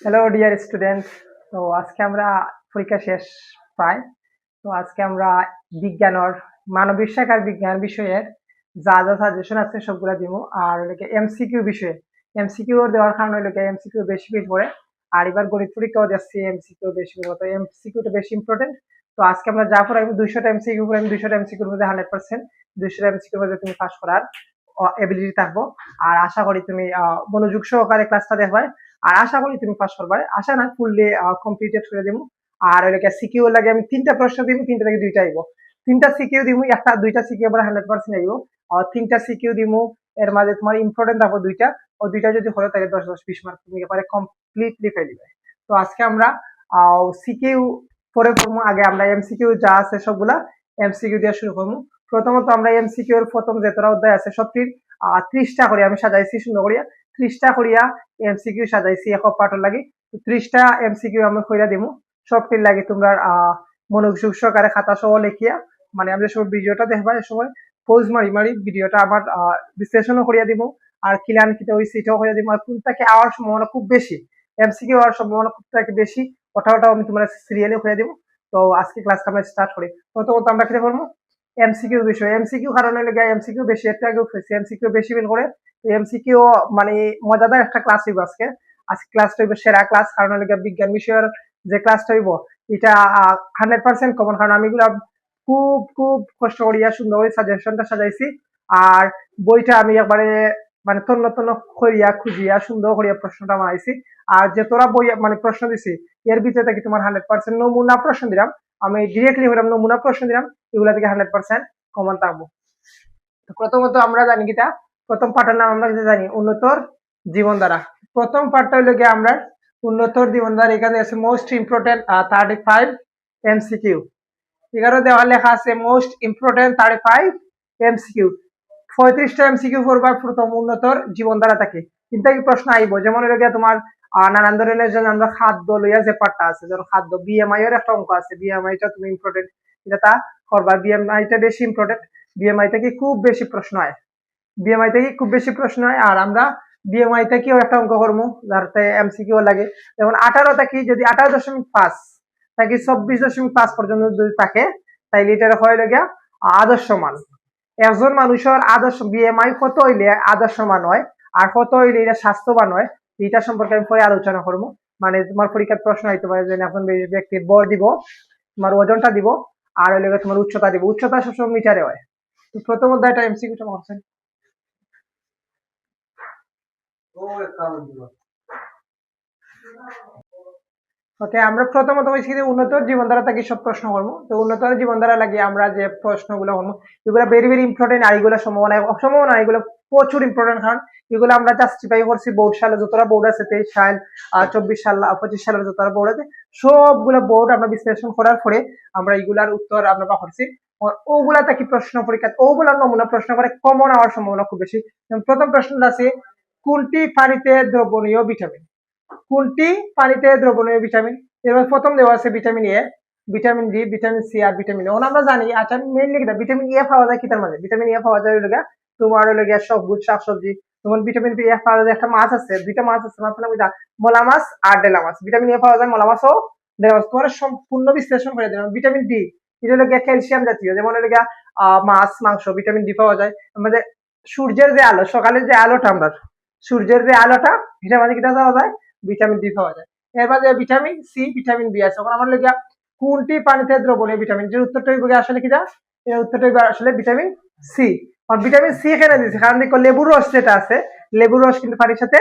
Hello dear student. তো আজকে আমরা পরীক্ষা শেষ প্রায়। তো আজকে আমরা বিজ্ঞানের মানবিক শাখার বিজ্ঞান বিষয়ের যা যা সাজেশন আছে সবগুলা দিব। আর ওইটাকে এমসিকিউ বিষয়ে এমসিকিউ দেওয়ার কারণে ওইটাকে এমসিকিউ বেশি পেজ পড়ে। আর এবার গণিত পরীক্ষাও যাচ্ছে এমসিকিউ বেশি পড়বে, তো এমসিকিউটা বেশি ইম্পর্টেন্ট। তো আজকে আমরা যা পড়াই 200টা এমসিকিউ পড়াই, 200টা এমসিকিউর মধ্যে 100%, 200টা এমসিকিউর মধ্যে তুমি পাস করার এবিলিটি থাকবো। আর আশা করি তুমি মনোযোগ সহকারে ক্লাসটা দেখবে। আর আশা করি তুমি পাস করবে, আশা না ফুললি কমপ্লিটেড করে দিব। আর ওইটাকে সিকিউ লাগে আমি 3টা প্রশ্ন দিব, 3টা থেকে 2টা আইব। 3টা সিকিউ দিব, একটা 2টা সিকিউ আবার 100% আইব। আর 3টা সিকিউ দিব, এর মাঝে তোমার ইম্পর্টেন্ট থাকবো 2টা, ও 2টা যদি হয়ে থাকে 10-10 20 মার্ক তুমি এবারে কমপ্লিটলি পেয়ে দিবে। তো আজকে আমরা সিকিউ পরে পড়বো। আগে আমরা এমসিকিউ যা আছে সবগুলা এমসিকিউ দিয়ে শুরু করবো। প্রথমত আমরা এমসিকিউ এর প্রথম যেতটা অধ্যায় আছে সবটির 30টা করে আমি সাজাইছি সুন্দর করিয়া। 30টা করিয়া এমসিকিউ সাজাইছি এক পার্টের লাগি। 30টা এমসিকিউ আমি কইরা দিমু সবটির লাগি। তোমরা মনোযোগ সহকারে খাতা সহ লিখিয়া, মানে আমি যে সময় ভিডিওটা দেখবা এই সময় পজ মারি মারি ভিডিওটা আমার বিশ্লেষণও করিয়া দিব। আর কিলান কিতে হইছে এটাও করিয়া দিব। আর কোনটাকে আওয়ার সম্ভাবনা খুব বেশি, এমসিকিউ হওয়ার সম্ভাবনা খুব বেশি, ওটাও আমি তোমরা সিরিয়ালে করিয়া দিব। তো আজকে ক্লাসটা আমরা স্টার্ট করি। প্রথমত আমরা কি করবো, এমসিকিউ বিষয়। এমসিকিউ কারণে লেগে এমসিকিউ বেশি, একটা আগে উঠেছে এমসিকিউ বেশি বের করে। এমসিকিউ মানে মজাদার একটা ক্লাস হইব আজকে। আজকে ক্লাসটা হইব সেরা ক্লাস, কারণ লেগে বিজ্ঞান বিষয়ের যে ক্লাসটা হইব এটা 100% কমন, কারণ আমি এগুলা খুব খুব কষ্ট করিয়া সুন্দর করে সাজেশনটা সাজাইছি। আর বইটা আমি একবারে মানে তন্ন তন্ন করিয়া খুঁজিয়া সুন্দর করিয়া প্রশ্নটা বানাইছি। আর যে তোরা বই মানে প্রশ্ন দিছি এর ভিতরে থেকে তোমার 100% নমুনা প্রশ্ন দিলাম, আমি ডিরেক্টলি হলাম নমুনা প্রশ্ন দিলাম, এগুলা থেকে 100% কমন থাকবো। প্রথমত আমরা জানি কিটা, প্রথম পাঠের নাম আমরা জানি উন্নতর জীবনধারা। প্রথম পাঠটা হইলো গিয়ে আমরা উন্নতর জীবনধারা। এখানে আছে মোস্ট ইম্পর্টেন্ট 35 এমসিকিউ। এখানে দেওয়া লেখা আছে মোস্ট ইম্পর্টেন্ট 35 এমসিকিউ। 35টা এমসিকিউ পড়বা প্রথম উন্নতর জীবনধারা থেকে। কিন্তু কি প্রশ্ন আইব, যেমন হইলো গিয়ে তোমার নানান ধরনের জন্য আমরা খাদ্য লইয়া যে পাঠটা আছে, যেমন খাদ্য বিএমআই এর একটা অঙ্ক আছে, বিএমআইটা তুমি ইম্পর্টেন্ট এটা তা করবা। বিএমআইটা বেশি ইম্পর্টেন্ট, বিএমআই থেকে খুব বেশি প্রশ্ন হয়, বিএমআই থেকে খুব বেশি প্রশ্ন হয়। আর আমরা বিএমআই থেকেও একটা অঙ্ক করবো যাতে এমসিকিউ লাগে। যেমন 18 থেকে যদি 18.5 থেকে 24.5 পর্যন্ত যদি থাকে, তাইলে এটার হয় গিয়া আদর্শ মান। একজন মানুষের আদর্শ বিএমআই কত হইলে আদর্শ মান হয়, আর কত হইলে এটা স্বাস্থ্যবান হয়, এটা সম্পর্কে আমি পরে আলোচনা করবো। মানে তোমার পরীক্ষার প্রশ্ন হইতে পারে যে এখন ব্যক্তির বর দিব, তোমার ওজনটা দিব, আর হইলে তোমার উচ্চতা দিব। উচ্চতা সবসময় মিটারে হয়। তো প্রথম অধ্যায়টা এমসিকিউটা করছেন। ওকে, আমরা প্রথমত উন্নত জীবনধারা থেকে সব প্রশ্ন করবো। তো উন্নত জীবনধারা লাগে আমরা যে প্রশ্নগুলো করবো এগুলো ভেরি ভেরি ইম্পর্টেন্ট। আর এগুলো সম্ভাবনা এগুলো প্রচুর ইম্পর্টেন্ট, কারণ এগুলো আমরা জাস্টিফাই করছি বোর্ড সালে যতটা বোর্ড আছে, 23 সাল 24 সাল 25 সালের যতটা বোর্ড আছে সবগুলো বোর্ড আমরা বিশ্লেষণ করার পরে আমরা এগুলার উত্তর আমরা পাচ্ছি। ওগুলা থেকে প্রশ্ন পরীক্ষা ওগুলার নমুনা প্রশ্ন করে কমন হওয়ার সম্ভাবনা খুব বেশি। প্রথম প্রশ্নটা আছে কোনটি পানিতে দ্রবণীয় ভিটামিন? কোনটি পানিতে দ্রবণীয় ভিটামিন? এবার প্রথম দেওয়া আছে vitamin A, vitamin D, vitamin C আর ভিটামিন ও। আমরা জানি আচ্ছা মেইনলি কি ভিটামিন এ পাওয়া যায় কিটার মাঝে? ভিটামিন এ পাওয়া যায় হলো তোমার হলো গিয়া সবুজ শাকসবজি। তোমার ভিটামিন এ পাওয়া যায় একটা মাছ আছে, দুইটা মাছ আছে, মলা মাছ আর ডেলা মাছ। ভিটামিন এ পাওয়া যায় মলা মাছ ও ডেলা মাছ। তোমার সম্পূর্ণ বিশ্লেষণ করে দিলাম। ভিটামিন ডি এটা হলো গিয়া ক্যালসিয়াম জাতীয়, যেমন হলো গিয়া মাছ মাংস। ভিটামিন ডি পাওয়া যায় আমাদের সূর্যের যে আলো, সকালের যে আলোটা, আমরা সূর্যের যে আলোটা, এটার মাঝে কিটা পাওয়া যায়? ভিটামিন ডি পাওয়া যায়। এর মাঝে ভিটামিন সি, ভিটামিন বি আছে। ওখানে আমার লেগে কোনটি পানিতে দ্রবণীয় ভিটামিন? যে উত্তরটা হইব আসলে কিটা, এর উত্তরটা হইব আসলে ভিটামিন সি। আর ভিটামিন সি এখানে দিয়েছে কারণ দেখো লেবুর রস যেটা আছে, লেবুর রস কিন্তু পানির সাথে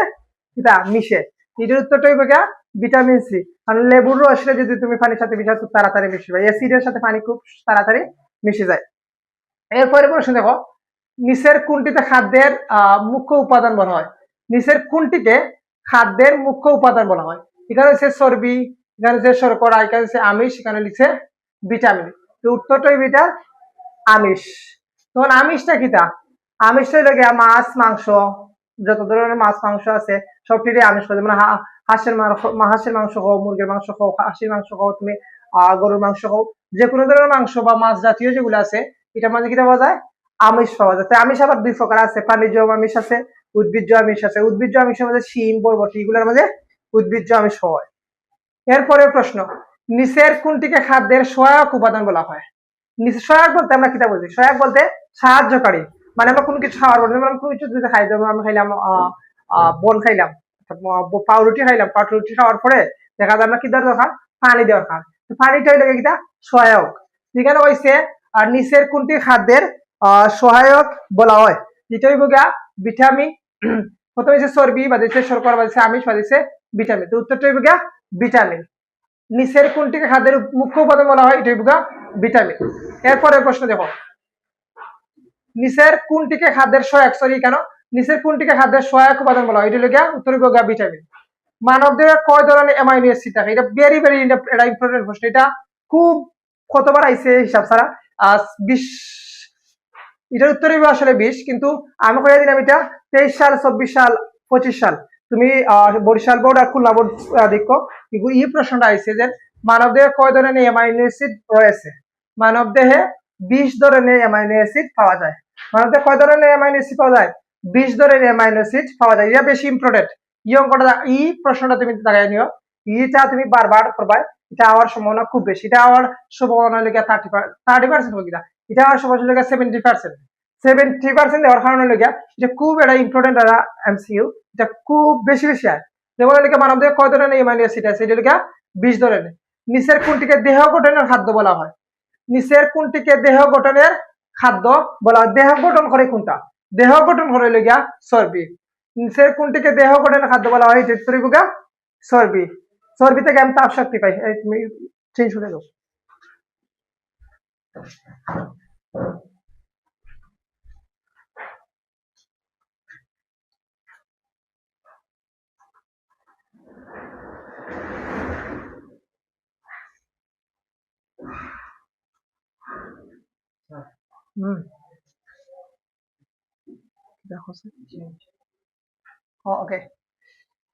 কিটা মিশে। এটার উত্তরটা হইব গিয়া ভিটামিন সি। কারণ লেবুর রসটা যদি তুমি পানির সাথে মিশাও খুব তাড়াতাড়ি মিশবে, অ্যাসিডের সাথে পানি খুব তাড়াতাড়ি মিশে যায়। এরপরে প্রশ্ন দেখো, নিচের কোনটিতে খাদ্যের মুখ্য উপাদান বলা হয়? নিচের কোনটিকে খাদ্যের মুখ্য উপাদান বলা হয়? এখানে হচ্ছে চর্বি, এখানে হচ্ছে শর্করা, এখানে হচ্ছে আমিষ, এখানে লিখছে ভিটামিন। তো উত্তরটাই এটা আমিষ। তখন আমিষটা কিটা? আমিষটা হলো গিয়া মাছ মাংস, যত ধরনের মাছ মাংস আছে সবটিরই আমিষ করে। মানে হাঁসের মাংস হোক, মুরগির মাংস হোক, খাসির মাংস হোক, তুমি গরুর মাংস হোক, যে কোনো ধরনের মাংস বা মাছ জাতীয় যেগুলো আছে এটার মাঝে কিটা পাওয়া যায়? আমিষ পাওয়া যায়। আমিষ আবার দুই প্রকার আছে, প্রাণীজ আমিষ আছে, উদ্ভিজ্জ আমিষ আছে। উদ্ভিজ্জ আমিষের মধ্যে শিম, বরবটি এগুলোর মধ্যে উদ্ভিজ্জ আমিষ হয়। এরপরে প্রশ্ন, নিচের কোনটিকে খাদ্যের সহায়ক উপাদান বলা হয়? সহায়ক বলতে আমরা কিটা বুঝি? সহায়ক বলতে সাহায্যকারী, মানে আমরা কোনো কিছু খাওয়ার পর যেমন কোনো কিছু যদি খাই, যেমন আমরা খাইলাম বন খাইলাম, পাউরুটি খাইলাম, পাউরুটি খাওয়ার পরে দেখা যায় আমরা কি দরকার, পানি দরকার, পানিটা হইলে কিটা সহায়ক। যেখানে হয়েছে আর নিচের কোনটি খাদ্যের সহায়ক বলা হয়? যেটা হইব গিয়া ভিটামিন, প্রথমে হচ্ছে চর্বি বাদিছে, শর্করা বাদিছে, আমিষ বাদিছে, ভিটামিন। তো উত্তরটা হইব গিয়া ভিটামিন। নিচের কোনটিকে খাদ্যের মুখ্য উপাদান বলা হয়? এটা হইব গিয়া ভিটামিন। এরপরে প্রশ্ন দেখো, নিচের কোনটিকে খাদ্যের সহায়ক, কেন নিচের কোনটিকে খাদ্যের সহায়ক উপাদান বলা হয়? এটা হইল গিয়া উত্তর হইব গিয়া ভিটামিন। মানব দেহে কয় ধরনের অ্যামাইনো অ্যাসিড থাকে? এটা ভেরি ভেরি এটা ইম্পর্টেন্ট প্রশ্ন। এটা খুব কতবার আইছে হিসাব ছাড়া, 20, এটার উত্তর হইব আসলে 20, কিন্তু আমি কইয়া দিলাম এটা 23 সাল, 24 সাল, 25 সাল। তুমি বরিশাল বোর্ড আর খুলনা বোর্ড দেখো, কিন্তু এই প্রশ্নটা আইছে যে মানব দেহে কয় ধরনের অ্যামাইনো অ্যাসিড রয়েছে? মানব দেহে 20 ধরনের অ্যামাইনো অ্যাসিড পাওয়া যায়। মানব দেহে কয় ধরনের অ্যামাইনো অ্যাসিড পাওয়া যায়? 20 ধরনের অ্যামাইনো অ্যাসিড পাওয়া যায়। এটা বেশি ইম্পর্টেন্ট। এই অঙ্কটা, এই প্রশ্নটা তুমি দাগাই নিও, এইটা তুমি বারবার করবা, এটা হওয়ার সম্ভাবনা খুব বেশি। এটা হওয়ার সম্ভাবনা হলো 30% হবে কিনা, এটা হওয়ার সম্ভাবনা হলো 70%। 70% দেওয়ার কারণে হলো এটা খুব একটা ইম্পর্টেন্ট একটা এমসিকিউ, এটা খুব বেশি বেশি হয়। যেমন হলো মানব দেহে কয় ধরনের অ্যামাইনো অ্যাসিড আছে? এটা হলো 20 ধরনের। নিচের কোনটিকে দেহ গঠনের খাদ্য বলা হয়? নিচের কোনটিকে দেহ গঠনের খাদ্য বলা হয়? দেহ গঠন করে কোনটা? দেহ গঠন করে হলো চর্বি। নিচের কোনটিকে দেহ গঠনের খাদ্য বলা হয়? এটা চর্বি। চর্বি থেকে আমি তাপ শক্তি পাই। তুমি চেঞ্জ করে দাও। দেখো ওকে,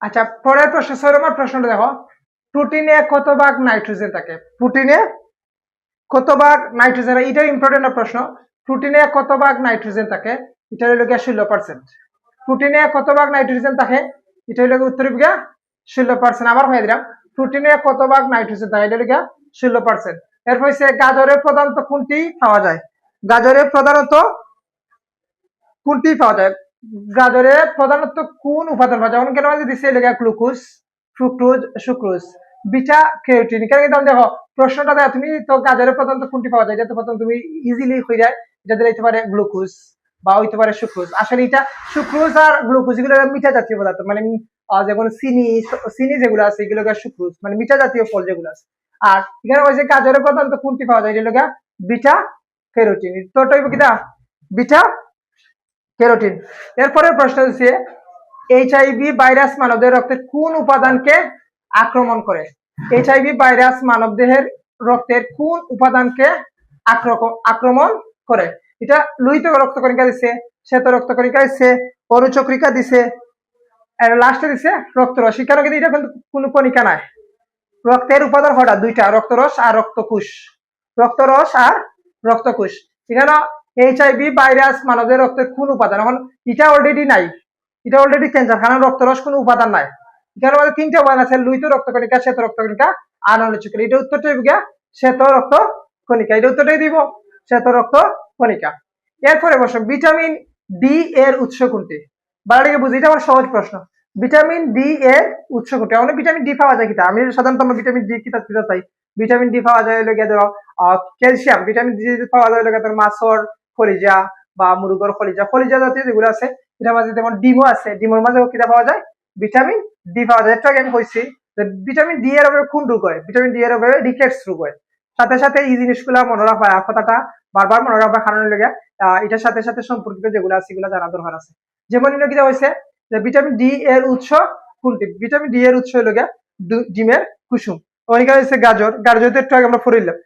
আচ্ছা পরের প্রশ্ন, 6 নম্বর প্রশ্নটা দেখো, প্রোটিনে কত ভাগ নাইট্রোজেন থাকে? প্রোটিনে কত ভাগ নাইট্রোজেন? এটা ইম্পর্টেন্ট প্রশ্ন। প্রোটিনে কত ভাগ নাইট্রোজেন থাকে? এটা হলো 16%। প্রোটিনে কত ভাগ নাইট্রোজেন থাকে? এটা হলো উত্তর হবে 16%। আবার হয়ে দিলাম, প্রোটিনে কত ভাগ নাইট্রোজেন থাকে? এটা হলো 16%। এরপর হচ্ছে গাজরে প্রধানত কোনটি পাওয়া যায়? গাজরে প্রধানত কোনটি পাওয়া যায়? গাজরে প্রধানত কোন উপাদান পাওয়া যায়? যেমন কেন দিচ্ছে glucose, fructose, sucrose, beta carotene. কেন কিন্তু দেখো প্রশ্নটা দেয়, তুমি তো গাজরে প্রধানত কোনটি পাওয়া যায়, এটা তো প্রথম তুমি ইজিলি হয়ে যায়, এটা দিলে হইতে পারে গ্লুকোজ বা হইতে পারে সুক্রোজ। আসলে এটা সুক্রোজ আর গ্লুকোজ এগুলো মিঠা জাতীয় পদার্থ, মানে যেমন চিনি যেগুলো আছে এগুলো সুক্রোজ, মানে মিঠা জাতীয় ফল যেগুলো আছে। আর এখানে বলছে গাজরে প্রধানত কোনটি পাওয়া যায়? এটা বিটা ক্যারোটিন। তো হইব কিনা বিটা ক্যারোটিন। এরপরের প্রশ্ন হচ্ছে, এইচআইভি ভাইরাস মানবদেহের রক্তের কোন উপাদানকে আক্রমণ করে? এইচআইভি ভাইরাস মানবদেহের রক্তের কোন উপাদানকে আক্রমণ করে? এটা লোহিত রক্তকণিকা দিছে, শ্বেত রক্তকণিকা দিছে, অনুচক্রিকা দিছে, লাস্টে দিছে রক্তরস। কেন কিন্তু এটা কিন্তু কোনো কণিকা নাই। রক্তের উপাদান কয়টা? দুইটা, রক্তরস আর রক্তকোষ। রক্তরস আর রক্তকোষ। এখানে এইচআইভি ভাইরাস মানবদের রক্তের কোন উপাদান? এখন এটা অলরেডি নাই, এটা অলরেডি ক্যান্সার, কারণ রক্তরস কোনো উপাদান নাই। এখানে আমাদের 3টা উপাদান আছে, লোহিত রক্তকণিকা, শ্বেত রক্তকণিকা আর অনুচক্রিকা। এটা উত্তরটা হইব শ্বেত রক্তকণিকা। এটা উত্তরটাই দিব শ্বেত রক্তকণিকা। এরপরে বসো, ভিটামিন ডি এর উৎস কোনটি? বাড়িকে বুঝি, এটা আমার সহজ প্রশ্ন। ভিটামিন ডি এর উৎস কোনটি? আমাদের ভিটামিন ডি পাওয়া যায় কিনা? আমি সাধারণত আমরা ভিটামিন ডি কিতা চাই, ভিটামিন ডি পাওয়া যায় হলো ধরো ক্যালসিয়াম। ভিটামিন ডি পাওয়া যায় হলো মাছর খলিজা বা মুরগর খলিজা, খলিজা জাতীয় যেগুলো আছে, এটার মাঝে যেমন ডিমও আছে, ডিমের মাঝেও কিটা পাওয়া যায়? ভিটামিন ডি পাওয়া যায়। একটু আগে আমি কইছি যে ভিটামিন ডি এর অভাবে কোন রোগ হয়? ভিটামিন ডি এর অভাবে রিকেটস রোগ হয়। সাথে সাথে এই জিনিসগুলো মনে রাখা, কথাটা বারবার মনে রাখা, কারণ লেগে এটার সাথে সাথে সম্পর্কিত যেগুলো আছে এগুলো জানা দরকার আছে। যেমন কিটা হয়েছে যে ভিটামিন ডি এর উৎস কোনটি? ভিটামিন ডি এর উৎস হলো ডিমের কুসুম। অনেকে হচ্ছে গাজর, গাজর তো একটু আগে আমরা পড়িলাম,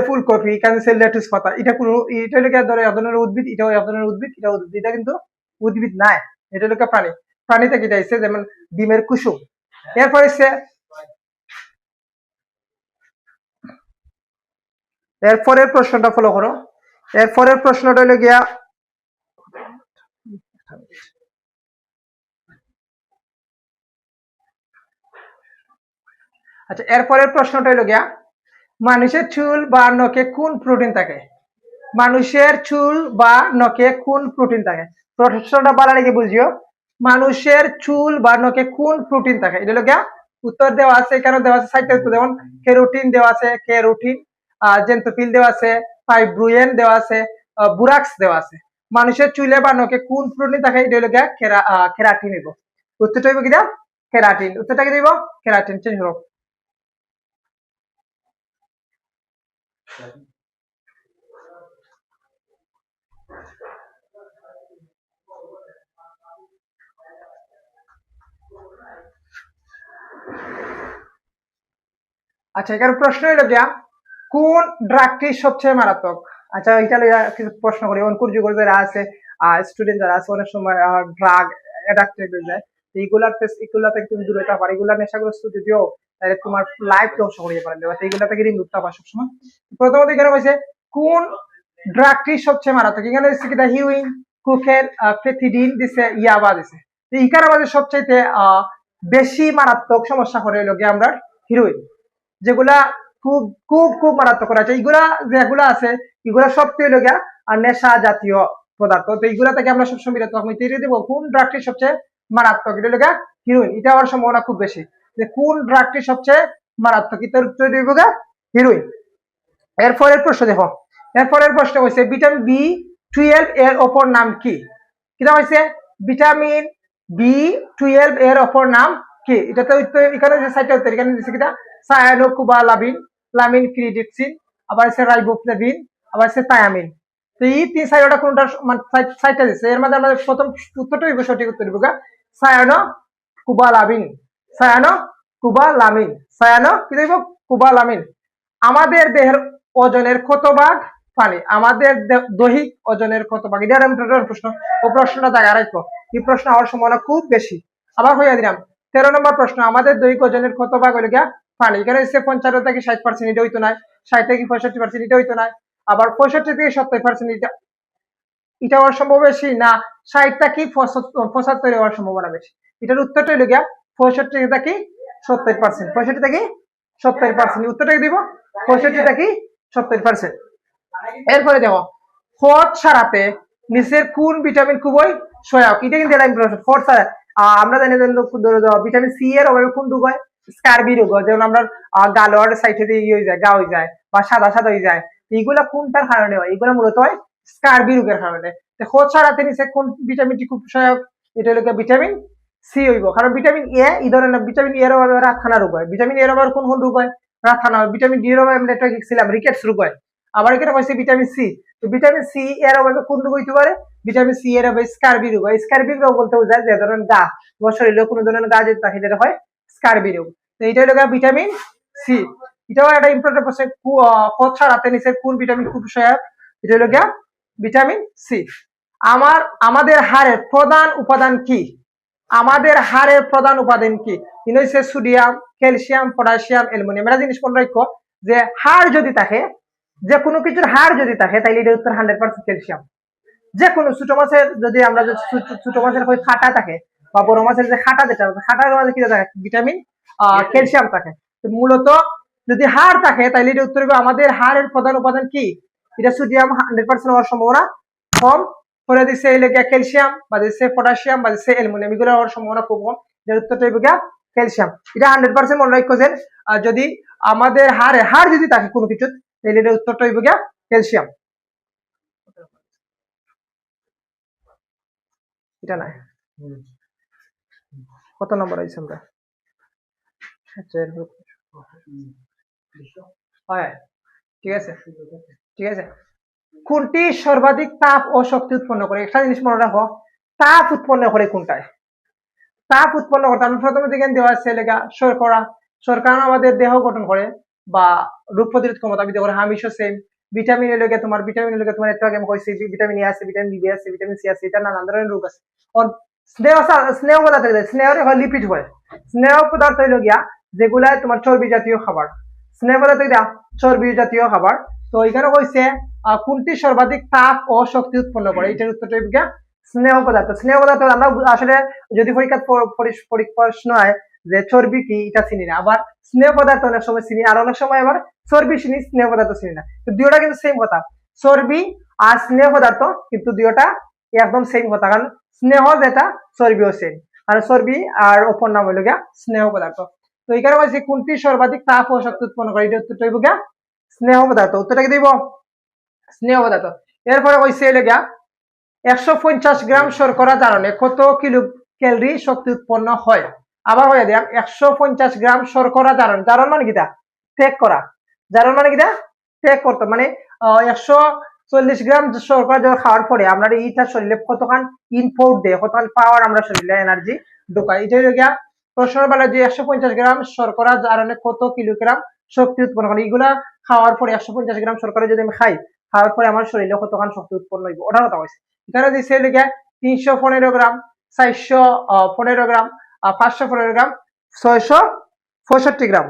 ফুলকপি, লেটুস পাতা। এটা কোন, এটা হলো ধরো এক ধরনের উদ্ভিদ, এটাও এক ধরনের উদ্ভিদ, এটা উদ্ভিদ, এটা কিন্তু উদ্ভিদ নাই, এটা হলো প্রাণী। প্রাণীতে কিটা হচ্ছে যেমন ডিমের কুসুম। এরপর হচ্ছে এরপরের প্রশ্নটা ফলো করো। এরপরের প্রশ্নটা হলো গিয়া, আচ্ছা, এরপরের প্রশ্নটা হলো গিয়া মানুষের চুল বা নখে কোন প্রোটিন থাকে? মানুষের চুল বা নখে কোন প্রোটিন থাকে? প্রশ্নটা ভালো লেগে বুঝিও। মানুষের চুল বা নখে কোন প্রোটিন থাকে? এটা হলো গিয়া উত্তর দেওয়া আছে, এখানে দেওয়া আছে সাইটে উত্তর, যেমন কেরোটিন দেওয়া আছে, কেরোটিন, জেন্টোফিল দেওয়া আছে, ফাইব্রুয়েন দেওয়া আছে, বুরাক্স দেওয়া আছে। মানুষের চুলে বা নখে কোন প্রোটিন থাকে? এটা হলো গিয়া কেরাটিন হইব। উত্তরটা হইব কিনা? কেরাটিন। উত্তরটা কি দিব? কেরাটিন। চেঞ্জ করো। আচ্ছা, এখানে প্রশ্ন হইল গিয়া কোন ড্রাগটি সবচেয়ে মারাত্মক? আচ্ছা, এটা লইয়া কিছু প্রশ্ন করি। অঙ্কুর যুগের যারা আছে স্টুডেন্ট যারা আছে, অনেক সময় ড্রাগ অ্যাডাক্টেড হয়ে যায়। এইগুলা থেকে তুমি দূরে থাকবা। এগুলা নেশাগ্রস্ত যদিও, তাহলে তোমার লাইফ ধ্বংস করিয়ে পারে দেওয়া। এইগুলা থেকে রিমুভ থাকবা সবসময়। প্রথমত এখানে হয়েছে কোন ড্রাগটি সবচেয়ে মারাত্মক? এখানে হচ্ছে কি হিউইন, কুকের, ফেথিডিন দিছে, ইয়াবা দিছে। এইখানে আমাদের সবচাইতে বেশি মারাত্মক সমস্যা করে হইল গিয়ে আমরা হিরোইন, যেগুলা খুব খুব খুব মারাত্মক করা আছে। এইগুলা যেগুলা আছে এগুলা সবচেয়ে হইল গিয়া আর নেশা জাতীয় পদার্থ। তো এইগুলা থেকে আমরা সবসময় বিরত থাকবো। দেবো কোন ড্রাগটি সবচেয়ে মারাত্মক? এটা হইল গিয়া হিরোইন। এটা হওয়ার সম্ভাবনা খুব বেশি, যে কোন ড্রাগটি সবচেয়ে মারাত্মক। এটার উত্তর দিব গিয়া হিরোইন। এরপরের প্রশ্ন দেখো। এরপরের প্রশ্ন হয়েছে ভিটামিন B12 এর অপর নাম কি? কিনা হয়েছে ভিটামিন B12 এর অপর নাম কি? এটা তো এখানে যে সাইটটা উত্তর, এখানে দিচ্ছে কিনা সায়ানোকুবালামিন, লামিন ফ্রিডিক্সিন, আবার আছে রাইবোফ্লেভিন, আবার আছে থায়ামিন। তো এই তিন সাইডটা কোনটা সাইটটা দিচ্ছে? এর মধ্যে আমাদের প্রথম উত্তরটা হইব, সঠিক উত্তর হইব সায়ানোকুবালামিন। সায়ানোকুবালামিন। সায়ানো কি হইব? কুবালামিন। আমাদের দেহের ওজনের কত ভাগ পানি? আমাদের দৈহিক ওজনের কত ভাগ? এটা প্রশ্ন। ও প্রশ্নটা জায়গা রাখবো। এই প্রশ্ন হওয়ার সম্ভাবনা খুব বেশি। আবার হইয়া দিলাম 13 নম্বর প্রশ্ন, আমাদের দৈহিক ওজনের কত ভাগ হইল গিয়া পানি? এখানে হচ্ছে 55 থেকে 60%, এটা হইতো না। 60 থেকে 65%, এটা হইতো না। আবার 65 থেকে 70%, এটা হওয়ার সম্ভব বেশি না। 60 থেকে 75 হওয়ার সম্ভাবনা বেশি। এটার উত্তরটা হইল গিয়া 65 থেকে 70%। 65 থেকে 70%। উত্তরটা দিব 65 থেকে 70%। এরপরে দেখো, ফট সারাতে নিচের কোন ভিটামিন খুবই সহায়ক? এটা কিন্তু ফট সারা আমরা জানি ভিটামিন সি এর অভাবে কোন রোগ হয়? স্কারবি রোগ হয়। যেমন আমরা গালোয়ার সাইডে দিয়ে ইয়ে হয়ে যায়, গা হয়ে যায়, বা সাদা সাদা হয়ে যায়। এইগুলা কোনটার কারণে হয়? এগুলা মূলত হয় স্কারবি রোগের কারণে। ফট সারাতে নিচে কোন ভিটামিনটি খুব সহায়ক? এটা হলো ভিটামিন সি হইব। কারণ ভিটামিন এ এই ধরনের ভিটামিন এর অভাবে রাতখানা রোগ হয়। ভিটামিন এর অভাবে কোন কোন রোগ হয়? রাতখানা হয়। ভিটামিন ডি এর অভাবে আমরা এটা শিখছিলাম, রিকেটস রোগ হয়। আবার এখানে হয়েছে ভিটামিন সি। তো ভিটামিন সি এর অভাবে কোন রোগ হইতে পারে? ভিটামিন সি এর অভাবে স্কারবি রোগ হয়। স্কারবি রোগ বলতে বোঝায় যে ধরনের গা, তোমার শরীরে কোনো ধরনের গা যদি থাকে, যেটা হয় স্কারবি রোগ। তো এইটা হলো ভিটামিন সি। এটাও একটা ইম্পর্টেন্ট প্রশ্ন। ফট ছাড়াতে নিচের কোন ভিটামিন খুব সহায়ক? এটা হলো ভিটামিন সি। আমাদের হাড়ের প্রধান উপাদান কি? আমাদের হাড়ের প্রধান উপাদান কি? হচ্ছে সোডিয়াম, ক্যালসিয়াম, পটাশিয়াম, অ্যালুমিনিয়াম। এটা জিনিস মনে রাখো যে হাড় যদি থাকে, যে কোনো কিছুর হাড় যদি থাকে, তাহলে এটা উত্তর 100% ক্যালসিয়াম। যে কোনো ছোট মাছের যদি আমরা ছোট মাছের খাটা থাকে, বা বড় মাছের যে খাটা, যেটা খাটার মাঝে কি থাকে? ভিটামিন ক্যালসিয়াম থাকে। মূলত যদি হাড় থাকে, তাহলে এটা উত্তর হবে আমাদের হাড়ের প্রধান উপাদান কি? এটা সোডিয়াম 100% হওয়ার সম্ভাবনা কম। করে দিচ্ছে ক্যালসিয়াম, বা দিচ্ছে পটাশিয়াম, বা দিচ্ছে অ্যালুমিনিয়াম। এগুলো হওয়ার সম্ভাবনা খুব কম। এর উত্তরটা হবে ক্যালসিয়াম। এটা 100% মনে রাখো যে যদি আমাদের হাড় যদি থাকে কোনো কিছু, তাহলে এটার উত্তরটা হইব ক্যালসিয়াম। এটা নাই। কত নম্বর আইছে আমরা? ঠিক আছে, ঠিক আছে। কোনটি সর্বাধিক তাপ ও শক্তি উৎপন্ন করে? একটা জিনিস মনে রাখো, তাপ উৎপন্ন করে কোনটায়? তাপ উৎপন্ন করতে আমি প্রথমে দিকে দেওয়া আছে লেগা শর্করা। শর্করা আমাদের দেহ গঠন করে বা রোগ প্রতিরোধ ক্ষমতা বৃদ্ধি করে। হামিশো সেম। ভিটামিন লেগে তোমার একটু আগে কইছি ভিটামিন এ আছে, ভিটামিন বি আছে, ভিটামিন সি আছে। এটা নানান ধরনের রোগ আছে। স্নেহ পদার্থ, স্নেহ লিপিড হয়। স্নেহ পদার্থ হইল গিয়া যেগুলা তোমার চর্বি জাতীয় খাবার। স্নেহ পদার্থ চর্বি জাতীয় খাবার। তো এখানে কইছে কোনটি সর্বাধিক তাপ ও শক্তি উৎপন্ন করে? এটার উত্তরটা হইব স্নেহ পদার্থ। স্নেহ পদার্থ আমরা আসলে যদি পরীক্ষা প্রশ্ন হয় যে চর্বি কি এটা চিনি না, আবার স্নেহ পদার্থ অনেক সময় চিনি, আর অনেক সময় আবার চর্বি চিনি, স্নেহ পদার্থ চিনি না। তো দুইটা কিন্তু সেম কথা, চর্বি আর স্নেহ পদার্থ কিন্তু দুইটা একদম সেম কথা, কারণ স্নেহ যেটা চর্বিও সেম, আর চর্বি আর অপর নাম হইল গিয়া স্নেহ পদার্থ। তো এখানে বলছি কোনটি সর্বাধিক তাপ ও শক্তি উৎপন্ন করে, এটা উত্তরটা হইব গিয়া স্নেহ পদার্থ, উত্তরটা কি দিব স্নেহ পদার্থ। এরপরে কইছে হইল গিয়া 150 গ্রাম শর্করা জারণে কত কিলো ক্যালোরি শক্তি উৎপন্ন হয়। আবার হয়ে দিলাম 150 গ্রাম শর্করা জারণ, জারণ মানে কিটা ত্যাগ করা, জারণ মানে কিটা ত্যাগ করতে, মানে 140 গ্রাম শর্করা যখন খাওয়ার পরে আমরা এইটা শরীরে কতখান ইনপুট দেয়, কতখান পাওয়ার আমরা শরীরে এনার্জি ঢোকাই, এটা হয়ে গিয়া প্রশ্নের বেলা যে 150 গ্রাম শর্করা জারণে কত কিলোগ্রাম শক্তি উৎপন্ন করে, এইগুলা খাওয়ার পরে 150 গ্রাম শর্করা যদি আমি খাই, খাওয়ার পরে আমার শরীরে কতখান শক্তি উৎপন্ন হইব ওটার কথা কইছে। এখানে দিচ্ছে লিখে 315 গ্রাম, 415 গ্রাম, 515 গ্রাম, 665 গ্রাম।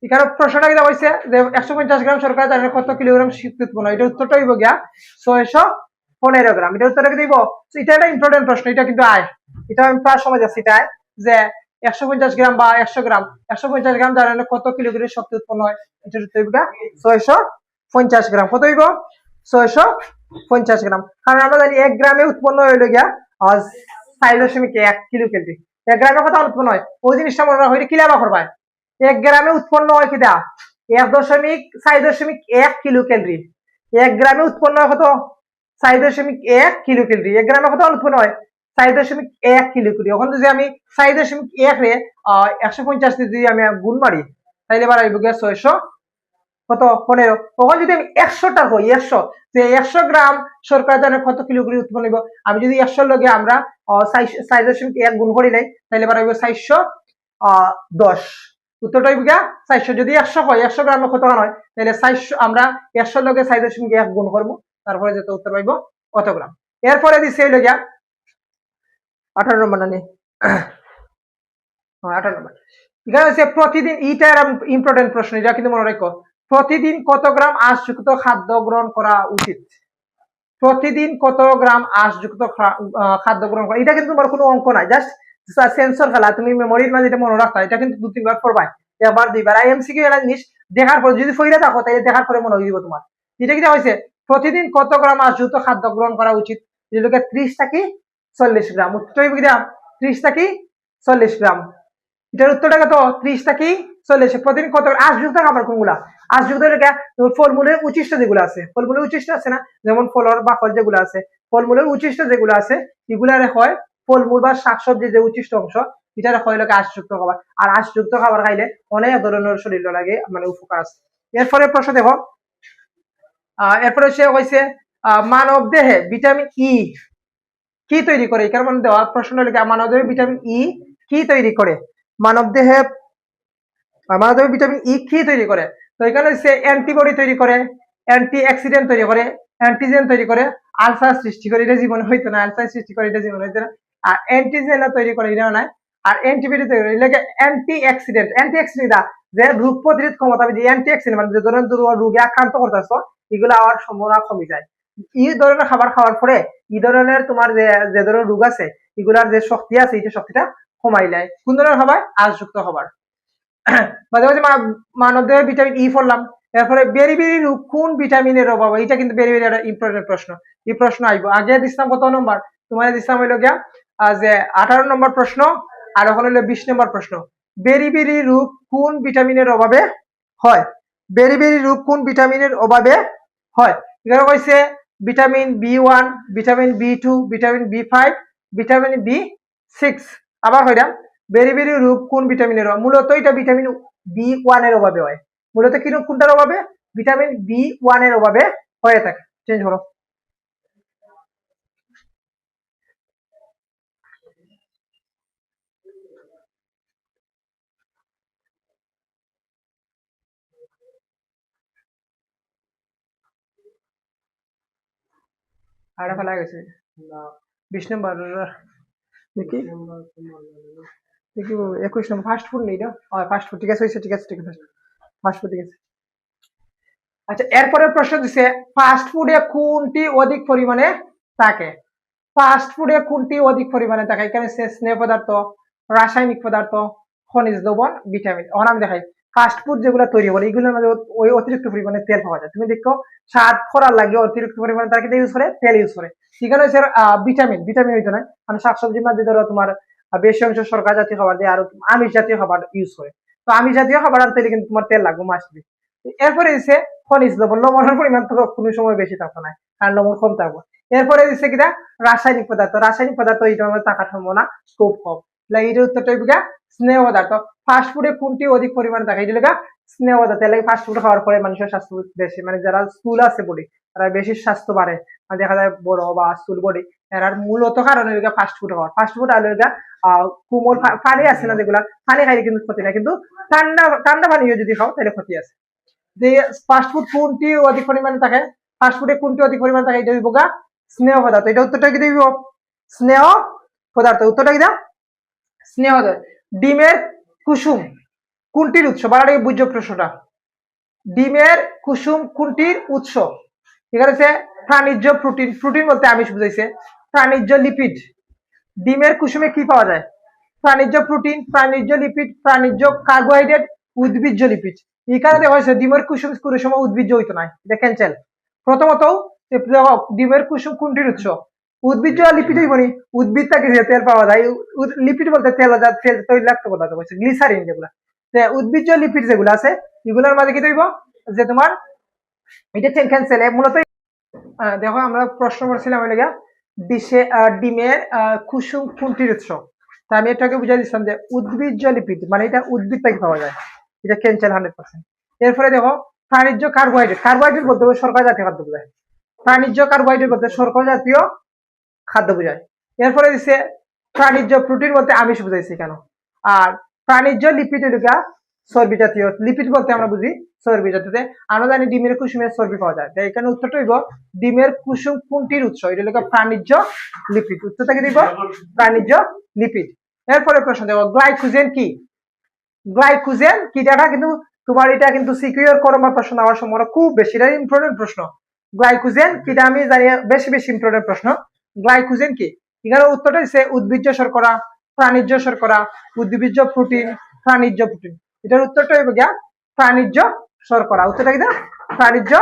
এখানে প্রশ্নটা কি হয়েছে যে 150 গ্রাম শর্করা জারণে কত কিলোগ্রাম শক্তি উৎপন্ন হয়, এটা উত্তরটা হইব গিয়া 615 গ্রাম। এটা উত্তরটা কি দিব, এটা একটা ইম্পর্টেন্ট প্রশ্ন, এটা কিন্তু আয়, এটা আমি প্রায় সময় যাচ্ছি, এটা যে 150 গ্রাম বা 100 গ্রাম, 150 গ্রাম জারণে কত কিলোগ্রাম শক্তি উৎপন্ন হয়, এটা উত্তর হইব গিয়া 650 গ্রাম। কত হইব 650 গ্রাম, কারণ আমরা জানি 1 গ্রামে উৎপন্ন হইল গিয়া 4.1 কিলো ক্যালোরি। 1 গ্রামে কত উৎপন্ন হয় ওই জিনিসটা মনে রাখো, এটা কিলা করবা, 1 গ্রামে উৎপন্ন হয় কিনা 4.1 কিলো ক্যালোরি, 1 গ্রামে উৎপন্ন হয় কত 4.1 কিলো ক্যালোরি, 1 গ্রামে কত উৎপন্ন হয় 4.1 কিলো ক্যালোরি। এখন যদি আমি 4.1 রে 150 যদি আমি গুণ মারি, তাইলে এবার আইব গিয়া 600 কত 15। তখন যদি আমি 100টা হই, 100 যে 100 গ্রাম শর্করা জারণে কত কিলোগ্রাম উৎপন্ন হইব, আমি যদি 100 লগে আমরা 4.1 গুণ করি নাই, তাহলে এবার হইব 410, উত্তরটা হইব গিয়া 400। যদি 100 হয় 100 গ্রামে কত হয়, তাহলে 400 আমরা 100 লগে 4.1 গুণ করব, তারপরে যেটা উত্তর পাইব কত গ্রাম। এরপরে দিছে হইল গিয়া 18 নম্বর নানি 18 নম্বর। এখানে হচ্ছে প্রতিদিন, এইটা ইম্পর্টেন্ট প্রশ্ন, এটা কিন্তু মনে রাখো, প্রতিদিন কত গ্রাম আঁশযুক্ত খাদ্য গ্রহণ করা উচিত, প্রতিদিন কত গ্রাম আঁশযুক্ত খাদ্য গ্রহণ করা, এটা কিন্তু তোমার কোনো অঙ্ক নাই, জাস্ট সেন্সর খেলা, তুমি মেমোরির মাঝে এটা মনে রাখতা, এটা কিন্তু 2-3 বার পড়বাই, একবার 2 বার। আইএমসিকিউ এর জিনিস দেখার পর যদি ফইরা থাকো তাহলে দেখার পরে মনে হইব তোমার। এটা কি হইছে প্রতিদিন কত গ্রাম আঁশযুক্ত খাদ্য গ্রহণ করা উচিত, যেটাকে 30 থেকে 40 গ্রাম, উত্তর হইব কি 30 থেকে 40 গ্রাম। এটার উত্তরটা কত 30 থেকে 40। প্রতিদিন কত আঁশযুক্ত খাবার কোনগুলা, আঁশযুক্ত ফলমূলের উচ্ছিষ্ট যেগুলো আছে, ফলমূলের উচ্ছিষ্ট আছে না, যেমন ফলর বাকল যেগুলো আছে, ফলমূলের উচ্ছিষ্ট যেগুলো আছে এগুলার হয় ফলমূল বা শাকসবজির যে উচ্ছিষ্ট অংশ, এটা হয় লোকে আঁশযুক্ত খাবার। আর আঁশযুক্ত খাবার খাইলে অনেক ধরনের শরীর লাগে মানে উপকার আছে। এরপরে প্রশ্ন দেখো, এরপরে সে হয়েছে মানব দেহে ভিটামিন ই কি তৈরি করে, এখানে মানে দেওয়া প্রশ্ন লিখে মানব দেহে ভিটামিন ই কি তৈরি করে, মানব দেহে ভিটামিন ই কি তৈরি করে। তো এখানে হচ্ছে অ্যান্টিবডি তৈরি করে, অ্যান্টি অক্সিডেন্ট তৈরি করে, অ্যান্টিজেন তৈরি করে, আলসার সৃষ্টি করে, এটা জীবনে হইতো না, আলসার সৃষ্টি করে এটা জীবনে হইতো না, আর অ্যান্টিজেন তৈরি করে এটা নাই, আর অ্যান্টিবডি তৈরি করে এটাকে অ্যান্টি অক্সিডেন্ট। অ্যান্টি অক্সিডেন্ট যে রোগ প্রতিরোধ ক্ষমতা, যে অ্যান্টি অক্সিডেন্ট মানে যে ধরনের রোগে আক্রান্ত করতেছ এগুলো হওয়ার সম্ভাবনা কমে যায়। এই ধরনের খাবার খাওয়ার পরে এই ধরনের তোমার যে ধরনের রোগ আছে এগুলার যে শক্তি আছে এই শক্তিটা কমাই দেয়। কোন ধরনের খাবার, আঁশযুক্ত খাবার। মানব দেহে ভিটামিন ই পড়লাম। এরপরে বেরি বেরি রোগ কোন ভিটামিনের অভাব, এটা কিন্তু বেরি বেরি একটা ইম্পর্টেন্ট প্রশ্ন, এই প্রশ্ন আইব। আগে দিছিলাম কত নম্বর, তোমার দিছিলাম হইল গিয়া যে 18 নম্বর প্রশ্ন, আর এখন হইলো 20 নম্বর প্রশ্ন। বেরি বেরি রোগ কোন ভিটামিনের অভাবে হয়, বেরি বেরি রোগ কোন ভিটামিনের অভাবে হয়। এখানে কইছে vitamin B one, vitamin B2, vitamin বি5, vitamin বি6। আবার হইরা বেরি বেরি রোগ কোন ভিটামিনের অভাবে, মূলত এটা ভিটামিন বি1 এর অভাবে হয়, মূলত কি কোনটার অভাবে, ভিটামিন বি1 এর অভাবে হয়ে থাকে। চেঞ্জ করো। আড়া ফেলা গেছে 20 নম্বর দেখি দেখি 21 নম্বর ফাস্ট ফুড নেই না, ফাস্ট ফুড ঠিক আছে, ঠিক আছে ঠিক আছে, ফাস্ট ফুড ঠিক আছে। আচ্ছা এরপরে প্রশ্ন দিছে ফাস্ট ফুডে কোনটি অধিক পরিমাণে থাকে, ফাস্ট ফুডে কোনটি অধিক পরিমাণে থাকে। এখানে স্নেহ পদার্থ, রাসায়নিক পদার্থ, খনিজ লবণ, ভিটামিন। এখন আমি দেখাই ফাস্ট ফুড যেগুলো তৈরি করে এগুলোর মধ্যে ওই অতিরিক্ত পরিমাণে তেল পাওয়া যায়। তুমি দেখো স্বাদ করার লাগে অতিরিক্ত পরিমাণে তার কিন্তু ইউজ করে, তেল ইউজ করে। সেখানে হচ্ছে ভিটামিন, ভিটামিন হইতো না মানে শাকসবজির মধ্যে ধরো তোমার বেশি অংশ শর্করা জাতীয় খাবার দিয়ে আর আমিষ জাতীয় খাবার ইউজ করে। তো আমিষ জাতীয় খাবার আনতে কিন্তু তোমার তেল লাগবে মাছলি। এরপরে দিচ্ছে খনিজ লবণ, লবণের পরিমাণ তো কোনো সময় বেশি থাকতো না, কারণ লবণ কম থাকবো। এরপরে দিচ্ছে কিনা রাসায়নিক পদার্থ, রাসায়নিক পদার্থ এটার মধ্যে থাকার সম্ভাবনা খুব কম। এটার উত্তরটা হইবা স্নেহ পদার্থ। ফাস্ট ফুডে কোনটি অধিক পরিমাণে থাকে? এটা লেখা স্নেহ পদার্থ। এর লাগে ফাস্ট ফুড খাওয়ার পরে মানুষের স্বাস্থ্য বেশি, মানে যারা স্থূল আছে বডি তারা বেশি স্বাস্থ্য বাড়ে, মানে দেখা যায় বড় বা স্থূল বডি। এর মূলত কারণ হইলো ফাস্ট ফুড খাওয়ার। ফাস্ট ফুড আর হইলো কোমল পানি আছে না যেগুলা, পানি খাইলে কিন্তু ক্ষতি না, কিন্তু ঠান্ডা ঠান্ডা পানিও যদি খাও তাহলে ক্ষতি আছে। যে ফাস্ট ফুড কোনটি অধিক পরিমাণে থাকে? ফাস্ট ফুডে কোনটি অধিক পরিমাণে থাকে? এটা হইব স্নেহ পদার্থ। এটা উত্তরটা কি দিব? স্নেহ পদার্থ। উত্তরটা কি দা? স্নেহ পদার্থ। ডিমের কুসুম কোনটির উৎস? বাড়াটা বুঝছো প্রশ্নটা। ডিমের কুসুম কোনটির উৎস? এখানে হচ্ছে প্রাণীজ প্রোটিন, প্রোটিন বলতে আমিষ বুঝাইছে। প্রাণীজ লিপিড, ডিমের কুসুমে কি পাওয়া যায়? প্রাণীজ প্রোটিন, প্রাণীজ লিপিড, প্রাণীজ কার্বোহাইড্রেট, উদ্ভিজ্জ লিপিড। এই কারণে হয়েছে ডিমের কুসুম কোনো সময় উদ্ভিজ্জ হইতো না, এটা ক্যান্সেল। প্রথমত ডিমের কুসুম কোনটির উৎস? উদ্ভিজ্জ লিপিড হইব নি, উদ্ভিদ থেকে যে তেল পাওয়া যায়, লিপিড বলতে তেল তৈলাক্ত পদার্থ বলছে, গ্লিসারিন যেগুলা। উদ্ভিজ্জ লিপিড যেগুলো আছে এগুলোর মাঝে কি হইব যে তোমার এটা ক্যান্সেল। মূলত দেখো আমরা প্রশ্ন করছিলাম ওই লাগা ডিমের কুসুম কোনটির উৎস। তা আমি এটাকে বুঝাই দিচ্ছিলাম যে উদ্ভিজ্জ লিপিড, মানে এটা উদ্ভিদ থেকে পাওয়া যায়, এটা ক্যান্সেল 100%। এরপরে দেখো প্রাণীজ কার্বোহাইড্রেট, কার্বোহাইড্রেট বলতে শর্করা জাতীয় খাদ্য বোঝায়। প্রাণীজ কার্বোহাইড্রেট বলতে শর্করা জাতীয় খাদ্য বোঝায়। এরপরে দিচ্ছে প্রাণীজ প্রোটিন বলতে আমিষ বুঝাইছে কেন। আর প্রাণীজ লিপিড এলাকা চর্বি জাতীয়, লিপিড বলতে আমরা বুঝি চর্বি জাতীয়। আমরা জানি ডিমের কুসুমের চর্বি পাওয়া যায়, তাই এখানে উত্তরটা হইব ডিমের কুসুম কোনটির উৎস? এটা হলো প্রাণীজ লিপিড। উত্তরটা কি দিব? প্রাণীজ লিপিড। এরপরে প্রশ্ন দেব গ্লাইকোজেন কি? গ্লাইকোজেন কি? এটা কিন্তু তোমার এটা কিন্তু সিকিউর করবার প্রশ্ন নেওয়ার সম্ভাবনা খুব বেশি, এটা ইম্পর্টেন্ট প্রশ্ন। গ্লাইকোজেন কি আমি জানি, বেশি বেশি ইম্পর্টেন্ট প্রশ্ন। গ্লাইকোজেন কি? এখানে উত্তরটা দিচ্ছে উদ্ভিজ্জ শর্করা, প্রাণীজ শর্করা, উদ্ভিজ্জ প্রোটিন, প্রাণীজ প্রোটিন। এটার উত্তরটা হইব গিয়া প্রাণীজ শর্করা। উত্তরটা কি? প্রাণীজ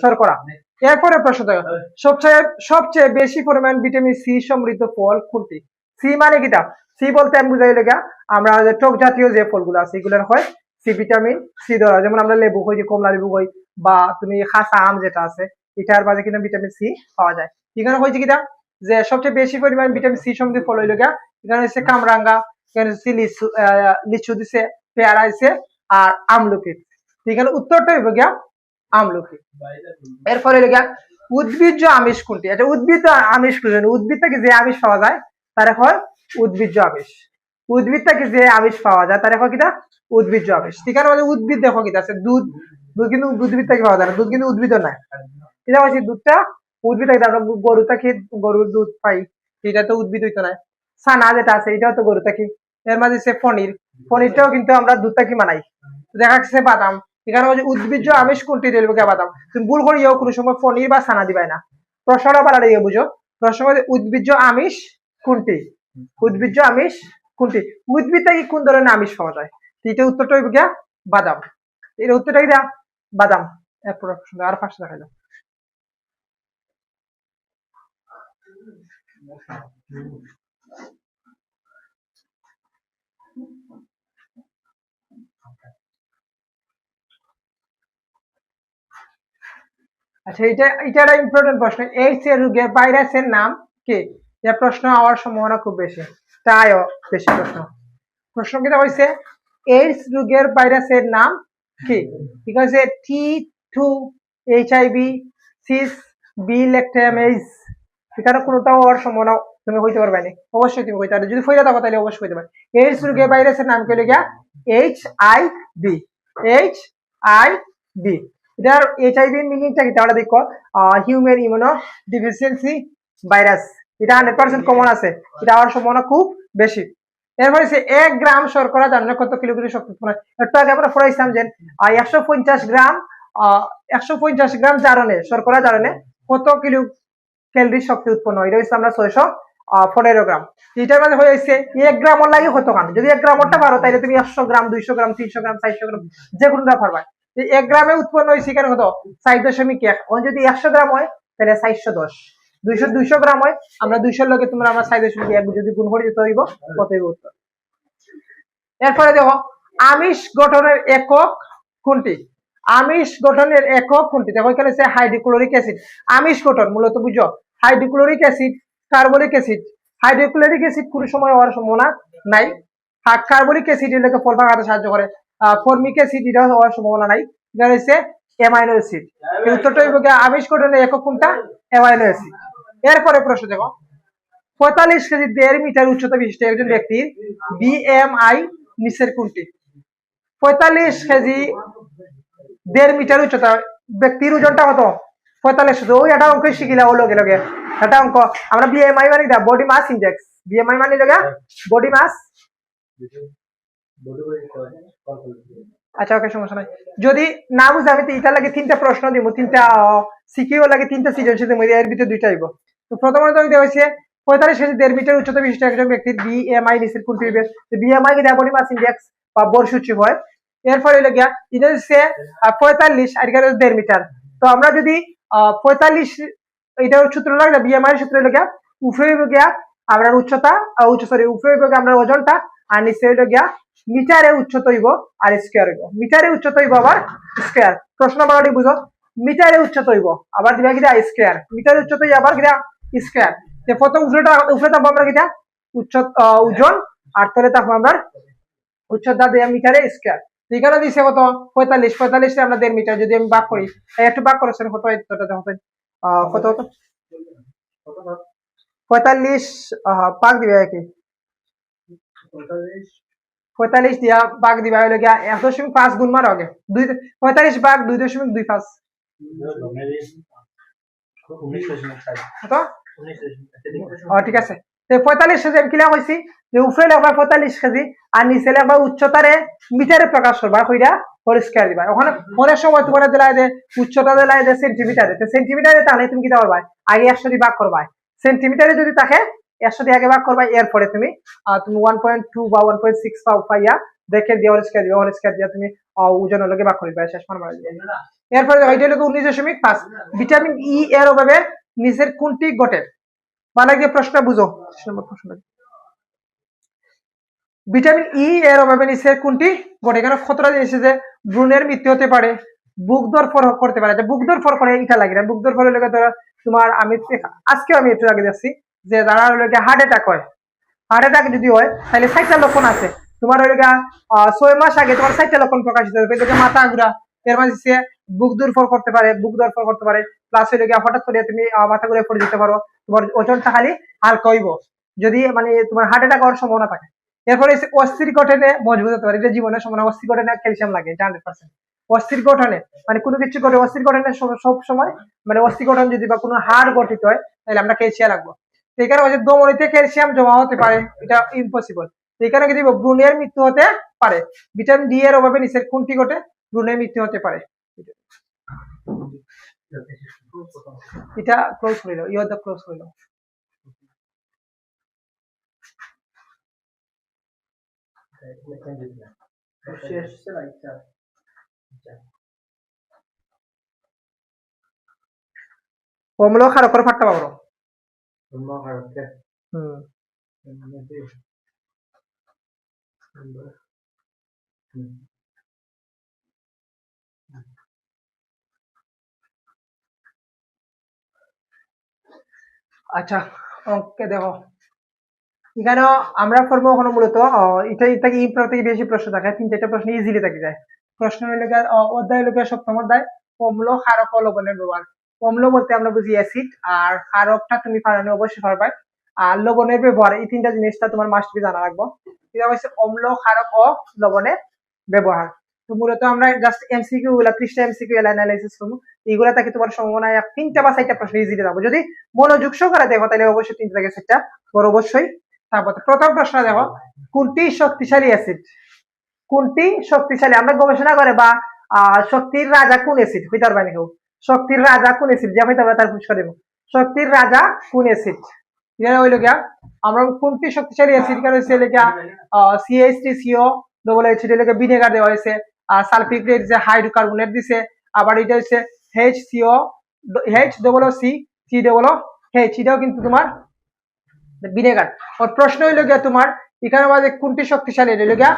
শর্করা। এরপরে প্রশ্ন দেখো সবচেয়ে বেশি পরিমাণ ভিটামিন সি সমৃদ্ধ ফল কোনটি? সি মানে কিটা? সি বলতে আমি বুঝাই লেগা আমরা টক জাতীয় যে ফলগুলো আছে এগুলোর হয় সি ভিটামিন সি ধরা, যেমন আমরা লেবু হই, কমলা লেবু হই, বা তুমি খাসা আম যেটা আছে এটার মাঝে কিন্তু ভিটামিন সি পাওয়া যায়। এখানে হয়েছে কিটা যে সবচেয়ে বেশি পরিমাণ ভিটামিন সি সমৃদ্ধ ফল হইল গা, এখানে হচ্ছে কামরাঙ্গা, এখানে হচ্ছে লিচু, লিচু দিছে, পেয়ারা দিছে, আর আমলকি। এখানে উত্তরটা হইব গিয়া আমলকি। এরপরে হইল গিয়া উদ্ভিজ্জ আমিষ কোনটি? আচ্ছা উদ্ভিদ আমিষ বুঝেন, উদ্ভিদ থেকে যে আমিষ পাওয়া যায় তার হয় উদ্ভিজ্জ আমিষ। উদ্ভিদ থেকে যে আমিষ পাওয়া যায় তার হয় কিটা? উদ্ভিজ্জ আমিষ। ঠিকানা মানে উদ্ভিদ দেখো কিটা আছে দুধ, দুধ কিন্তু উদ্ভিদ থেকে পাওয়া যায় না, দুধ কিন্তু উদ্ভিদ নাই। এটা হচ্ছে দুধটা উদ্ভিদ থেকে, আমরা গরু থেকে গরুর দুধ পাই, এটা তো উদ্ভিদ হইতো না। ছানা যেটা আছে এটাও তো গরু থেকে। এর মাঝে সে পনির, পনিরটাও কিন্তু আমরা দুধ থেকে বানাই। দেখা যাচ্ছে বাদাম, এখানে হচ্ছে উদ্ভিজ্জ আমিষ কোনটি? রেলবে বাদাম। তুমি ভুল করিও কোনো সময় পনির বা ছানা দিবাই না। প্রশ্নটা পাল্টা দিয়ে বুঝো, প্রশ্ন উদ্ভিজ্জ আমিষ কোনটি? উদ্ভিজ্জ আমিষ কোনটি? উদ্ভিদ থেকে কোন ধরনের আমিষ পাওয়া যায়? এটা উত্তরটা হইব গিয়া বাদাম। এর উত্তরটা কি? বাদাম। এরপর প্রশ্ন আর পাঁচটা দেখাইলো। আচ্ছা এটা একটা ইম্পর্টেন্ট প্রশ্ন। এইডস এর রোগে ভাইরাসের নাম কি? এটা প্রশ্ন হওয়ার সম্ভাবনা খুব বেশি, তাইও বেশি প্রশ্ন। প্রশ্ন কিটা হইছে এইডস রোগের ভাইরাসের নাম কি? ঠিক আছে, T2 HIV, সিস বি ল্যাকটেমেজ। এখানে কোনোটাও হওয়ার সম্ভাবনা তুমি হইতে পারবে না, অবশ্যই তুমি হইতে পারবে। যদি ফইরা থাকো তাহলে অবশ্যই হইতে পারবে। এইডস রোগের ভাইরাসের নাম কি হলো গিয়া HIV। HIV এটার HIV মিনিংটা কি তাহলে দেখো হিউম্যান ইমিউনো ডিফিসিয়েন্সি ভাইরাস। এটা 100% কমন আছে, এটা হওয়ার সম্ভাবনা খুব বেশি। এরপর হচ্ছে 1 গ্রাম শর্করা জানেন কত কিলোগ্রাম শক্তি উৎপন্ন হয়? একটু আগে আমরা পড়াইছিলাম যে 150 গ্রাম জারণে, শর্করা জারণে কত কিলো ক্যালোরি শক্তি উৎপন্ন হয়? এটা হচ্ছে আমরা 15 গ্রাম। এটার মধ্যে হয়েছে 1 গ্রামর লাগে কত খান, যদি 1 গ্রামরটা পারো তাহলে তুমি 100 গ্রাম 200 গ্রাম 300 গ্রাম 400 গ্রাম যে কোনটা পারবা। 1 গ্রামে উৎপন্ন হয়েছে এখানে কত 4.1, যদি 100 গ্রাম হয় তাহলে 410, 200 গ্রাম হয় আমরা 200 লগে তোমরা আমরা 4.1 যদি গুণ করে দিতে হইব কত হইব উত্তর। এরপরে দেখো আমিষ গঠনের একক কোনটি, আমিষ গঠনের একক কোনটি, দেখো এখানে আছে হাইড্রোক্লোরিক অ্যাসিড। আমিষ গঠন মূলত বুঝো hydrochloric acid, carbolic acid. Hydrochloric acid কোনো সময় হওয়ার সম্ভাবনা নাই। কার্বলিক অ্যাসিড এটাকে ফল ভাঙাতে সাহায্য করে, ফর্মিক অ্যাসিড এটা হওয়ার সম্ভাবনা নাই। এটা হচ্ছে অ্যামাইনো অ্যাসিড। এই উত্তরটা হইব আমিষ গঠনের একক কোনটা, অ্যামাইনো অ্যাসিড। এরপরে প্রশ্ন দেখো 45 কেজি 1.5 মিটার উচ্চতা বিশিষ্ট একজন ব্যক্তির বিএমআই নিচের কোনটি। 45 কেজি 1.5 মিটার উচ্চতা ব্যক্তির ওজনটা কত 45 কেজি। ওই এটা অঙ্ক শিখিলা ও লগে লগে এটা অঙ্ক আমরা বিএমআই মানে the body mass index, BMI মানে লগা বডি মাস। আচ্ছা ওকে সমস্যা নাই, যদি না বুঝে আমি এটা লাগে 3টা প্রশ্ন দিব, 3টা সিকিউ লাগে 3টা সৃজনশীল দিব, এর ভিতরে 2টা আইব। তো প্রথমত আমি দেওয়া হয়েছে 45 কেজি 1.5 মিটার উচ্চতা বিশিষ্ট একজন ব্যক্তির বিএমআই নিচের কোনটি হবে। বিএমআই কে বডি মাস ইনডেক্স বা বর সূচি হয়। এরপরে হলো গিয়া এটা হচ্ছে 45 আর এখানে 1.5 মিটার। তো আমরা যদি 45 এটার সূত্র লাগে বিএমআই সূত্র হলো গিয়া উপরে হলো গিয়া আমরা উচ্চতা সরি উপরে হলো গিয়া আমরা ওজনটা আর নিচে হলো গিয়া মিটারে উচ্চতা হইব আর স্কয়ার হইব, মিটারে উচ্চতা হইব আবার স্কয়ার। প্রশ্ন বারোটি বুঝো মিটারে উচ্চতা হইব আবার দিবা কিনা স্কয়ার, মিটারে উচ্চতা হইব আবার কিনা স্কয়ার। যে প্রথম উপরে থাকবো আমরা কিনা ওজন আর তলে থাকবো আমরা উচ্চতা দিয়ে মিটারে স্কয়ার। এখানে দিছে কত 45, 45 আমরা 1.5 মিটার, যদি আমি ভাগ করি একটু ভাগ করেছেন কত কত কত 45 ভাগ দিবে কি 45 দিয়া ভাগ দিবা হইলো গিয়া 1.5 গুণ মার আগে 45 ভাগ 2.25 কত ঠিক আছে। 45 কেজি আমি কিলা কইছি যে উপরে লাগবা 45 কেজি আর নিচে লাগবা উচ্চতারে মিটারে প্রকাশ করবা কইরা হোল স্কয়ার দিবা। ওখানে অনেক সময় তোমার দিলায় যে উচ্চতা দিলায় যে সেন্টিমিটারে, তো সেন্টিমিটারে তাহলে তুমি কি করবা আগে 100 দিয়ে ভাগ করবা, সেন্টিমিটারে যদি থাকে 100 দিয়ে আগে ভাগ করবা, এরপরে তুমি তুমি 1.2 বা 1.6 পাইয়া দেখে দিয়ে হোল স্কয়ার দিয়া তুমি ওজনের লগে ভাগ করবা, শেষ মান মারা দিবে। এরপরে এইটা হলো 19.5 ভিটামিন ই এর অভাবে নিচের কোনটি ঘটে, মানে যে প্রশ্ন বুঝো ভিটামিন ই এর অভাবে নিচের কোনটি ঘটে। এখানে কতটা এসেছে যে ভ্রূণের মৃত্যু হতে পারে, বুক দরফর করতে পারে, বুক দরফর করে এটা লাগে না, বুক দরফর হলে ধরো তোমার আমি আজকে আমি একটু আগে যাচ্ছি যে যারা হলো হার্ট অ্যাটাক হয়, হার্ট অ্যাটাক যদি হয় তাহলে 60টা লক্ষণ আছে তোমার হলো 6 মাস আগে তোমার 60টা লক্ষণ প্রকাশিত হবে, এটাকে মাথা ঘুরা, এর মাঝে বুক দরফর করতে পারে, প্লাস হলো হঠাৎ করে তুমি মাথা ঘুরে পড়ে যেতে পারো, তোমার ওজনটা খালি হালকা হইব যদি মানে তোমার হার্ট অ্যাটাক হওয়ার সম্ভাবনা থাকে। এরপরে অস্থির গঠনে মজবুত হতে পারে, এটা জীবনের সম্ভাবনা, অস্থির গঠনে ক্যালসিয়াম লাগে 100%। অস্থির গঠনে মানে কোনো কিছু করে অস্থির গঠনে সব সময় মানে অস্থির গঠন যদি বা কোনো হাড় গঠিত হয় তাহলে আমরা ক্যালসিয়াম লাগবো। এই কারণে হচ্ছে ধমনীতে ক্যালসিয়াম জমা হতে পারে, এটা ইম্পসিবল। এই কারণে কিন্তু ভ্রূণের মৃত্যু হতে পারে। ভিটামিন ডি এর অভাবে নিচের কোনটি ঘটে ভ্রূণের মৃত্যু হতে পারে। এটা ক্লোজ হইল, ইয়োদা ক্লোজ হইল। অম্ল ক্ষারকর ফাট্টা পাবো আচ্ছা ওকে দেখো এখানেও আমরা করবো ওখানে মূলত এটা থেকে বেশি প্রশ্ন থাকে, 3-4টা প্রশ্ন ইজিলি থাকে যায়। প্রশ্ন হইলে অধ্যায় হইলে 7ম অধ্যায় অম্ল ক্ষারক ও লবণের ব্যবহার। অম্ল বলতে আমরা বুঝি অ্যাসিড, আর ক্ষারকটা তুমি পারানো অবশ্যই পারবে, আর লবণের ব্যবহার এই 3টা জিনিসটা তোমার মাস্ট বি জানা রাখবো। এটা হচ্ছে অম্ল ক্ষারক ও লবণের ব্যবহার। তো মূলত আমরা জাস্ট এমসিকিউ গুলা 30টা এমসিকিউ অ্যানালাইসিস করবো, এইগুলা থেকে তোমার সম্ভাবনা 3টা বা 4টা প্রশ্ন ইজিলি যাবো যদি মনোযোগ সহকারে দেখো, তাহলে অবশ্যই 3টা থেকে 4টা পর অবশ্যই। তারপর প্রথম প্রশ্ন দেখো কোনটি শক্তিশালী অ্যাসিড, কোনটি শক্তিশালী, আমরা গবেষণা করে বা শক্তির রাজা কোন অ্যাসিড হইতে পারবে না কেউ, শক্তির রাজা কোন অ্যাসিড যা হইতে পারবে তার পুরস্কার দেবো। শক্তির রাজা কোন অ্যাসিড, এখানে হইল গিয়া আমরা কোনটি শক্তিশালী অ্যাসিড এখানে হচ্ছে লেগা CH3CO ডবল এইচ এটা লেগা ভিনেগার দেওয়া হয়েছে, আর সালফিউরিক যে হাইড্রোকার্বনেট দিছে, আবার এটা হচ্ছে HCO HCC COOH এটাও কিন্তু তোমার ভিনেগার। আর প্রশ্ন হইল গিয়া তোমার এখানে মাঝে কোনটি শক্তিশালী, এটা হইল গিয়া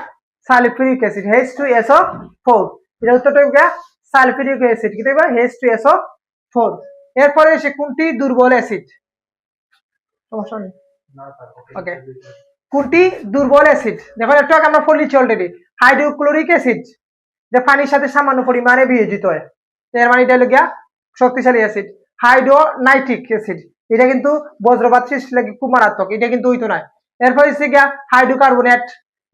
সালফিউরিক অ্যাসিড H2SO4, এটা উত্তরটা হইল গিয়া সালফিউরিক অ্যাসিড কি দেবা H2SO4। এরপরে এসে কোনটি দুর্বল অ্যাসিড, সমস্যা নেই ওকে। কোনটি দুর্বল অ্যাসিড, দেখো একটু আগে আমরা বলেছি অলরেডি হাইড্রোক্লোরিক অ্যাসিড যে পানির সাথে সামান্য পরিমাণে বিয়োজিত হয়, এর মানে এটা হলো গিয়া শক্তিশালী অ্যাসিড। হাইড্রোনাইট্রিক অ্যাসিড এটা কিন্তু বজ্রপাত সৃষ্টি লাগে খুব মারাত্মক, এটা কিন্তু হইতো না। এরপর হচ্ছে গিয়া হাইড্রোকার্বনেট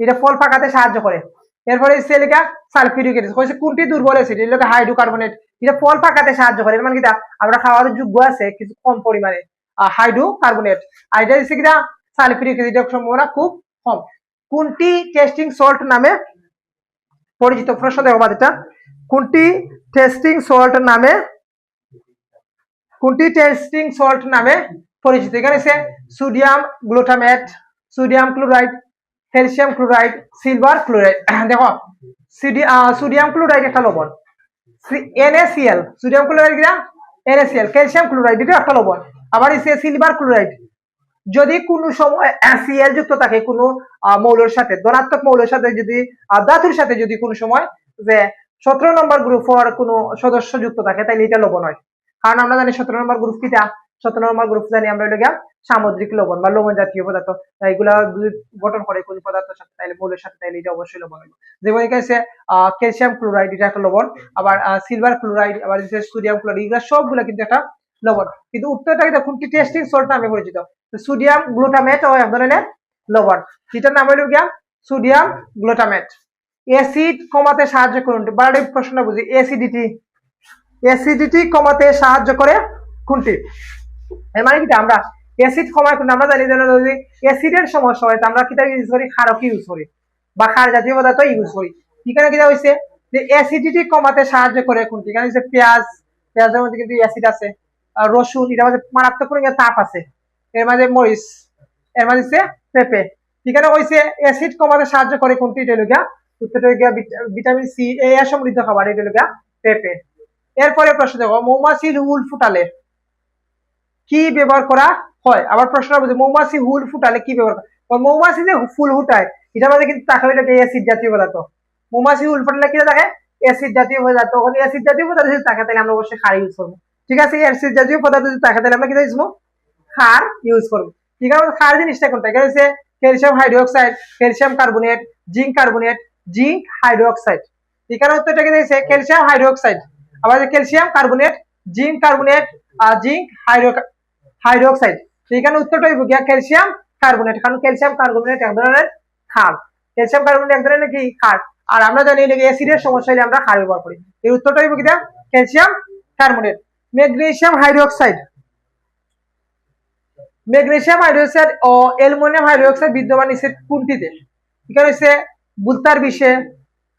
এটা ফল পাকাতে সাহায্য করে। এরপরে হচ্ছে গিয়া সালফিউরিক অ্যাসিড, হচ্ছে কোনটি দুর্বল অ্যাসিড, এটা হলো হাইড্রোকার্বনেট এটা ফল পাকাতে সাহায্য করে, এর মানে কি আমরা খাওয়ার যোগ্য আছে কিছু কম পরিমাণে হাইড্রোকার্বনেট। আর এটা হচ্ছে কিনা সালফিউরিক অ্যাসিড এর সম্ভাবনা খুব কম। কোনটি টেস্টিং সল্ট নামে পরিচিত, প্রশ্ন দেখো বাদিটা, কোনটি টেস্টিং সল্ট নামে পরিচিত, এখানে আছে sodium glutamate, sodium chloride, calcium chloride, silver chloride. দেখো সোডিয়াম ক্লোরাইড একটা লবণ, NaCl সোডিয়াম ক্লোরাইড কিনা NaCl, ক্যালসিয়াম ক্লোরাইড এটা একটা লবণ, আবার আছে সিলভার ক্লোরাইড। যদি কোনো সময় Cl যুক্ত থাকে কোনো মৌলের সাথে, ধনাত্মক মৌলের সাথে যদি ধাতুর সাথে যদি কোনো সময় যে 17 নম্বর গ্রুপ হওয়ার কোনো সদস্য যুক্ত থাকে তাহলে এটা লবণ হয়। কারণ আমরা জানি 17 নম্বর গ্রুপ কিটা, 17 নম্বর গ্রুপ জানি আমরা হলো গিয়া সামুদ্রিক লবণ বা লবণ জাতীয় পদার্থ, এগুলা গঠন করে কোন পদার্থের সাথে তাইলে মৌলের সাথে তাইলে এটা অবশ্যই লবণ হবে। যেমন এখানে আছে ক্যালসিয়াম ক্লোরাইড এটা একটা লবণ, আবার সিলভার ক্লোরাইড, আবার সোডিয়াম ক্লোরাইড, এগুলা সবগুলা কিন্তু একটা লবণ। কিন্তু উত্তরটা এটা কোনটি টেস্টিং সল্ট নামে পরিচিত, সোডিয়াম গ্লুটামেট ও এক ধরনের লবণ, যেটার নাম হলো গিয়া সোডিয়াম গ্লুটামেট। অ্যাসিড কমাতে সাহায্য করুন, বারডি প্রশ্নটা বুঝি, অ্যাসিডিটি কমাতে সাহায্য করে কোনটি, এর মানে কি আমরা অ্যাসিড কমায় কোন, আমরা জানি যদি অ্যাসিডের সমস্যা হয় আমরা কিটা ইউজ করি, ক্ষারক ইউজ করি বা ক্ষার জাতীয় পদার্থ ইউজ করি। এখানে কিটা হইছে যে অ্যাসিডিটি কমাতে সাহায্য করে কোনটি, এখানে হচ্ছে পেঁয়াজের মধ্যে কিন্তু অ্যাসিড আছে, রসুন এটার মধ্যে মারাত্মক পরিমাণে তাপ আছে, এর মাঝে মরিচ, এর মাঝে হচ্ছে পেঁপে। এখানে হইছে অ্যাসিড কমাতে সাহায্য করে কোনটি, এটা হলো গিয়া উত্তরটা হলো গিয়া ভিটামিন সি এ সমৃদ্ধ খাবার, এটা হলো গিয়া পেঁপে। এরপরে প্রশ্ন দেখো, মৌমাছি হুল ফুটালে কি ব্যবহার করা হয়, আবার প্রশ্ন বুঝে মৌমাছি হুল ফুটালে কি ব্যবহার করা, মৌমাছি যে ফুল ফুটায় এটা মধ্যে কিন্তু টাকা হইলো অ্যাসিড জাতীয় পদার্থ, মৌমাছি হুল ফুটালে কি থাকে অ্যাসিড জাতীয় পদার্থ, তখন অ্যাসিড জাতীয় পদার্থ যদি থাকে তাহলে আমরা অবশ্যই ক্ষার ইউজ করবো। ঠিক আছে, অ্যাসিড জাতীয় পদার্থ যদি থাকে তাহলে আমরা কি ইউজ করবো, ক্ষার ইউজ করবো। ঠিক আছে, ক্ষার জিনিসটা কোনটা, এখানে হচ্ছে calcium hydroxide, calcium carbonate, zinc hydroxide. এখানে উত্তরটা কি দিয়েছে ক্যালসিয়াম হাইড্রোক্সাইড, আবার ক্যালসিয়াম কার্বনেট, জিঙ্ক কার্বনেট আর জিঙ্ক হাইড্রোক্সাইড। এখানে উত্তরটা হইব গিয়া ক্যালসিয়াম কার্বনেট, কারণ ক্যালসিয়াম কার্বনেট এক ধরনের ক্ষার, ক্যালসিয়াম কার্বনেট এক ধরনের কি ক্ষার, আর আমরা জানি অ্যাসিডের সমস্যা হলে আমরা ক্ষার ব্যবহার করি, এর উত্তরটা হইব কি ক্যালসিয়াম কার্বনেট। ম্যাগনেসিয়াম হাইড্রোক্সাইড ও অ্যালুমিনিয়াম হাইড্রোক্সাইড বিদ্যমান নিচের কোনটিতে, এখানে হচ্ছে বুলতার বিষে,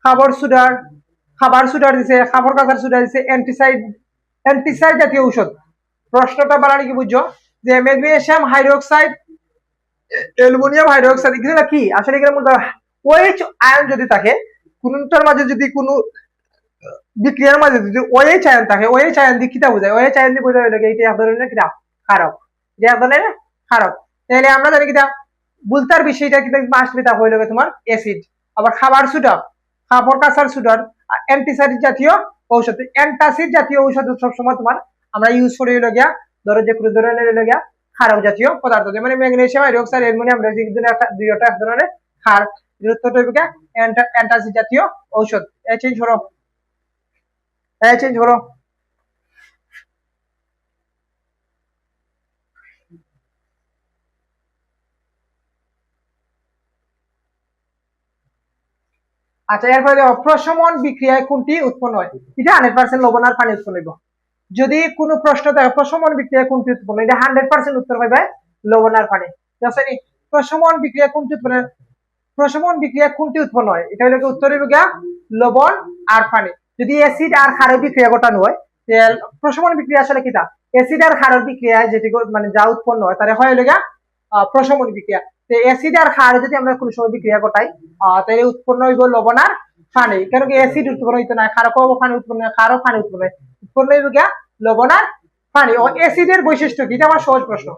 খাবার সুডার দিছে, খাবার কাঁচার সুডার দিছে, অ্যান্টিসাইড জাতীয় ঔষধ। প্রশ্নটা বানানি কি বুঝছো যে ম্যাগনেসিয়াম হাইড্রোক্সাইড, অ্যালুমিনিয়াম হাইড্রোক্সাইড এগুলো কি আসলে, এগুলোর মধ্যে OH আয়ন যদি থাকে, কোনটার মাঝে যদি কোনো বিক্রিয়ার মাঝে যদি OH আয়ন থাকে, OH আয়ন দিয়ে কিটা বোঝায়, OH আয়ন দিয়ে বোঝায় এইটা এক ধরনের কিটা ক্ষারক, এটা এক ধরনের ক্ষারক। তাহলে আমরা জানি কিটা বুলতার বিষয়টা কিন্তু আসলে তা হইল তোমার অ্যাসিড, আবার খাবার সুডার, খাবার কাঁচার সুডার, অ্যান্টিসাইড জাতীয় ঔষধ, অ্যান্টাসিড জাতীয় ঔষধ সবসময় তোমার আমরা ইউজ করে হইল গিয়া ধরো যে কোনো ধরনের হইল গিয়া ক্ষারক জাতীয় পদার্থ, মানে ম্যাগনেসিয়াম হাইড্রোক্সাইড, অ্যালুমিনিয়াম দুইটা এক ধরনের ক্ষার, উত্তরটা হইব গিয়া অ্যান্টাসিড জাতীয় ঔষধ। চেঞ্জ করো। আচ্ছা, এরপরে প্রশমন বিক্রিয়ায় কোনটি উৎপন্ন হয়, এটা 100% লবণ আর পানি উৎপন্ন হইব। যদি কোনো প্রশ্ন থাকে প্রশমন বিক্রিয়া কোনটি উৎপন্ন, এটা 100% উত্তর পাইবে লবণ আর পানি। প্রশমন বিক্রিয়া কোনটি উৎপন্ন, প্রশমন বিক্রিয়া কোনটি উৎপন্ন হয়, এটা হলো উত্তর হইব গিয়া লবণ আর পানি। যদি অ্যাসিড আর ক্ষারের বিক্রিয়া ঘটানো হয়, প্রশমন বিক্রিয়া আসলে কিটা অ্যাসিড আর ক্ষারের বিক্রিয়া যেটি মানে যা উৎপন্ন হয় তাহলে হয় হলো গিয়া প্রশমন বিক্রিয়া। তো অ্যাসিড আর ক্ষার যদি আমরা কোনো সময় বিক্রিয়া ঘটাই তাহলে উৎপন্ন হইব লবণ আর পানি। কারণ কি অ্যাসিড উৎপন্ন হইতো না, ক্ষারকও পানি উৎপন্ন হয়, ক্ষারও পানি উৎপন্ন হয়, উৎপন্ন হইব গিয়া লবণ আর পানি। ও অ্যাসিডের বৈশিষ্ট্য কি? এটা আমার সহজ প্রশ্ন।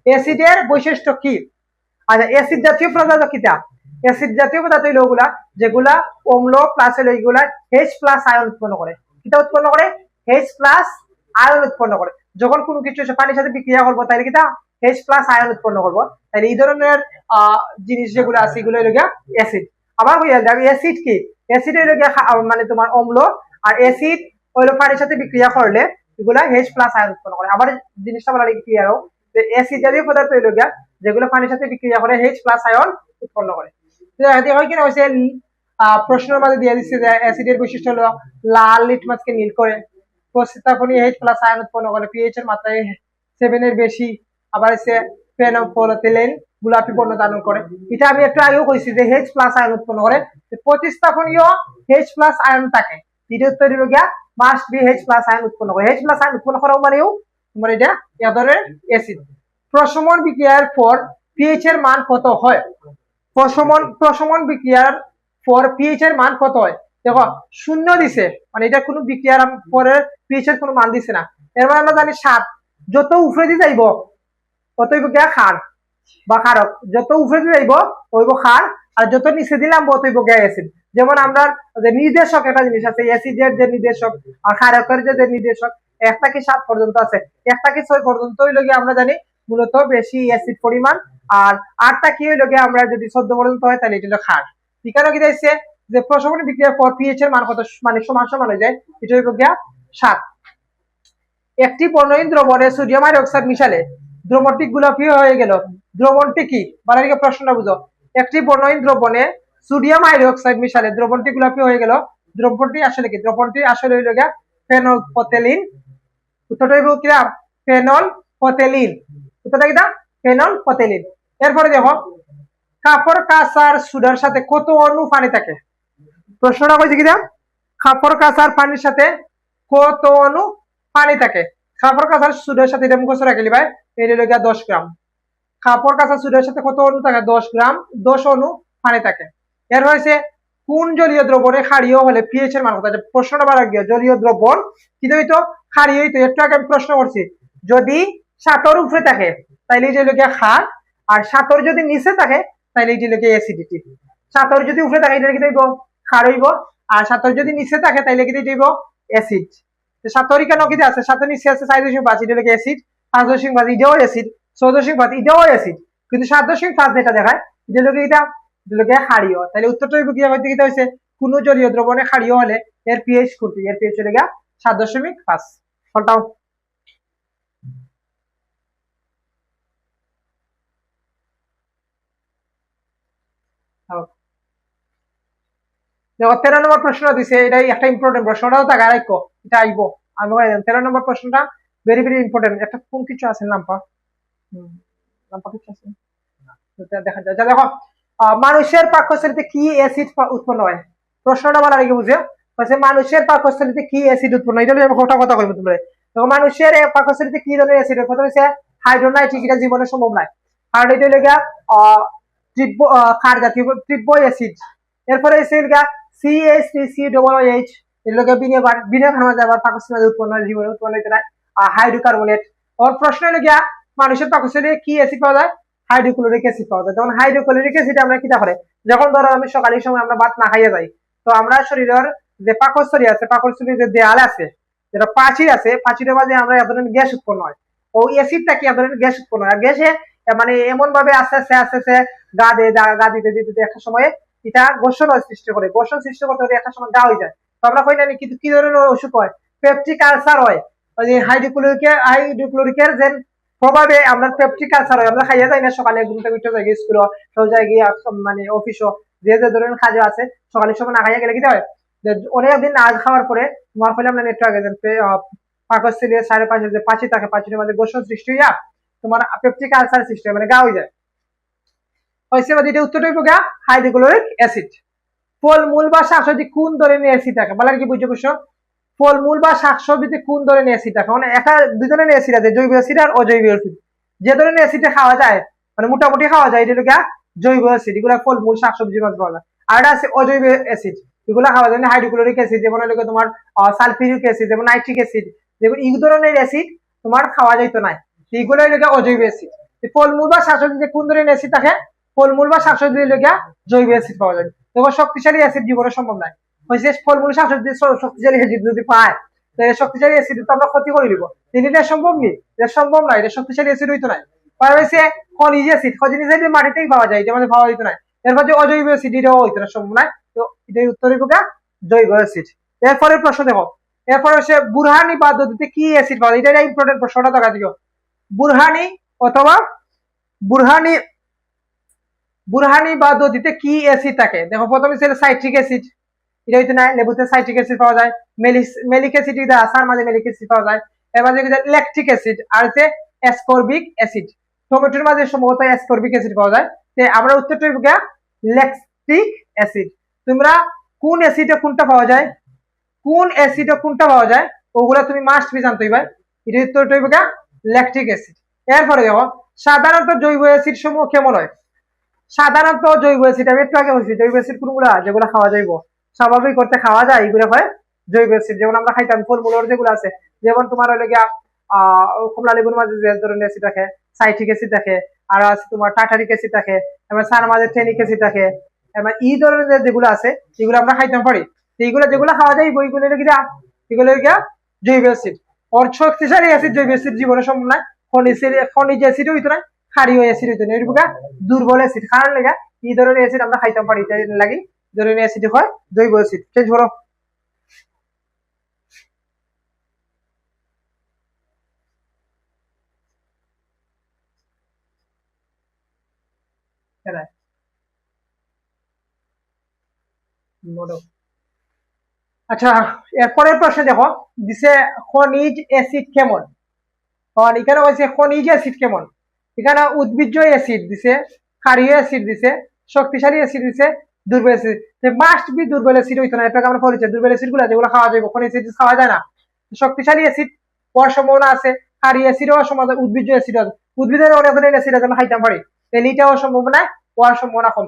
অ্যাসিডের বৈশিষ্ট্য কি? আচ্ছা, অ্যাসিড জাতীয় পদার্থ কিটা? অ্যাসিড জাতীয় পদার্থ হইল ওগুলা যেগুলা অম্ল প্লাস হইল এইগুলা H প্লাস আয়ন উৎপন্ন করে। কিটা উৎপন্ন করে? H প্লাস আয়ন উৎপন্ন করে। যখন কোনো কিছু পানির সাথে বিক্রিয়া করবো তাহলে কিটা H প্লাস আয়ন উৎপন্ন করবো। তাহলে এই ধরনের জিনিস যেগুলো আছে এগুলো হইল গিয়া অ্যাসিড। আবার হইয়া যাবে অ্যাসিড কি? অ্যাসিড হইল গিয়া মানে তোমার অম্ল, আর অ্যাসিড হইল পানির সাথে বিক্রিয়া করলে এগুলা H প্লাস আয়ন উৎপন্ন করে। আবার জিনিসটা বলা ক্লিয়ার হোক, অ্যাসিড জাতীয় পদার্থ হইল গিয়া যেগুলো পানির সাথে বিক্রিয়া করে H প্লাস আয়ন উৎপন্ন করে। হয় কিনা হয়েছে প্রশ্নের মাঝে দিয়ে দিচ্ছে যে অ্যাসিডের বৈশিষ্ট্য হলো লাল লিটমাসকে নীল করে, প্রস্তাবনী H প্লাস আয়ন উৎপন্ন করে, পিএইচ এর মাত্রায় 7 এর বেশি, আবার হচ্ছে ফেনোপলিথিলিন গোলাপি বর্ণ ধারণ করে। এটা আমি একটু আগেও কইছি যে H প্লাস আয়ন উৎপন্ন করে। প্রতিস্থাপনীয় H প্লাস আয়ন থাকে, এটা উত্তর দিব গিয়া must be H plus ion উৎপন্ন করে। H প্লাস আয়ন উৎপন্ন করা মানেও তোমার এটা এ ধরনের অ্যাসিড। প্রশমন বিক্রিয়ার পর পিএইচ এর মান কত হয়? প্রশমন বিক্রিয়ার পর পিএইচ এর মান কত হয়? দেখো শূন্য দিছে, মানে এটা কোনো বিক্রিয়ার পরে পিএইচ এর কোনো মান দিছে না। এর মানে আমরা জানি 7, যত উপরে দিয়ে যাইব অতইব গিয়া ক্ষার বা ক্ষারক, যত উপরে দিয়ে যাইব হইব ক্ষার, আর যত নিচে দিলাম অতইব গিয়া অ্যাসিড। যেমন আমরা যে নির্দেশক একটা জিনিস আছে, অ্যাসিডের যে নির্দেশক আর ক্ষারকের যে নির্দেশক 1 থেকে 7 পর্যন্ত আছে, 1 থেকে 6 পর্যন্ত হইল গিয়ে আমরা জানি মূলত বেশি অ্যাসিড পরিমাণ, আর 8টা কি হইল গিয়ে আমরা যদি 14 পর্যন্ত হয় তাহলে এটা হলো ক্ষার। ঠিকানা কি দিয়েছে যে প্রশমন বিক্রিয়ার পর পিএইচ এর মান কত, মানে সমান সমান হয়ে যায়, এটা হইব গিয়া 7। একটি বর্ণহীন দ্রবণে সোডিয়াম হাইড্রোক্সাইড মিশালে দ্রবণটি গোলাপি হয়ে গেল, দ্রবণটি কি? বারবার প্রশ্নটা বুঝো। একটি বর্ণহীন দ্রবণে সোডিয়াম হাইড্রোক্সাইড মিশালে দ্রবণটি গোলাপি হয়ে গেল, দ্রবণটি আসলে কি? দ্রবণটি আসলে হইল গিয়া ফেনলফথেলিন। উত্তরটা হইব কি? ফেনলফথেলিন। উত্তরটা কি? ফেনলফথেলিন। এরপরে দেখো কাপড় কাঁচার সুডার সাথে কত অণু পানি থাকে? প্রশ্নটা কইছে কি? কাপড় কাঁচার পানির সাথে কত অণু পানি থাকে? কাপড় কাঁচার সুডের সাথে এটা মুখস্থ রাখলি ভাই, এটা হলো গিয়া 10 গ্রাম। কাপড় কাঁচার সুডের সাথে কত অণু থাকে? 10 গ্রাম, 10 অণু পানি থাকে। এর হয়েছে কোন জলীয় দ্রবণে ক্ষারীয় হলে পিএইচ এর মান কত? প্রশ্নটা বার গিয়া জলীয় দ্রবণ কি হইতো? ক্ষারীয় হইতো। একটু আগে আমি প্রশ্ন করছি, যদি 7 এর উপরে থাকে তাহলে এই হলো গিয়া ক্ষার, আর 7 এর যদি নিচে থাকে তাহলে এই হলো গিয়া অ্যাসিডিটি। 7 এর যদি উপরে থাকে এটা কি হইব? ক্ষার হইব, আর 7 এর যদি নিচে থাকে তাহলে কি হইব? অ্যাসিড। 7 এর কেন কি আছে? 7 এর নিচে আছে 4.5, এটা হলো অ্যাসিড। 5.5 এটাও অ্যাসিড, 6.5 এটাও অ্যাসিড, কিন্তু 7.5 যেটা দেখায় এটা হলো এটা হলো ক্ষারীয়। তাহলে উত্তরটা হইব কি? হইতে কি হইছে কোন জলীয় দ্রবণে ক্ষারীয় হলে এর পিএইচ কত? এর পিএইচ হলো 7.5। ফলটাও দেখো 13 নম্বর প্রশ্ন দিছে, এটাই একটা ইম্পর্টেন্ট প্রশ্নটাও তা গারাইকো, এটা আইবো। আমি 13 নম্বর প্রশ্নটা ভেরি ভেরি ইম্পর্টেন্ট। একটা কোন কিছু আছে নাম্পা, নাম্পা কিছু আছে দেখা যায়। দেখো মানুষের পাকস্থলীতে কি অ্যাসিড উৎপন্ন হয়? প্রশ্নটা বলার আগে বুঝে মানুষের পাকস্থলীতে কি অ্যাসিড উৎপন্ন হয়, এটা আমি কথা কইব তোমরা। দেখো মানুষের পাকস্থলীতে কি ধরনের অ্যাসিড? প্রথম হচ্ছে হাইড্রোনাইট্রিক, এটা জীবনে সম্ভব নয়, কারণ এটা হলো গিয়া ক্ষার জাতীয় তীব্র অ্যাসিড। এরপরে হচ্ছে গিয়া CH3COOH, এগুলো বিনিয়োগ মাঝে আবার পাকস্থলী মাঝে উৎপন্ন হয়, জীবনে উৎপন্ন হইতে নাই। হাইড্রোকার্বনেট। ওর প্রশ্ন হলো গিয়া মানুষের পাকস্থলীতে কি অ্যাসিড পাওয়া যায়? হাইড্রোক্লোরিক অ্যাসিড পাওয়া যায়। তখন হাইড্রোক্লোরিক অ্যাসিড আমরা কিটা করে, যখন ধরো আমি সকালের সময় আমরা ভাত না খাইয়া যাই, তো আমরা শরীরের যে পাকস্থলী আছে, পাকস্থলীর যে দেয়াল আছে, যেটা প্রাচীর আছে, প্রাচীরের মাঝে আমরা এ ধরনের গ্যাস উৎপন্ন হয়। ওই অ্যাসিডটা কি এ ধরনের গ্যাস উৎপন্ন হয়, গ্যাসে মানে এমন ভাবে আস্তে আস্তে আস্তে আস্তে গা দিতে দিতে একটা সময়ে এটা ঘর্ষণ সৃষ্টি করে, ঘর্ষণ সৃষ্টি করতে একটা সময় গা হয়ে যায়। তো আমরা কই না, কিন্তু কি ধরনের অসুখ হয়? পেপটিক আলসার হয়। ওই হাইড্রোক্লোরিকের যে প্রভাবে আমরা পেপটিক আলসার হয়, আমরা খাইয়া যাই না সকালে, ঘুম থেকে উঠে যাই স্কুল, সব জায়গায় মানে অফিসও, যে যে ধরনের কাজ আছে সকালের সময় না খাইয়া গেলে কি হয়, অনেকদিন না খাওয়ার পরে তোমার হইলাম না একটু আগে পাকস্থলীর 5.5 যে পাঁচি থাকে, পাঁচির মধ্যে ঘর্ষণ সৃষ্টি হইয়া তোমার পেপটিক আলসার সৃষ্টি হয়, মানে গা হয়ে যায়। এটা উত্তরটা হইব গিয়া হাইড্রোক্লোরিক অ্যাসিড। ফলমূল বা শাকসবজি কোন ধরনের অ্যাসিড থাকে? বলার কি বুঝছো কোশ্চেন? ফলমূল বা শাকসবজিতে কোন ধরনের অ্যাসিড থাকে? মানে একটা দুই ধরনের অ্যাসিড আছে, জৈব অ্যাসিড আর অজৈব অ্যাসিড। যে ধরনের অ্যাসিডে খাওয়া যায় মানে মোটামুটি খাওয়া যায়, এটা হলো গিয়া জৈব অ্যাসিড, এগুলা ফলমূল শাকসবজি মাছ পাওয়া যায়। আর এটা আছে অজৈব অ্যাসিড, এগুলো খাওয়া যায় না, হাইড্রোক্লোরিক অ্যাসিড যেমন হলো তোমার সালফিউরিক অ্যাসিড, যেমন নাইট্রিক অ্যাসিড, যেমন এই ধরনের অ্যাসিড তোমার খাওয়া যাইতো না, এইগুলো হলো গিয়া অজৈব অ্যাসিড। ফলমূল বা শাকসবজিতে কোন ধরনের অ্যাসিড থাকে, ফলমূল বা শাকসবজি হলো গিয়া জৈব অ্যাসিড পাওয়া যায়। তোমার শক্তিশালী অ্যাসিড জীবনে সম্ভব নয়, হয়েছে ফলমূল শাকসবজি শক্তিশালী অ্যাসিড যদি পায়, তাহলে শক্তিশালী অ্যাসিড তো আমরা ক্ষতি করে দিব, এটা সম্ভব নেই, এটা সম্ভব নয়, এটা শক্তিশালী অ্যাসিড হইতো না। হয়েছে খনিজ অ্যাসিড, খনিজ অ্যাসিড মাটিতেই পাওয়া যায়, এটা আমাদের পাওয়া যেত না। এরপর যে অজৈব অ্যাসিড, এটাও হইতো না, সম্ভব নয়। তো এটাই উত্তর হইব জৈব অ্যাসিড। এরপরে প্রশ্ন দেখো, এরপরে হচ্ছে বুরহানি পদ্ধতিতে কি অ্যাসিড পাওয়া যায়, এটা ইম্পর্টেন্ট প্রশ্নটা দেখা দিও। বুরহানি অথবা বুরহানি বুরহানি পদ্ধতিতে কি অ্যাসিড থাকে, দেখো প্রথমে ছিল সাইট্রিক অ্যাসিড, এটা হইতো না, লেবুতে সাইট্রিক অ্যাসিড পাওয়া যায়, মেলিক অ্যাসিড, এটা আসার মাঝে মেলিক অ্যাসিড পাওয়া যায়। এবার দেখো ল্যাকটিক অ্যাসিড আর হচ্ছে অ্যাসকর্বিক অ্যাসিড, টমেটোর মাঝে সম্ভবত অ্যাসকর্বিক অ্যাসিড পাওয়া যায়। তো আমরা উত্তরটা হইব ল্যাকটিক অ্যাসিড। তোমরা কোন অ্যাসিডে কোনটা পাওয়া যায়, কোন অ্যাসিডে কোনটা পাওয়া যায়, ওগুলা তুমি মাস্ট বি জানতে হইবে। এটা উত্তরটা হইব ল্যাকটিক অ্যাসিড। এরপরে দেখো সাধারণত জৈব অ্যাসিড সমূহ কেমন হয়, সাধারণত জৈব অ্যাসিড, আমি একটু আগে বলছি জৈব অ্যাসিড কোনগুলা যেগুলো খাওয়া যাইব, স্বাভাবিক করতে খাওয়া যায়, এগুলো হয় জৈব অ্যাসিড। যেমন আমরা খাইতাম ফলমূলের যেগুলো আছে, যেমন তোমার হলো গিয়া কমলা লেবুর মাঝে যে ধরনের অ্যাসিড থাকে, সাইট্রিক অ্যাসিড থাকে, আর আছে তোমার টার্টারিক অ্যাসিড থাকে, এবার সার মাঝে টেনিক অ্যাসিড থাকে, এবার এই ধরনের যেগুলো আছে এগুলো আমরা খাইতাম পারি। এইগুলো যেগুলো খাওয়া যায় বইগুলো গিয়া এগুলো গিয়া জৈব অ্যাসিড। ওর শক্তিশালী অ্যাসিড জৈব অ্যাসিড জীবনে সম্ভব নয়, খনিজ অ্যাসিড হইতো না, ক্ষারীয় অ্যাসিড হইতো না, এরকম দুর্বল অ্যাসিড কারণ লেগা এই ধরনের অ্যাসিড আমরা খাইতাম পারি, তাই লাগি ধরনের অ্যাসিড হয় জৈব অ্যাসিড। চেঞ্জ করো। আচ্ছা, এরপরের প্রশ্ন দেখো, দিছে খনিজ অ্যাসিড কেমন, এখানে হয়েছে খনিজ অ্যাসিড কেমন, এখানে উদ্ভিজ্জ অ্যাসিড দিছে, ক্ষারীয় অ্যাসিড দিছে, শক্তিশালী অ্যাসিড দিছে, দুর্বল অ্যাসিড। মাস্ট বি দুর্বল অ্যাসিড হইতো না, এটাকে আমরা বলেছি দুর্বল অ্যাসিড গুলো যেগুলো খাওয়া যাবে, খনিজ অ্যাসিড খাওয়া যায় না। শক্তিশালী অ্যাসিড হওয়ার সম্ভাবনা আছে, ক্ষারীয় অ্যাসিড হওয়ার সম্ভাবনা, উদ্ভিজ্জ অ্যাসিড আছে, উদ্ভিদের অনেক ধরনের অ্যাসিড আছে আমরা খাইতাম পারি, তাহলে এটা হওয়ার সম্ভাবনা হওয়ার সম্ভাবনা কম।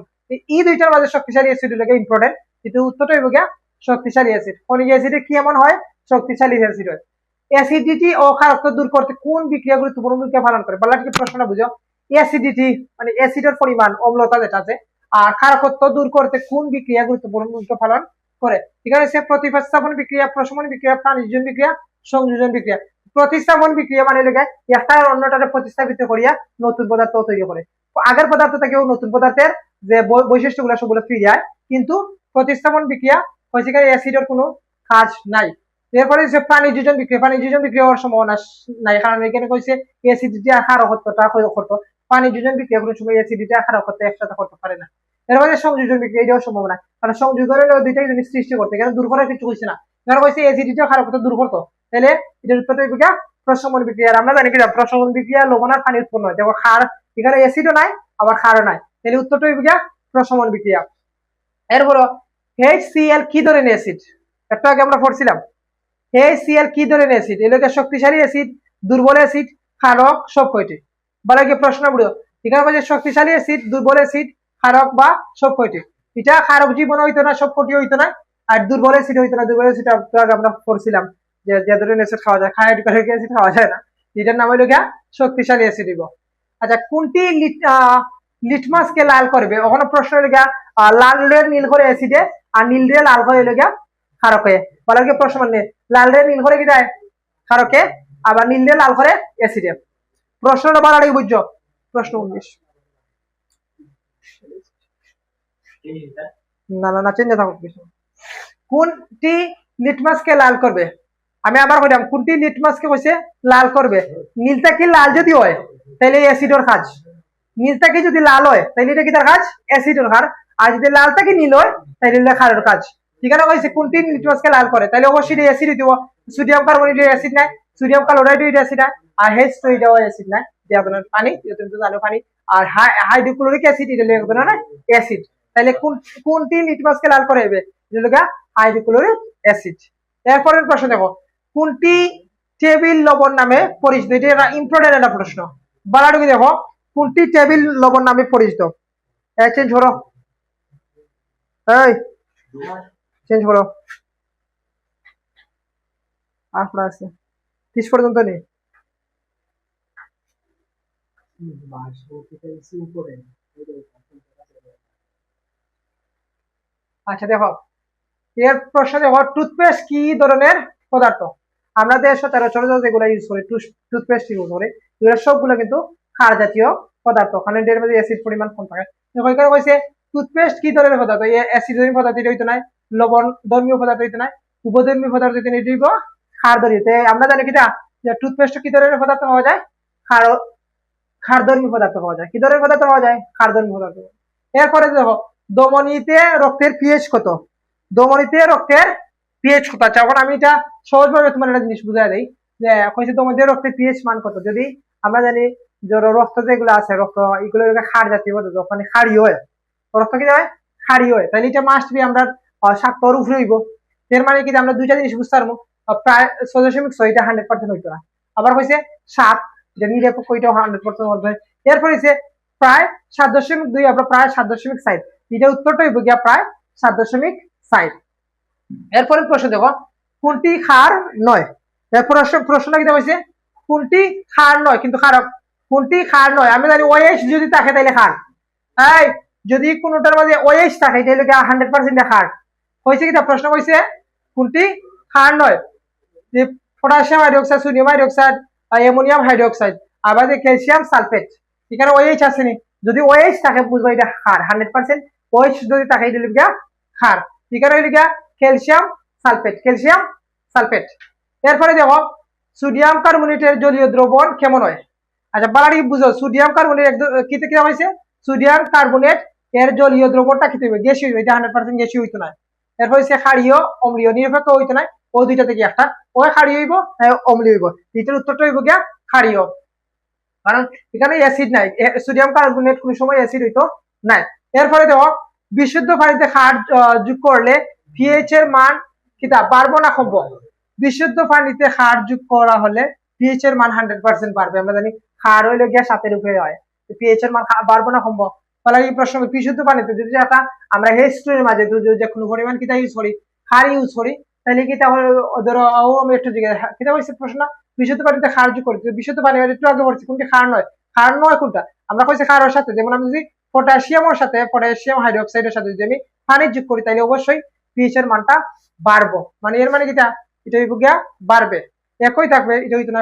এই দুইটার মাঝে শক্তিশালী অ্যাসিড লাগে ইম্পর্টেন্ট, কিন্তু উত্তরটা হইব গিয়া শক্তিশালী অ্যাসিড। খনিজ অ্যাসিডে কি এমন হয়, শক্তিশালী অ্যাসিড হয়। অ্যাসিডিটি ও ক্ষারত্ব দূর করতে কোন বিক্রিয়া গুরুত্বপূর্ণ ভূমিকা পালন করে, বলা কি প্রশ্নটা বুঝো। অ্যাসিডিটি মানে অ্যাসিডের পরিমাণ, অম্লতা যেটা আছে, আর ক্ষারকত্ব দূর করতে কোন বিক্রিয়া গুরুত্বপূর্ণ ভূমিকা পালন করে, এখানে সে প্রতিস্থাপন বিক্রিয়া, প্রশমন বিক্রিয়া, প্রাণীজন বিক্রিয়া, সংযোজন বিক্রিয়া। প্রতিস্থাপন বিক্রিয়া মানে লেগে একটা অন্যটাকে প্রতিস্থাপিত করিয়া নতুন পদার্থ তৈরি করে, আগের পদার্থ থেকেও নতুন পদার্থের যে বৈশিষ্ট্যগুলো সেগুলো ফিরে যায়, কিন্তু প্রতিস্থাপন বিক্রিয়া হয়েছে অ্যাসিডের কোনো কাজ নাই। এরপরে যে প্রাণীযোজন বিক্রিয়া, প্রাণীযোজন বিক্রিয়া হওয়ার সম্ভাবনা নাই, কারণ এখানে কইছে অ্যাসিডিটি আর ক্ষারকত্বটা করতো, প্রাণীযোজন বিক্রিয়া কোনো সময় অ্যাসিডিটি আর ক্ষারকত্ব একসাথে করতে পারে না। এরপরে সংযোজন বিক্রিয়া, এটাও সম্ভব না, কারণ সংযোজনের দুইটাই জিনিস সৃষ্টি করতে, এখানে দূর করার কিছু কইছে না, এখানে কইছে অ্যাসিডিটি আর ক্ষারকত্ব দূর করতো, তাহলে এটার উত্তরটা হইবে প্রশমন বিক্রিয়া। আমরা জানি কি প্রশমন বিক্রিয়া লবণ আর পানি উৎপন্ন হয়, যেমন ক্ষার, এখানে অ্যাসিডও নাই আবার ক্ষারও নাই, তাহলে উত্তরটা হইবে প্রশমন বিক্রিয়া। এরপর HCl কি ধরনের অ্যাসিড, একটু আগে আমরা পড়ছিলাম HCl কি ধরনের অ্যাসিড, এগুলোকে শক্তিশালী অ্যাসিড, দুর্বল অ্যাসিড, ক্ষারক, সব কয়টি, বলা কি প্রশ্ন বুঝো। এখানে বলছে শক্তিশালী অ্যাসিড, দুর্বল অ্যাসিড, ক্ষারক বা সব কয়টি। এটা ক্ষারক জীবন হইতো না, সব কয়টি হইতো না, আর দুর্বল অ্যাসিড হইতো না, দুর্বল অ্যাসিড আমরা পড়ছিলাম যে যে ধরনের অ্যাসিড খাওয়া যায়, হাইড্রোক্লোরিক অ্যাসিড খাওয়া যায় না, এটার নাম হইল গিয়া শক্তিশালী অ্যাসিড দিব। আচ্ছা, কোনটি লিটমাসকে লাল করবে, ওখানে প্রশ্ন হইল গিয়া লাল রে নীল করে অ্যাসিডে, আর নীল রে লাল করে হইল গিয়া ক্ষারকে, বলা কি প্রশ্ন মানে লাল রে নীল করে কি দেয় ক্ষারকে, আবার নীল রে লাল করে অ্যাসিডে। প্রশ্নটা বলার আগে বুঝছো, প্রশ্ন 19 না চেঞ্জ থাকুক, কোনটি লিটমাসকে লাল করবে, আমি আবার কইলাম কোনটি লিটমাসকে কইছে লাল করবে। নীলটা কি লাল যদি হয় তাহলে অ্যাসিডের কাজ, নীলটা কি যদি লাল হয় তাহলে এটা কি তার কাজ, অ্যাসিডের কাজ, আর যদি লালটা কি নীল হয় তাহলে এটা ক্ষারের কাজ। ঠিকানা কইছে কোনটি লিটমাসকে লাল করে, তাহলে অবশ্যই অ্যাসিড দিব, সোডিয়াম কার্বনেট অ্যাসিড নাই, সোডিয়াম ক্লোরাইড অ্যাসিড নাই, আর H2 এটাও অ্যাসিড নাই, যে আপনার পানি, তুমি তো জানো পানি, আর হাইড্রোক্লোরিক অ্যাসিড এটা লেগে না অ্যাসিড, তাহলে কোনটি লিটমাসকে লাল করে হবে, যেটা হাইড্রোক্লোরিক অ্যাসিড। এরপরের প্রশ্ন দেখো, কোনটি টেবিল লবণ নামে পরিচিত, এটা ইম্পর্টেন্ট একটা প্রশ্ন, বলাটুকু দেখো কোনটি টেবিল লবণ নামে পরিচিত? চেঞ্জ করো, এই চেঞ্জ করো। আপনার আছে 30 পর্যন্ত নেই। আচ্ছা দেখো, এর প্রশ্ন দেখো, টুথপেস্ট কি ধরনের পদার্থ? আমরা যে সচরাচর যেগুলো ইউজ করি, টুথপেস্ট ইউজ করি, এগুলো সবগুলো কিন্তু ক্ষার জাতীয় পদার্থ, কারণ এর মধ্যে অ্যাসিড পরিমাণ কম থাকে। এখানে কইছে টুথপেস্ট কি ধরনের পদার্থ? এই অ্যাসিড ধর্মী পদার্থ এটা হইতো না, লবণ ধর্মীয় পদার্থ হইতো না, উপধর্মী পদার্থ হইতো না, এটা হইব ক্ষার ধর্মী। আমরা জানি কিটা যে টুথপেস্ট কি ধরনের পদার্থ পাওয়া যায়? ক্ষার ধর্মী পদার্থ পাওয়া যায়। কি ধরনের পদার্থ পাওয়া যায়? ক্ষার ধর্মী পদার্থ। এরপরে দেখো, ধমনীতে রক্তের পিএইচ কত? ধমনীতে রক্তের পিএইচ কত? আচ্ছা, এখন আমি এটা সহজভাবে তোমার একটা জিনিস বুঝাই দেই যে কইছে ধমনীতে রক্তের পিএইচ মান কত। যদি আমরা জানি যে রক্ত যেগুলো আছে, রক্ত এগুলো ক্ষার জাতীয় পদার্থ, মানে ক্ষারীয় হয়, রক্ত কি হয়? ক্ষারীয় হয়, তাহলে এটা মাস্ট বি আমরা 7 উপরে হইব। এর মানে কি আমরা দুইটা জিনিস বুঝতে পারবো, প্রায় 6.6 এটা 100% হইতো না, আবার হইছে 7 যে নিরপেক্ষ ওইটাও 100% মধ্যে। এরপর হইছে প্রায় 7.2, আমরা প্রায় 7.6। এটা উত্তরটা হইব গিয়া প্রায় 7.6। এরপরে প্রশ্ন দেখো, কোনটি ক্ষার নয়? এরপর প্রশ্নটা কি হয়েছে, কোনটি ক্ষার নয় কিন্তু ক্ষারক? কোনটি ক্ষার নয়? আমি জানি OH যদি থাকে তাহলে ক্ষার। এই যদি কোনোটার মাঝে OH থাকে তাহলে 100% ক্ষার হয়েছে। কিনা প্রশ্ন হয়েছে কোনটি ক্ষার নয়? যে potassium hydroxide, sodium hydroxide, ammonium hydroxide, আবার যে ক্যালসিয়াম সালফেট, এখানে OH আসেনি। যদি OH থাকে বুঝবো এটা ক্ষার 100%। OH যদি থাকে এটা লিখা ক্ষার, এখানে লিখা ক্যালসিয়াম সালফেট, ক্যালসিয়াম সালফেট। এরপরে দেখো, সোডিয়াম কার্বনেটের জলীয় দ্রবণ কেমন হয়? আচ্ছা বাড়ি বুঝো, সোডিয়াম কার্বনেট কি থেকে হয়েছে? সোডিয়াম কার্বনেট এর জলীয় দ্রবণটা কি হইবে? গ্যাসীয় হইবে, এটা 100% গ্যাসীয় হইতো না। এরপর হচ্ছে ক্ষারীয়, অম্লীয়, নিরপেক্ষ হইতো না, ওই দুইটা থেকে একটা, ওই ক্ষারীয় হইব, অম্লীয় হইব। এটার উত্তরটা হইব গিয়া ক্ষারীয়, কারণ এখানে অ্যাসিড নাই, সোডিয়াম কার্বনেট কোন সময় অ্যাসিড হইতো নাই। এরপরে দেখো, বিশুদ্ধ পানিতে ক্ষার যোগ করলে পিএইচ এর মান কিটা বাড়বো না কমবো? বিশুদ্ধ পানিতে ক্ষার যোগ করা হলে পিএইচ এর মান 100% বাড়বে। আমরা জানি ক্ষার হইলে গিয়া 7 উপরে হয়, পিএইচ এর মান বাড়বো না কমবো? তাহলে এই প্রশ্ন, বিশুদ্ধ পানিতে যদি আমরা হিস্ট্রির মাঝে যে কোনো পরিমাণ কিটা ইউজ করি, ক্ষার ইউজ করি, তাহলে কি তাহলে ধরো আমি একটু জিজ্ঞাসা কিটা হয়েছে প্রশ্ন, বিশুদ্ধ পানিতে ক্ষার যোগ করছি, বিশুদ্ধ পানি একটু আগে বলছি কোনটি ক্ষার নয়? ক্ষার নয় কোনটা? আমরা কইছি ক্ষারের সাথে, যেমন আমি যদি পটাশিয়ামের সাথে, পটাশিয়াম হাইড্রোক্সাইডের সাথে যদি আমি পানি যোগ করি, তাহলে অবশ্যই পিএইচ এর মানটা বাড়বো। মানে এর মানে কিটা, এটা হইব গিয়া বাড়বে, একই থাকবে, এটা হইতো না,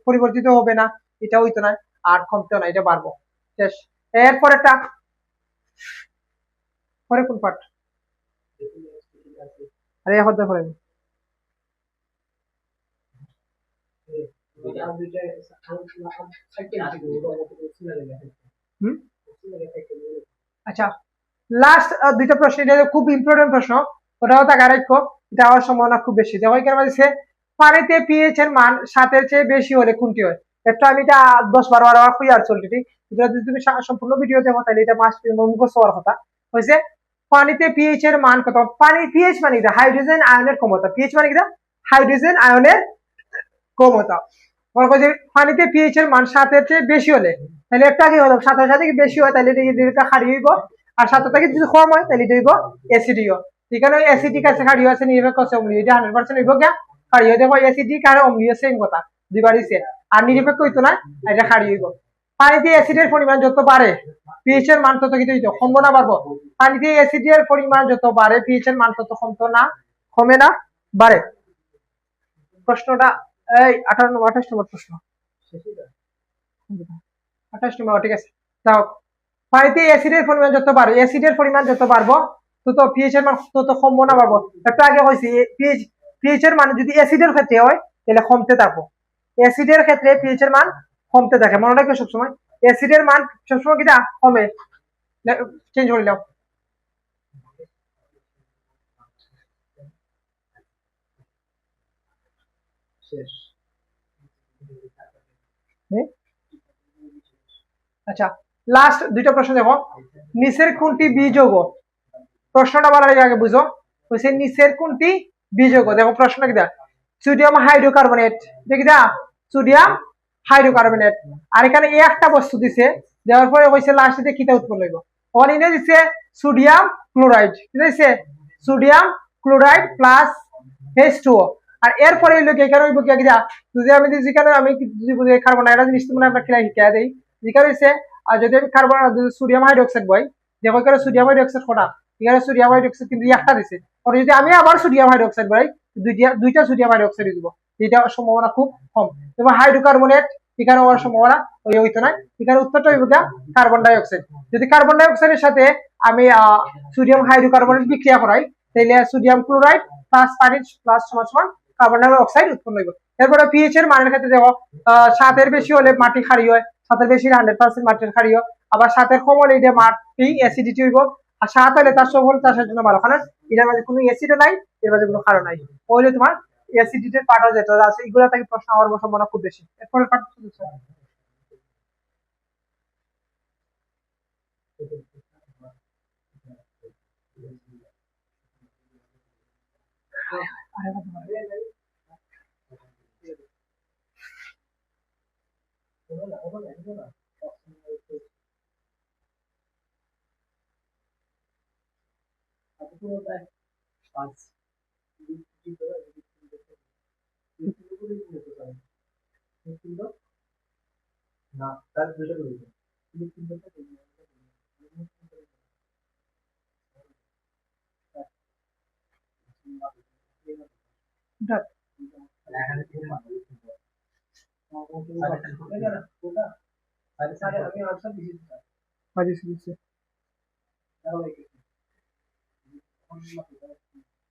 পরিবর্তিত হবে না, এটা হইতো না, আর কমতেও না, এটা বাড়বো। শেষ। এরপর একটা, পরে কোন পার্ট? আরে এখন দেখো আচ্ছা, লাস্ট দুইটা প্রশ্ন, এটা খুব ইম্পর্টেন্ট প্রশ্ন, ওটাও তাকে আরেক, এটা হওয়ার সম্ভাবনা খুব বেশি। দেখো এখানে বলছে পানিতে পিএইচ এর মান 7-এর চেয়ে বেশি হলে কোনটি হয়? একটা আমি এটা 10-12 বার খুঁজে আর চলটি, যদি তুমি সম্পূর্ণ ভিডিও দেখো তাহলে এটা মাস মুখস্থ হওয়ার কথা। হয়েছে পানিতে পিএইচ এর মান কত? পানি পিএইচ মানে কি? হাইড্রোজেন আয়নের ক্ষমতা। পিএইচ মানে কি? হাইড্রোজেন আয়নের ক্ষমতা। পানিতে পিএইচ এর মান 7-এর চেয়ে বেশি হলে, তাহলে একটা কি হলো, 7-এর সাথে বেশি হয় তাহলে এটা ক্ষারীয় হইব, আর 7 থেকে যদি কম হয় তাহলে এটা হইব অ্যাসিডীয়। এখানে অ্যাসিডিক আছে, ক্ষারীয় আছে, নিরপেক্ষ আছে, অম্লীয়, এটা 100% হইব গিয়া ক্ষারীয়। দেখো অ্যাসিডিক আর অম্লীয় সেম কথা, দুইবারই সেম, আর নিরপেক্ষ হইতো না, এটা ক্ষারীয় হইব। পানিতে অ্যাসিডের পরিমাণ যত বাড়ে পিএইচ এর মান তত কি হইতো? কমবো না বাড়বো? পানিতে অ্যাসিডের পরিমাণ যত বাড়ে পিএইচ এর মান তত কমতো না, কমে না বাড়ে? প্রশ্নটা এই 28 নম্বর প্রশ্ন, 28 নম্বর, ঠিক আছে। তাও পানিতে অ্যাসিডের পরিমাণ যত বাড়বে, অ্যাসিডের পরিমাণ যত বাড়বো তত পিএইচ এর মান তত কমবো না বাড়বো? একটু আগে কইছি পিএইচ এর মান যদি অ্যাসিডের ক্ষেত্রে হয় তাহলে কমতে থাকবো, অ্যাসিডের ক্ষেত্রে পিএইচ এর মান কমতে থাকে, মনে রাখবে সবসময় অ্যাসিডের মান সবসময় কিটা কমে। চেঞ্জ করে নাও। আচ্ছা, লাস্ট দুইটা প্রশ্ন দেখো, নিচের কোনটি বিযোগ? প্রশ্নটা বলার আগে বুঝো, হচ্ছে নিচের কোনটি বিযোগ? দেখো প্রশ্নটা কি দা, সোডিয়াম হাইড্রোকার্বনেট, দেখি দা সোডিয়াম হাইড্রোকার্বনেট, আর এখানে একটা বস্তু দিছে দেওয়ার পরে কইছে লাস্টে কিটা উৎপন্ন হইব ওর ইনে দিছে সোডিয়াম ক্লোরাইড ঠিক আছে সোডিয়াম ক্লোরাইড প্লাস H2O আর এরপরে হইলো কি এখানে হইব কি আগে যদি আমি যেখানে আমি যদি বুঝি কার্বন ডাইঅক্সাইড জিনিস তোমরা আমরা খেলা শিখা দেই যেখানে হইছে আর যদি আমি কার্বন সোডিয়াম হাইড্রোক্সাইড বই দেখো এখানে সোডিয়াম হাইড্রোক্সাইড কোটা এখানে সোডিয়াম হাইড্রোক্সাইড কিন্তু একটা দিছে আর যদি আমি আবার সোডিয়াম হাইড্রোক্সাইড বই দুইটা সোডিয়াম হাইড্রোক্সাইড দিব এটা সম্ভাবনা খুব কম এবং হাইড্রোকার্বনেট এখানে হওয়ার সম্ভাবনা হইতো না এখানে উত্তরটা হইব কার্বন ডাই অক্সাইড যদি কার্বন ডাই অক্সাইডের সাথে আমি সোডিয়াম হাইড্রোকার্বনেট বিক্রিয়া করাই তাহলে সোডিয়াম ক্লোরাইড প্লাস পানি প্লাস সমান কার্বন ডাই অক্সাইড উৎপন্ন হইব এরপরে পিএইচ এর মানের ক্ষেত্রে দেখো 7 এর বেশি হলে মাটি ক্ষারীয় হয় 7 এর বেশি 100% মাটির ক্ষারীয় আবার 7 এর কম হলে এটা মাটি অ্যাসিডিটি হইব আর 7 হলে তার সফল চাষের জন্য ভালো কারণ এটার মধ্যে কোনো অ্যাসিডও নাই এর মধ্যে কোনো ক্ষারও নাই ওইলে তোমার অ্যাসিডিটির পার্টও যেটা আছে এগুলা থেকে প্রশ্ন হওয়ার সম্ভাবনা খুব বেশি এরপরে পার্ট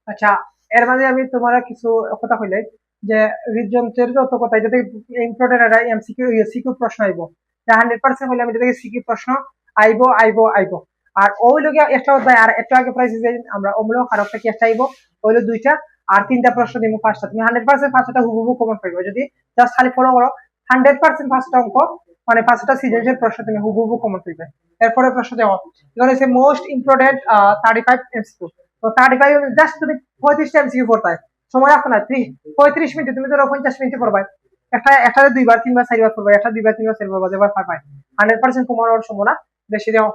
আচ্ছা এর মাঝে আমি তোমার কিছু কথা কইলে যে হৃদযন্ত্রের যত কথা এটা ইম্পর্টেন্ট একটা এমসিকিউ সিকিউ প্রশ্ন আইব 100% হলে আমি এটা থেকে সিকিউ প্রশ্ন আইব আর ওই লোকে একটা অধ্যায় আর একটু আগে প্রাইস যে আমরা অম্লক আর একটা কি একটা আইব ওইলো দুইটা আর তিনটা প্রশ্ন দিব পাঁচটা তুমি 100% পাঁচটা হুবহু কমন পাইবে যদি জাস্ট খালি ফলো করো 100% পাঁচটা অঙ্ক মানে পাঁচটা সৃজনশীল প্রশ্ন তুমি হুবহু কমন পাইবে এরপরে প্রশ্ন দেখো এখানে হচ্ছে মোস্ট ইম্পর্টেন্ট 35 এমসিকিউ তো 35 জাস্ট তুমি 35টা এমসিকিউ পড়তে সময় রাখো না 35 মিনিটে তুমি ধরো 50 মিনিটে পড়বা একটা দুইবার তিনবার চারবার পড়বা একটা দুইবার তিনবার চারবার পড়বা যেবার পারবা 100% কমন হওয়ার সম্ভাবনা বেশি দাও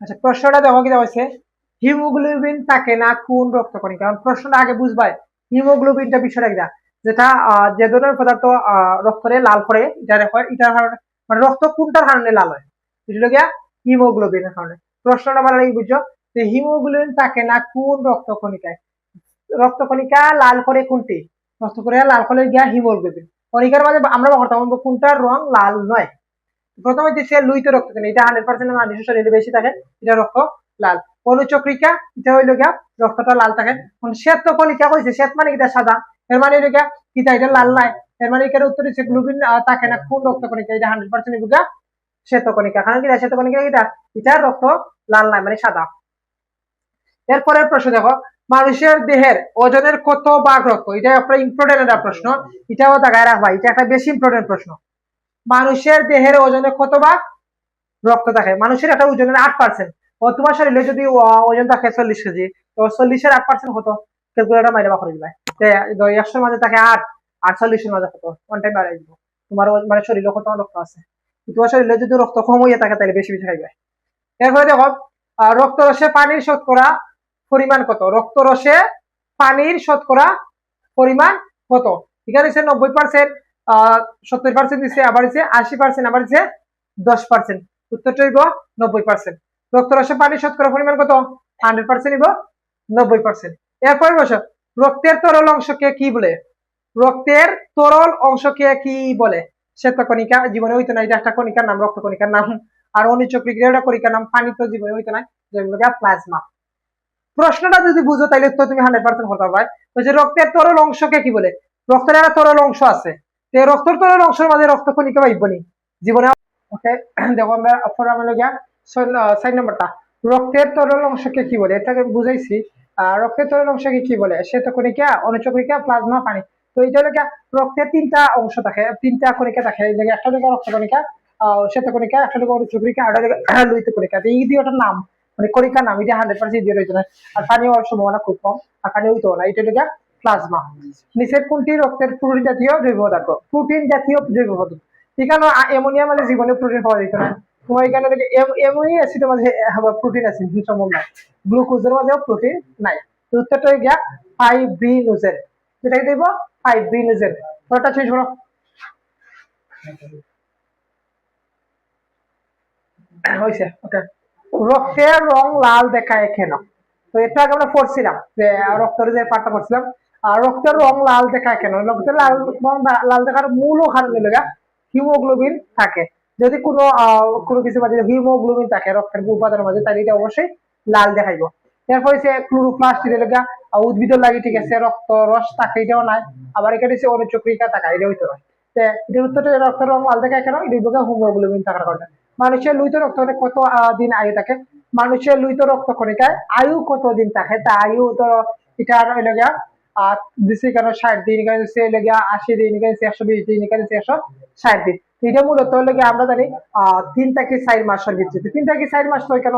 আচ্ছা প্রশ্নটা দেখো কি দেওয়া হয়েছে হিমোগ্লোবিন থাকে না কোন রক্তকণিকা কারণ প্রশ্নটা আগে বুঝবাই হিমোগ্লোবিনটা বিষয়টা কিনা যেটা যে ধরনের পদার্থ রক্তরে লাল করে এটা হয় এটার কারণে মানে রক্ত কোনটার কারণে লাল হয় এটা গিয়া হিমোগ্লোবিনের কারণে প্রশ্নটা ভালো লাগে বুঝছো যে হিমোগ্লোবিন থাকে না কোন রক্তকণিকায় রক্তকণিকা লাল করে কোনটি রক্তকণিকা লাল করে গিয়া হিমোগ্লোবিন কণিকার মাঝে আমরা করতাম কোনটার রং লাল নয় প্রথমে দিচ্ছে লুইতে রক্তকণিকা এটা 100% মানুষের শরীরে বেশি থাকে এটা রক্ত লাল অনুচক্রিকা এটা হইলো গিয়া রক্তটা লাল থাকে শ্বেত কণিকা কইছে শ্বেত মানে এটা সাদা এর মানে হইলো গিয়া কিটা এটা লাল নাই এর মানে এখানে উত্তর হচ্ছে গ্লোবিন থাকে না কোন রক্তকণিকা এটা 100% হইলো গিয়া শ্বেত কণিকা কারণ কি শ্বেত কণিকা এটা রক্ত লাল নাই মানে সাদা এরপরের প্রশ্ন দেখো মানুষের দেহের ওজনের কত ভাগ রক্ত এটা একটা ইম্পর্টেন্ট একটা প্রশ্ন এটাও দেখায় রাখবা এটা একটা বেশি ইম্পর্টেন্ট প্রশ্ন মানুষের দেহের ওজনে কত ভাগ রক্ত থাকে মানুষের একটা ওজনের 8% ও তোমার শরীরে যদি ওজন থাকে 40 কেজি তো 40-এর 8% কত ক্যালকুলেটর মাইরে বাকরে দিবা 100 মাঝে থাকে 8 আর 40-এর মাঝে কত কোনটাই বাড়াই দিব তোমার মানে শরীরে কত রক্ত আছে তোমার শরীরে যদি রক্ত কম হয়ে থাকে তাহলে বেশি বেশি খাইবে এরপরে দেখো রক্তরসে পানির শতকরা পরিমাণ কত রক্তরসে পানির শতকরা পরিমাণ কত এখানে হচ্ছে 90% 70% দিচ্ছে আবার হচ্ছে 80% আবার হচ্ছে 10% উত্তরটা হইব 90% রক্তরসে পানির শতকরা পরিমাণ কত 100% হইব 90%। এরপরে বসো রক্তের তরল অংশকে কি বলে রক্তের তরল অংশকে কি বলে শ্বেতকণিকা জীবনে হইতো না এটা একটা কণিকার নাম রক্তকণিকার নাম আর অনুচক্রিকা একটা কণিকার নাম পানি তো জীবনে হইতো না যেগুলো প্লাজমা প্রশ্নটা যদি বুঝো তাহলে তো তুমি 100% করতে পারবে যে রক্তের তরল অংশকে কি বলে রক্তের একটা তরল অংশ আছে রক্তের তরল অংশের মাঝে রক্তকণিকা পাইবনি জীবনে ওকে দেখো আমরা ফর্মুলা গিয়া 6 নম্বরটা রক্তের তরল অংশকে কি বলে এটাকে বুঝাইছি রক্তের তরল অংশকে কি বলে? শ্বেতকণিকা, অনুচক্রিকা, প্লাজমা, পানি। তো এটা হলো রক্তের তিনটা অংশ থাকে, তিনটা কণিকা থাকে। এই জায়গায় একটা হলো রক্তকণিকা, শ্বেতকণিকা, একটা হলো অনুচক্রিকা, আর একটা হলো লোহিত কণিকা। এই দুইটার নাম মানে কণিকার নাম এটা 100% দিয়ে রয়েছে না। আর পানি হওয়ার সম্ভাবনা খুব কম, আর পানি হইতো না। এটা হলো প্লাজমা। নিচের কোনটি রক্তের প্রোটিন জাতীয় জৈব পদার্থ? প্রোটিন জাতীয় জৈব পদার্থ। এখানে অ্যামোনিয়া মাঝে জীবনে প্রোটিন পাওয়া যেত না। তোমার এখানে অ্যামোনিয়া অ্যাসিডের মাঝে প্রোটিন আছে সম্ভব নাই। গ্লুকোজের মাঝেও প্রোটিন নাই। উত্তরটা হয়ে গিয়া ফাইব্রিনোজেন। যেটাকে দেব ফাইব্রিনোজেন। ওটা শেষ হলো। হয়েছে, ওকে। রক্তের রং লাল দেখায় কেন? তো এটা আগে আমরা পড়ছিলাম যে রক্তের যে পাঠটা পড়ছিলাম। আর রক্তের রং লাল দেখায় কেন? রক্তের লাল দেখার মূল কারণ হলো হিমোগ্লোবিন থাকে। যদি কোনো কিছু মাঝে হিমোগ্লোবিন থাকে রক্তের উপাদানের মাঝে, তাহলে এটা অবশ্যই লাল দেখাইব। এরপর হচ্ছে ক্লোরোপ্লাস্ট, এটা উদ্ভিদের লাগে, ঠিক আছে। রক্ত রস থাকে, এটাও নাই। আবার এখানে হচ্ছে অনুচক্রিকা থাকা, এটা হইতে হয়। এটার উত্তরটা রক্তের রং লাল দেখায় কেন? এটা হিমোগ্লোবিন থাকার কারণে। মানুষের লোহিত রক্ত কত দিন আয়ু থাকে? মানুষের লোহিত রক্ত কণিকায় আয়ু কত দিন থাকে? তা আয়ু তো এটা হইল গিয়া দিচ্ছে কেন 60 দিন, এখানে হচ্ছে 80 দিন, এখানে 120 দিন, এখানে 160 দিন। এটা মূলত হলে আমরা জানি 3 থেকে 4 মাসের ভিত্তিতে। 3 থেকে 4 মাস তো কেন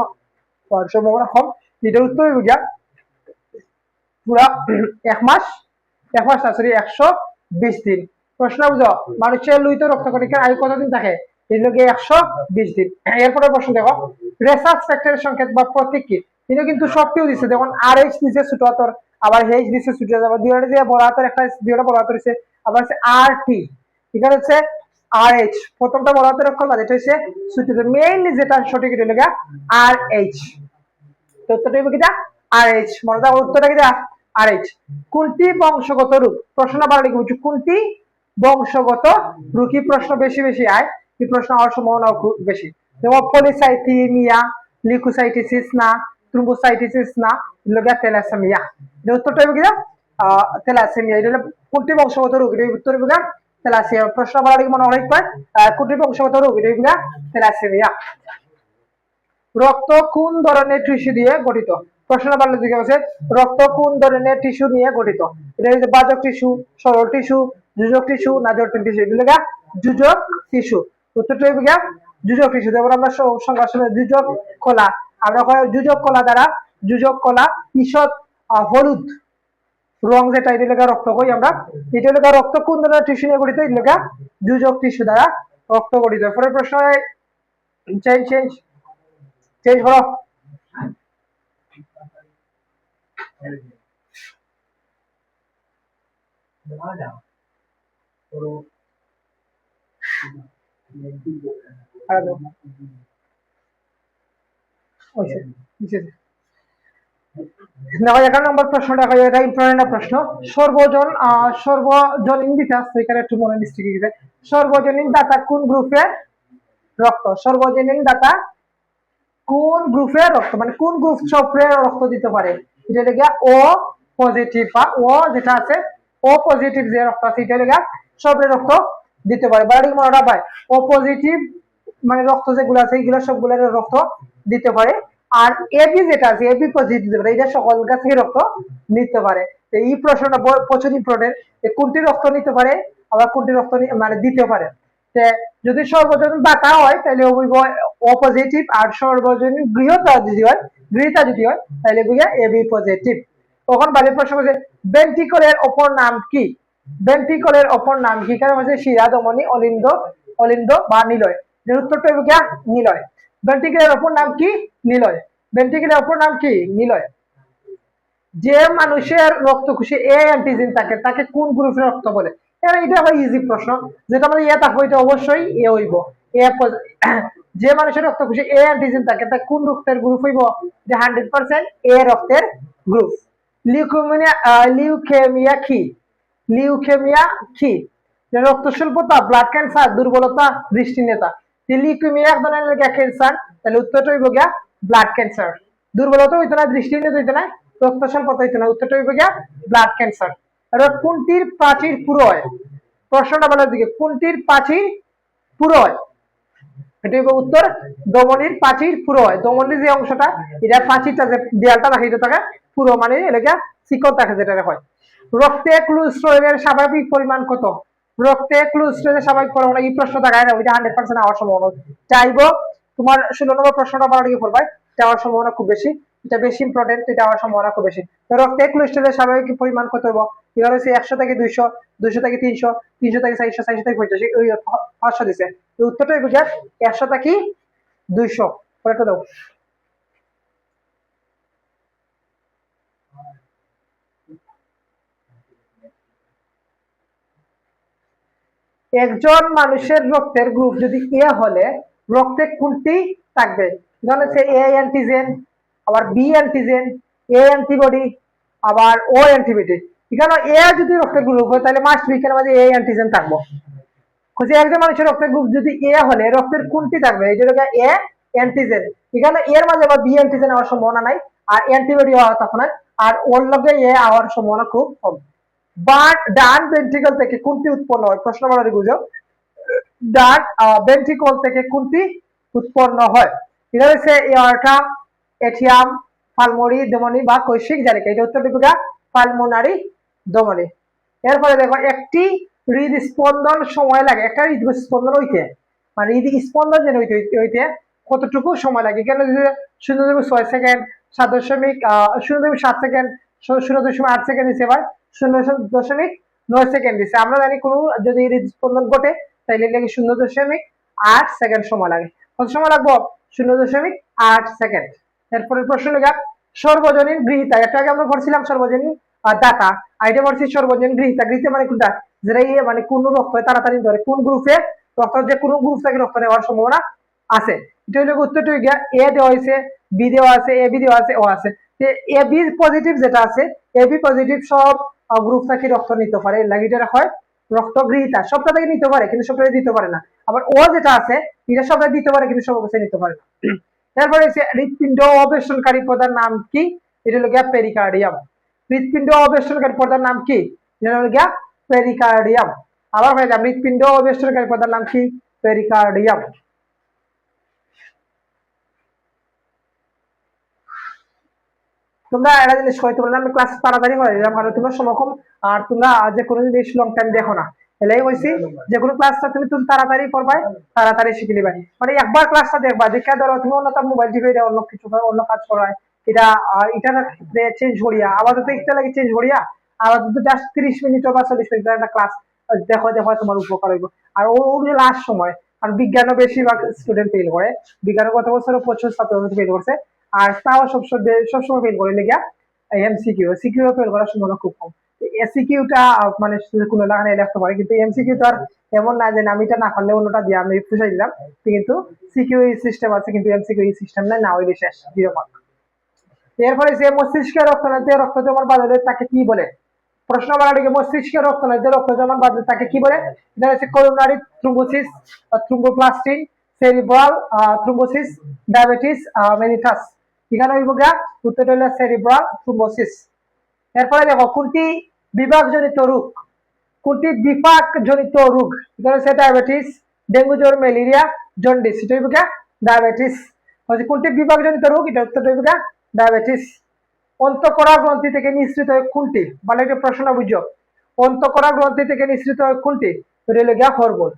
সম্ভাবনা কম। এটার উত্তর হইল গিয়া পুরা 1 মাস, 1 মাস না, সরি 120 দিন। প্রশ্ন বুঝো, মানুষের লোহিত রক্ত কণিকার আয়ু কতদিন থাকে? 120 দিন। এরপরে প্রশ্ন দেখো, রেসার্চ ফ্যাক্টরের সংকেত বা প্রতীক কি? তিনি কিন্তু সবটিও দিচ্ছে, যেমন আর এইচ দিচ্ছে ছোট হাতর, আবার এইচ দিচ্ছে ছোট হাতর, দুইটা দিয়ে বড় হাতর, একটা দুইটা বড় হাতর হচ্ছে, আবার হচ্ছে আর টি। এখানে হচ্ছে আর এইচ, প্রথমটা বড় হাতের অক্ষর, বাদ এটা হচ্ছে ছোট। মেইনলি যেটা সঠিক এটা হলো আর এইচ। তো উত্তরটা হবে কিটা আর এইচ। মনে রাখো উত্তরটা কিটা আর এইচ। কোনটি বংশগত রূপ? প্রশ্ন বাড়া লিখে বুঝছো, কোনটি বংশগত রূপ? কি প্রশ্ন বেশি বেশি আয়, কি প্রশ্ন হওয়ার সম্ভাবনা খুব বেশি। যেমন পলিসাইথিমিয়া, লিউকোসাইটিসিস না, থ্রোম্বোসাইটিসিস না, থ্যালাসেমিয়া। উত্তরটা হবে কিটা থ্যালাসেমিয়া। এটা হলো কোনটি বংশগত রোগ? এটা উত্তর হবে থ্যালাসেমিয়া। প্রশ্ন বাড়া লিখে মনে অনেক পায়, কোনটি বংশগত রোগ? এটা হবে থ্যালাসেমিয়া। রক্ত কোন ধরনের টিস্যু দিয়ে গঠিত? প্রশ্ন বাড়লে দিকে আছে, রক্ত কোন ধরনের টিস্যু নিয়ে গঠিত? এটা হচ্ছে বাজক টিস্যু, সরল টিস্যু, যোজক টিস্যু না জটিল টিস্যু? এগুলো যোজক টিস্যু। উত্তরটা হবে যোজক টিস্যু। যেমন আমরা সংজ্ঞা শুনে যোজক কলা, আমরা যোজক কলা দ্বারা, যোজক কলা ঈষৎ হলুদ রং, যেটা এটা রক্ত কই আমরা। এটা রক্ত কোন ধরনের টিস্যু নিয়ে গঠিত? এটা যোজক টিস্যু দ্বারা রক্ত গঠিত। পরের প্রশ্ন চেঞ্জ চেঞ্জ চেঞ্জ করো। দেখো 11 নম্বর প্রশ্নটা হয়, এটা ইম্পর্টেন্ট প্রশ্ন। সর্বজনীন দিতে আসছে, এখানে একটু মনে মিস্টেক হয়ে গেছে। সর্বজনীন দাতা কোন গ্রুপের রক্ত? সর্বজনীন দাতা কোন গ্রুপের রক্ত, মানে কোন গ্রুপ চক্রের রক্ত দিতে পারে? এটা লেগে ও পজিটিভ, বা ও যেটা আছে ও পজিটিভ যে রক্ত আছে, এটা লেগে সবের রক্ত দিতে পারে। বাড়ি মনোটা পায় ও পজিটিভ মানে রক্ত যেগুলো আছে এইগুলো সবগুলোর রক্ত দিতে পারে। আর এবি যেটা আছে এবি পজিটিভ, এটা সকল কাছে রক্ত নিতে পারে। এই প্রশ্নটা প্রচুর ইম্পর্টেন্ট, কোনটি রক্ত নিতে পারে আবার কোনটি রক্ত মানে দিতে পারে। যদি সর্বজনীন দাতা হয় তাহলে ও পজিটিভ, আর সর্বজনীন গৃহতা যদি হয় তাহলে এবি পজিটিভ। তখন বাড়ির প্রশ্ন হচ্ছে ভেন্ট্রিকলের অপর নাম কি? ভেন্ট্রিকলের অপর নাম কি? কারণ হচ্ছে শিরা, ধমনী, অলিন্দ বা নিলয়। এর উত্তরটা হবে নিলয়। ভেন্ট্রিকলের অপর নাম কি? নিলয়। ভেন্ট্রিকলের অপর নাম কি? নিলয়। যে মানুষের রক্তকোষে এ অ্যান্টিজেন থাকে তাকে কোন গ্রুপের রক্ত বলে? এটা আবার ইজি প্রশ্ন, যেটা আমাদের ইয়ে থাকবো এটা অবশ্যই এ হইব। যে মানুষের রক্তকোষে এ অ্যান্টিজেন থাকে তা কোন রক্তের গ্রুপ হইব? যে 100% এ রক্তের গ্রুপ। লিউকেমিয়া কি? লিউকেমিয়া কি? রক্ত স্বল্পতা, ব্লাড ক্যান্সার, দুর্বলতা, দৃষ্টিহীনতা। লিউকেমিয়া এক ধরনের ক্যান্সার, তাহলে উত্তরটা হইব ব্লাড ক্যান্সার। দুর্বলতা হইতো না, দৃষ্টিহীনতা হইতো না, রক্ত স্বল্পতা হইতো না, উত্তরটা হইব ব্লাড ক্যান্সার। কোনটির প্রাচীর পুরো হয়? প্রশ্নটা বলার দিকে, কোনটির প্রাচীর পুরো হয়? এটা হইব উত্তর ধমনীর প্রাচীর পুরো হয়। ধমনীর যে অংশটা, এটা প্রাচীরটা যে দেয়ালটা থাকে এটা থাকে পুরো মানে এলাকা চিকন থাকে যেটা হয়। রক্তে কোলেস্টেরলের স্বাভাবিক পরিমাণ কত? রক্তে কোলেস্টেরলের স্বাভাবিক পরিমাণ এই প্রশ্ন থাকায় না, ওইটা 100% হওয়ার সম্ভাবনা চাইবো। তোমার 16 নম্বর প্রশ্নটা ভালো দিকে পড়বাই, এটা হওয়ার সম্ভাবনা খুব বেশি, এটা বেশি ইম্পর্টেন্ট, এটা হওয়ার সম্ভাবনা খুব বেশি। রক্তে কোলেস্টেরলের স্বাভাবিক পরিমাণ কত হবো? এবার হচ্ছে 100 থেকে 200, 200 থেকে 300, 300 থেকে 400, 400 থেকে 500, ওই 500 দিছে। উত্তরটা হইব 100 থেকে 200। পরেরটা দাও। একজন মানুষের রক্তের গ্রুপ যদি এ হলে রক্তে কোনটি থাকবে? ধরুন হচ্ছে এ অ্যান্টিজেন, আবার বি অ্যান্টিজেন, এ অ্যান্টিবডি, আবার ও অ্যান্টিবডি। এখানে এ যদি রক্তের গ্রুপ হয় তাহলে মাস্ট বি এখানে এ অ্যান্টিজেন থাকবো। একজন মানুষের রক্তের গ্রুপ যদি এ হলে রক্তের কোনটি থাকবে? এই যে এ অ্যান্টিজেন, এখানে এর মাঝে আবার বি অ্যান্টিজেন হওয়ার সম্ভাবনা নাই, আর অ্যান্টিবডি হওয়ার তখন আর ওর লগে এ হওয়ার সম্ভাবনা খুব কম। বাট ডান ভেন্ট্রিকল থেকে কোনটি উৎপন্ন হয়? প্রশ্ন বলার বুঝো, ডান ভেন্ট্রিকল থেকে কোনটি উৎপন্ন হয়? এটা হচ্ছে এয়ারটা, এটিয়াম, পালমোনারি ধমনী বা কৈশিক জালিকা। এটা উত্তর দিবে পালমোনারি ধমনী। এরপরে দেখো, একটি হৃদস্পন্দন সময় লাগে, একটা হৃদস্পন্দন হইতে মানে হৃদস্পন্দন যেন হইতে কতটুকু সময় লাগে? কেন 0.6 সেকেন্ড, 0.7 সেকেন্ড, 0.8 সেকেন্ড দিচ্ছে, এবার 0.9 সেকেন্ড দিচ্ছে। আমরা জানি কোনো যদি হৃদস্পন্দন ঘটে তাইলে লাগে 0.8 সেকেন্ড সময় লাগে। কত সময় লাগবো? 0.8 সেকেন্ড। এরপরে প্রশ্ন লেখা, সর্বজনীন গৃহীতা, একটা আগে আমরা পড়ছিলাম সর্বজনীন দাতা, আর এটা পড়ছি সর্বজনীন গৃহীতা। গৃহীতা মানে কোনটা? যেটা মানে কোন রক্ত তাড়াতাড়ি ধরে, কোন গ্রুপে রক্ত, যে কোনো গ্রুপ থেকে রক্ত নেওয়ার সম্ভাবনা আছে। এটা হলো উত্তরটা গিয়া এ দেওয়া হয়েছে, বি দেওয়া আছে, এ বি দেওয়া আছে, ও আছে। এ বি পজিটিভ যেটা আছে, এ বি পজিটিভ সব গ্রুপ থেকে রক্ত নিতে পারে, লাগিটা হয় রক্ত গৃহীতা। সবটা থেকে নিতে পারে কিন্তু সবটা দিতে পারে না। আবার ও যেটা আছে এটা সবটা দিতে পারে কিন্তু সব অবস্থায় নিতে পারে না। তারপরে হৃৎপিণ্ড অবেষ্টনকারী পদার নাম কি? এটা হলো গিয়া পেরিকার্ডিয়াম। হৃৎপিণ্ড অবেষ্টনকারী পদার নাম কি? এটা হলো গিয়া পেরিকার্ডিয়াম। আবার হয়ে যাবে, হৃৎপিণ্ড অবেষ্টনকারী পদার নাম কি? পেরিকার্ডিয়াম। তোমরা একটা জিনিস হয়তো বললাম, আমি ক্লাস তাড়াতাড়ি করে দিলাম কারণ তোমরা সমকম, আর তোমরা যে কোনো জিনিস লং টাইম দেখো না। এলাই হয়েছি যে কোনো ক্লাসটা তুমি তাড়াতাড়ি করবাই, তাড়াতাড়ি শিখে নিবাই। মানে একবার ক্লাসটা দেখবা, দেখে ধরো তুমি অন্য তার মোবাইল টিপে অন্য কিছু অন্য কাজ করায়, এটা এটার চেঞ্জ করিয়া আবার তো একটা লাগে চেঞ্জ করিয়া আবার তো জাস্ট 30 মিনিট বা 40 মিনিট একটা ক্লাস দেখো, দেখো তোমার উপকার হইব। আর ওর লাস্ট সময়, আর বিজ্ঞানও বেশিরভাগ স্টুডেন্ট ফেল করে, বিজ্ঞানের গত বছর প্রচুর ছাত্র ফেল করছে, আর তাও সবসময় ফেল করে লেগে এমসিকিউ, সিকিউ ফেল করার সম্ভাবনা খুব কম। এসিকিউটা মানে কোনো লাগানে লিখতে পারে, কিন্তু এমসিকিউ তো আর এমন না যে আমি এটা না পারলে অন্যটা দিয়ে আমি পুষাই দিলাম, কিন্তু সিকিউ সিস্টেম আছে কিন্তু এমসিকিউ সিস্টেম নাই, না হইলে শেষ 0 মার্ক। এরপরে যে মস্তিষ্কে রক্তনালীতে রক্ত জমার বাধা তাকে কি বলে? প্রশ্ন বাড়াটিকে মস্তিষ্কে রক্তনালীতে রক্ত জমার বাধা তাকে কি বলে? এটা হচ্ছে coronary thrombosis, thromboplastin, cerebral thrombosis, diabetes mellitus. এখানে হইব গা উত্তরটা হলো সেরিব্রাল থ্রোম্বোসিস। এরপরে দেখো, কোনটি বিভাগজনিত রোগ? কোনটি বিপাকজনিত রোগ? এটা হচ্ছে ডায়াবেটিস, ডেঙ্গু জ্বর, ম্যালেরিয়া, জন্ডিস। এটা হইব গা ডায়াবেটিস। কোনটি বিভাগজনিত রোগ? এটা উত্তরটা হইব গা ডায়াবেটিস। অন্তঃকোরা গ্রন্থি থেকে নিঃসৃত হয় কোনটি? মানে একটা প্রশ্ন বুঝো, অন্তঃকোরা গ্রন্থি থেকে নিঃসৃত হয় কোনটি? এটা হলো গিয়া হরমোন।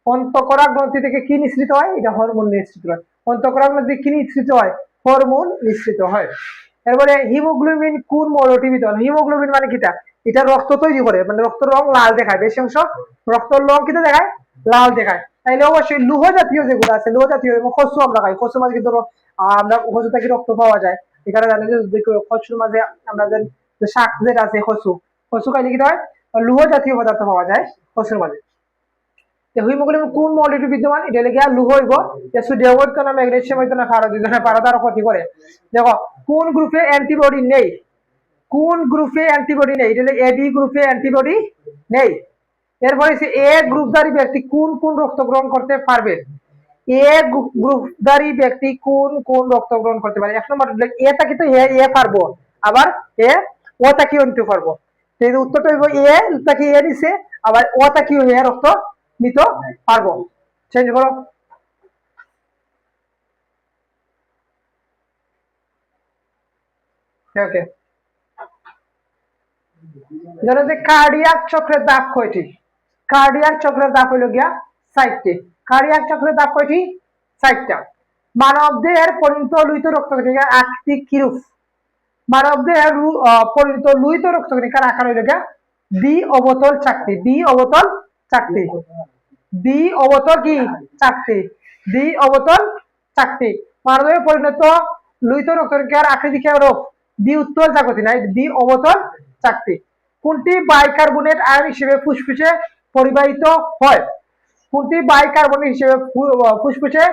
অন্তঃকোরা গ্রন্থি থেকে কি নিঃসৃত হয়? এটা হরমোন নিঃসৃত হয়। অন্তঃকোরা গ্রন্থি কি নিঃসৃত হয়? হরমোন নিঃসৃত হয়। এরপরে হিমোগ্লোবিন কোন মৌলটি বিতরণ? হিমোগ্লোবিন মানে কিটা? এটা রক্ত তৈরি করে, মানে রক্ত রং লাল দেখায়, বেশি অংশ রক্তের রং কিটা দেখায়? লাল দেখায়। তাইলে অবশ্যই লৌহ জাতীয় যেগুলো আছে, লৌহ জাতীয় এবং কচু আমরা খাই, কচু মাছ কিন্তু আমরা কচু থেকে রক্ত পাওয়া যায়। এখানে জানি যে কচুর মাঝে আমরা যে শাক যেটা আছে কচু, কচু খাইলে কি হয়? লৌহ জাতীয় পদার্থ পাওয়া যায় কচুর মাঝে। হিমোগ্লোবিন কোন মৌলটি বিদ্যমান? এটা লেগে লৌহ হইব, সোডিয়াম হইতো না, ম্যাগনেসিয়াম হইতো না, পারদ হইতো না, পারদ আরো ক্ষতি করে। দেখো, কোন গ্রুপে অ্যান্টিবডি নেই? কোন গ্রুপে অ্যান্টিবডি নেই? এটা এ বি গ্রুপে অ্যান্টিবডি নেই। এরপরে এ গ্রুপধারী ব্যক্তি কোন কোন রক্ত গ্রহণ করতে পারবে? এ গ্রুপধারী ব্যক্তি কোন কোন রক্ত গ্রহণ করতে পারে? 1 নম্বর এ তাকে তো এ পারবো, আবার এ ও তাকেও নিতে পারবো। উত্তরটা হইব এ তাকে এ নিছে, আবার ও তাকেও এ রক্ত নিতে পারবো। চেঞ্জ করো। ওকে। ধরো যে কার্ডিয়াক চক্রের দাগ কয়টি? কার্ডিয়াক চক্রের দাগ হইল গিয়া 60টি। কার্ডিয়াক চক্রের দাগ কয়টি? 60টা। মানবদেহের পরিণত লোহিত রক্তকণিকার আকৃতি কিরূপ? মানবদেহের পরিণত লোহিত রক্তকণিকার আকার হইল গিয়া দ্বি অবতল চাকতি। দ্বি অবতল চাকতি। দ্বি অবতল কি? চাকতি। দ্বি অবতল চাকতি। মানবদেহে পরিণত লোহিত রক্তকণিকার আকৃতি কিরূপ? দ্বি উত্তল চাকতি নাই, দ্বি অবতল চাকতি। কোনটি বাইকার্বনেট আয়ন হিসেবে ফুসফুসে পরিবাহিত হয়? কোনটি বাইকার্বনেট হিসেবে ফুসফুসে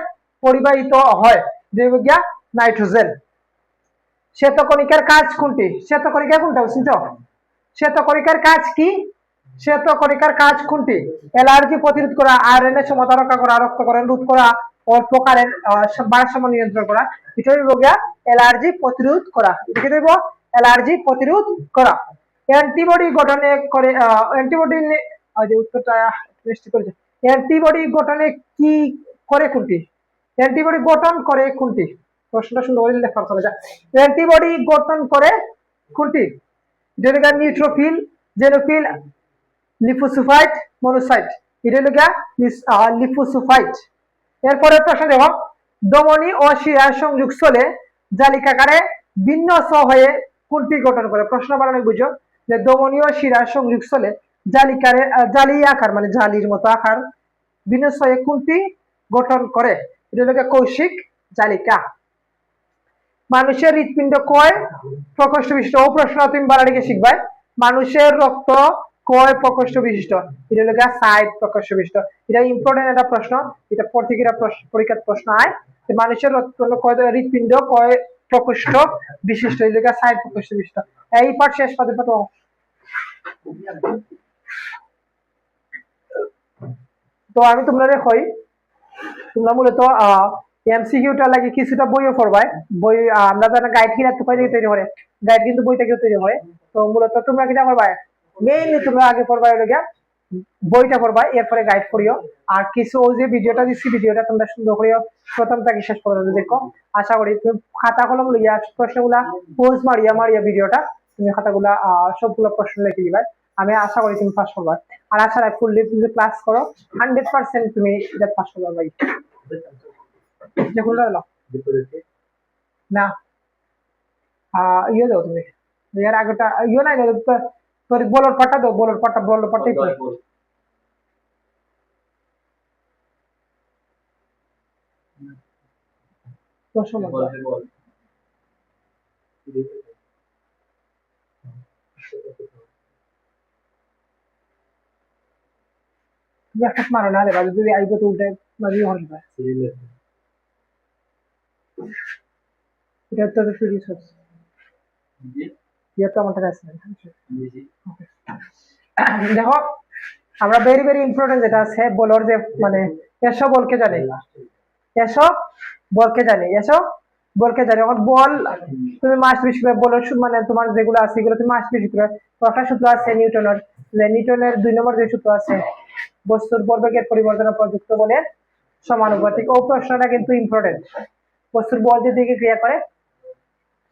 পরিবাহিত হয়? যেটা নাইট্রোজেন। শ্বেতকণিকার কাজ কোনটি? শ্বেতকণিকা কোনটা বুঝছো? শ্বেতকণিকার কাজ কি? শ্বেতকণিকার কাজ কোনটি? অ্যালার্জি প্রতিরোধ করা, আয়রনের সমতা রক্ষা করা, রক্তকরণ রোধ করা, প্রকারের ভারসাম্য নিয়ন্ত্রণ করা। এটা হইল গিয়া অ্যালার্জি প্রতিরোধ করা। এটা হইব অ্যালার্জি প্রতিরোধ করা। অ্যান্টিবডি গঠনে করে অ্যান্টিবডি উত্তরটা বেশি করেছে। অ্যান্টিবডি গঠনে কি করে কোনটি? অ্যান্টিবডি গঠন করে কোনটি? প্রশ্নটা সুন্দর লেখা করা যায়। অ্যান্টিবডি গঠন করে কোনটি? যেটা নিউট্রোফিল, জেনোফিল, লিপোসোফাইট, মনোসাইট। এটা হলো লিপোসোফাইট। এরপরে প্রশ্ন দেখো, ধমনী ও শিরার সংযোগস্থলে জালিকাকারে বিন্যস্ত হয়ে কোনটি গঠন করে? প্রশ্ন বানানো বুঝো যে ধমনী ও শিরার সংযোগস্থলে জালিকারে জালি আকার মানে জালির মতো আকার বিন্যস্ত হয়ে কোনটি গঠন করে? এটা হলো কৌশিক জালিকা। মানুষের হৃৎপিণ্ড কয় প্রকোষ্ঠ বিশিষ্ট? ও প্রশ্ন তুমি বাড়াটিকে শিখবাই। মানুষের রক্ত কয় প্রকোষ্ঠ বিশিষ্ট? এটা হলো 60 প্রকোষ্ঠ বিশিষ্ট। এটা ইম্পর্টেন্ট একটা প্রশ্ন, এটা প্রত্যেকের পরীক্ষার প্রশ্ন হয়। মানুষের হৃৎপিণ্ড কয় প্রকোষ্ঠ বিশিষ্ট? এটা হলো 60 প্রকোষ্ঠ বিশিষ্ট। এই পাঠ শেষ পাতে পাঠ। তো আমি তোমরা কই তোমরা মূলত এমসিকিউটা লাগে কিছুটা বইও পড়বাই। বই আমরা জানা গাইড কিনা তো পাই তৈরি করে, গাইড কিন্তু বই থেকে তৈরি হয়। তো মূলত তোমরা কিনা করবা, মেইনলি তোমরা আগে পড়বা হলো গিয়া বইটা পড়বা, এরপরে গাইড করিও। আর কিছু ওই যে ভিডিওটা দিচ্ছি, ভিডিওটা তোমরা সুন্দর করিও প্রথম থেকে শেষ পর্যন্ত দেখো। আশা করি তুমি খাতা কলম লইয়া প্রশ্নগুলা পোজ মারিয়া মারিয়া ভিডিওটা তুমি খাতাগুলা সবগুলো প্রশ্ন লিখে দিবা। আমি আশা করি তুমি পাস করবা। আর আশা রাখি ফুললি তুমি ক্লাস করো 100% তুমি এটা পাস করবা ভাই। যেগুলো না ইয়ে দাও তুমি, এর আগেটা ইয়ে নাই তোর বলার পাটা দাও, বলার পাটাই তো। তুমি একটা মারো না রে বাজু, যদি আইবো তো উল্টে মারি হইবা। এটা তো সিরিয়াস হচ্ছে। এটা আমার কাছে আছে। দেখো আমরা ভেরি ভেরি ইম্পর্টেন্ট যেটা আছে বলর যে মানে এসব বলকে জানে, এসব বলকে জানে, এসব বলকে জানে। এখন বল তুমি মাস বেশি করে বলো মানে তোমার যেগুলো আছে এগুলো তুমি মাস বেশি করে। একটা সূত্র আছে নিউটনের, নিউটনের 2 নম্বর যে সূত্র আছে বস্তুর ভরবেগের পরিবর্তন প্রযুক্ত বলে সমানুপাতিক। ও প্রশ্নটা কিন্তু ইম্পর্টেন্ট। বস্তুর বল যেদিকে ক্রিয়া করে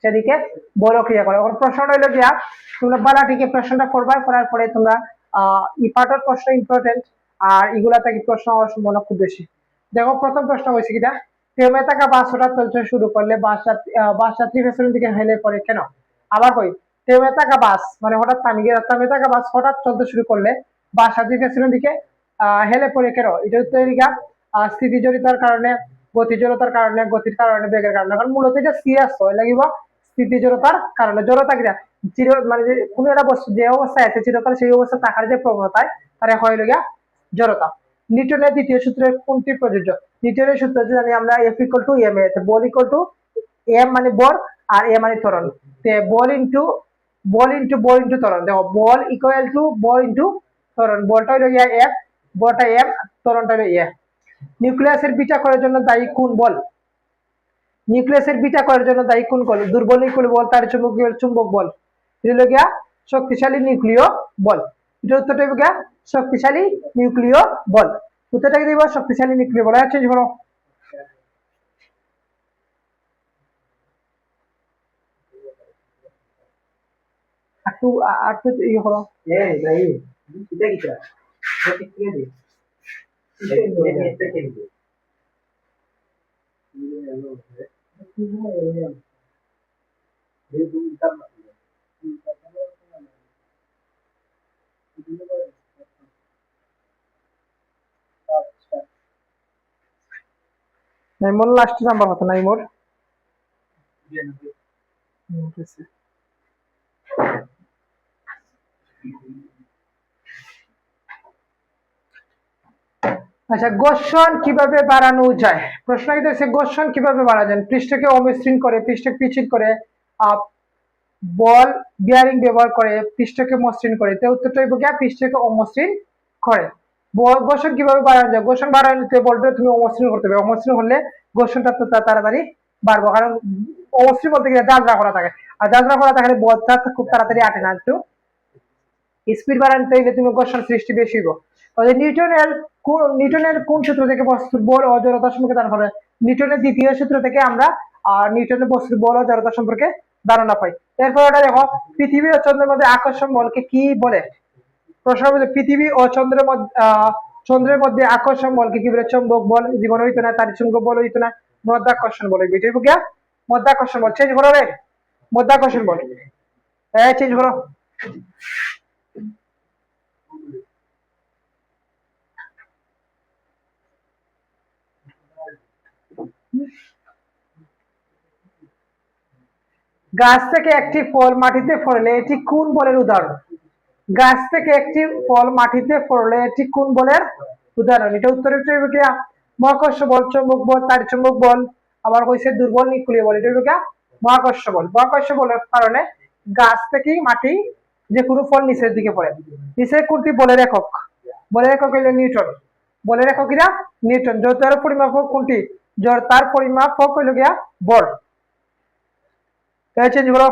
সেদিকে বলও ক্রিয়া করে। এখন প্রশ্নটা হলো গিয়া তোমরা বালাটিকে প্রশ্নটা করবা, করার পরে তোমরা ই পার্টের প্রশ্ন ইম্পর্টেন্ট আর এগুলা থেকে প্রশ্ন হওয়ার সম্ভাবনা খুব বেশি। দেখো প্রথম প্রশ্ন হয়েছে কিনা, থেমে থাকা বাস হঠাৎ চলতে শুরু করলে বাস যাত্রী পেছনের দিকে হেলে পড়ে কেন? আবার কই, থেমে থাকা বাস মানে হঠাৎ থেমে থাকা বাস হঠাৎ চলতে শুরু করলে বাস যাত্রী পেছনের দিকে হেলে পড়ে কেন? এটা হচ্ছে স্থিতিজড়িতার কারণে, গতিজড়তার কারণে, গতির কারণে, বেগের কারণে। কারণ মূলত এটা সিরিয়াস হয় লাগিব স্থিতিজড়তার কারণে। জড়তা কিনা মানে কোন একটা বস্তু যে অবস্থায় আছে চিরকাল সেই অবস্থা থাকার যে প্রবণতায় তারা হয় লগিয়া জড়তা। নিউটনের দ্বিতীয় সূত্রের কোনটি প্রযোজ্য? নিউটনের সূত্র জানি আমরা F equal to M A, বল ইকুয়াল টু এম মানে বল আর এ মানে ত্বরণ। বল ইন্টু ত্বরণ। দেখো বল ইকুয়াল টু বল ইন্টু ত্বরণ। বলটা হইল গিয়া এফ, বলটা এম, ত্বরণটা হইল এ। নিউক্লিয়াসের বিটা করার জন্য দায়ী কোন বল? নিউক্লিয়াসের বিটা করার জন্য দায়ী কোন বল? দুর্বল নিউক্লিয় বল, তার চুম্বক বল। এটা হলো গিয়া শক্তিশালী নিউক্লিয় বল। এটা উত্তরটা হইব গিয়া শক্তিশালী নিউক্লিয় বল। উত্তরটা কি দিব? শক্তিশালী নিউক্লিয় বল। চেঞ্জ করো। একটু ইয়ে করো। নাইমোর লাস্ট নাম্বার কত নাইমোর? আচ্ছা, ঘর্ষণ কিভাবে বাড়ানো যায়? প্রশ্ন হচ্ছে ঘর্ষণ কিভাবে বাড়ানো যায়? পৃষ্ঠকে অমসৃণ করে, পৃষ্ঠকে পিচ্ছিল করে, বল বিয়ারিং ব্যবহার করে পৃষ্ঠকে মসৃণ করে। তো উত্তরটা হইব গিয়া পৃষ্ঠকে অমসৃণ করে। ঘর্ষণ কিভাবে বাড়ানো যায়? ঘর্ষণ বাড়ানোতে বলটা তুমি অমসৃণ করতে হবে। অমসৃণ হলে ঘর্ষণটা তো তাড়াতাড়ি বাড়বো, কারণ অমসৃণ বলতে গেলে জাজরা করা থাকে, আর জাজরা করা থাকলে বলটা খুব তাড়াতাড়ি আটে না। একটু স্পিড বাড়াতে হইলে তুমি ঘর্ষণ সৃষ্টি বেশি হইব। তাহলে নিউটনের কোন সূত্র থেকে বস্তুর বল ও জড়তা সম্পর্কে ধারণা পাবে? নিউটনের দ্বিতীয় সূত্র থেকে আমরা নিউটনের বস্তুর বল ও জড়তা সম্পর্কে ধারণা পাই। এরপর এটা দেখো, পৃথিবী ও চন্দ্রের মধ্যে আকর্ষণ বলকে কি বলে? প্রশ্ন বলছে পৃথিবী ও চন্দ্রের মধ্যে আকর্ষণ বলকে কি বলে? চৌম্বক বল, জীবন হইতো না, তারিচুম্বক বল হইতো না, মধ্যাকর্ষণ বল। এটাই গিয়া মধ্যাকর্ষণ বল। চেঞ্জ করো রে, মধ্যাকর্ষণ বল। হ্যাঁ, চেঞ্জ করো। গাছ থেকে একটি ফল মাটিতে পড়লে এটি কোন বলের উদাহরণ? গাছ থেকে একটি ফল মাটিতে পড়লে এটি কোন বলের উদাহরণ? এটা উত্তর মহাকর্ষ বল, চৌম্বক বল, তাড়িৎচুম্বক বল, আবার হয়েছে দুর্বল নিউক্লিয় বল। এটা মহাকর্ষ বল। মহাকর্ষ বলের কারণে গাছ থেকে মাটি যে কোনো ফল নিচের দিকে পড়ে। নিচের কোনটি বলের একক? বলের একক হইল নিউটন। বলের একক কিনা নিউটন। জড়তার পরিমাপক কোনটি? জড়তার পরিমাপক হইল গিয়া বল। চেঞ্জ করো।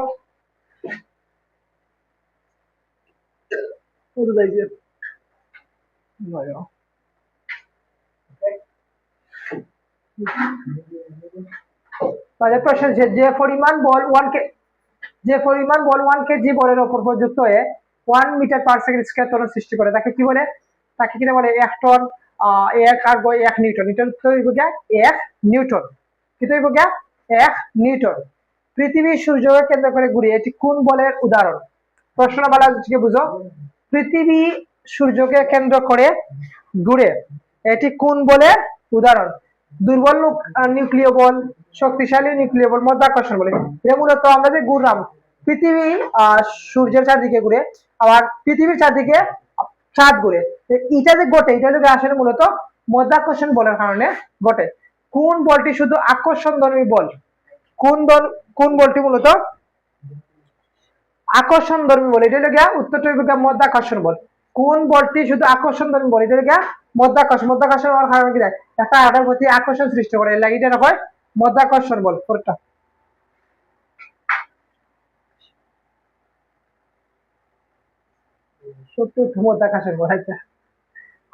প্রশ্ন যে পরিমাণ বল 1 কেজি বলের উপর প্রযুক্ত হয়ে 1 মিটার পার সেকেন্ড স্কয়ার ত্বরণ সৃষ্টি করে তাকে কি বলে? তাকে কিনা বলে 1 টন, 1 নিউটন। নিউটন তো হইব গিয়া 1 নিউটন। কিন্তু হইব গিয়া 1 নিউটন। পৃথিবী সূর্যকে কেন্দ্র করে ঘুরে, এটি কোন বলের উদাহরণ? প্রশ্ন বলা হচ্ছে বুঝো, পৃথিবী সূর্যকে কেন্দ্র করে ঘুরে, এটি কোন বলের উদাহরণ? দুর্বল নিউক্লিয় বল, শক্তিশালী নিউক্লিয় বল, মধ্যাকর্ষণ বলে। এটা মূলত আমরা যে ঘুরলাম, পৃথিবী সূর্যের চারদিকে ঘুরে, আবার পৃথিবীর চারদিকে চাঁদ ঘুরে। এটা যে ঘটে, এটা হলো আসলে মূলত মধ্যাকর্ষণ বলের কারণে ঘটে। কোন বলটি শুধু আকর্ষণ ধর্মী বল? কোন বলটি মূলত আকর্ষণ ধর্মী বল? এটা হলো গিয়া উত্তরটা হইব গিয়া মধ্যাকর্ষণ বল। কোন বলটি শুধু আকর্ষণ ধর্মী বল? এটা হলো গিয়া মধ্যাকর্ষণ। মধ্যাকর্ষণ হওয়ার কারণে কি একটা আটার প্রতি আকর্ষণ সৃষ্টি করে, এর লাগি এটা হয় মধ্যাকর্ষণ বল। পরটা সত্যি মধ্যাকর্ষণ বল। আচ্ছা,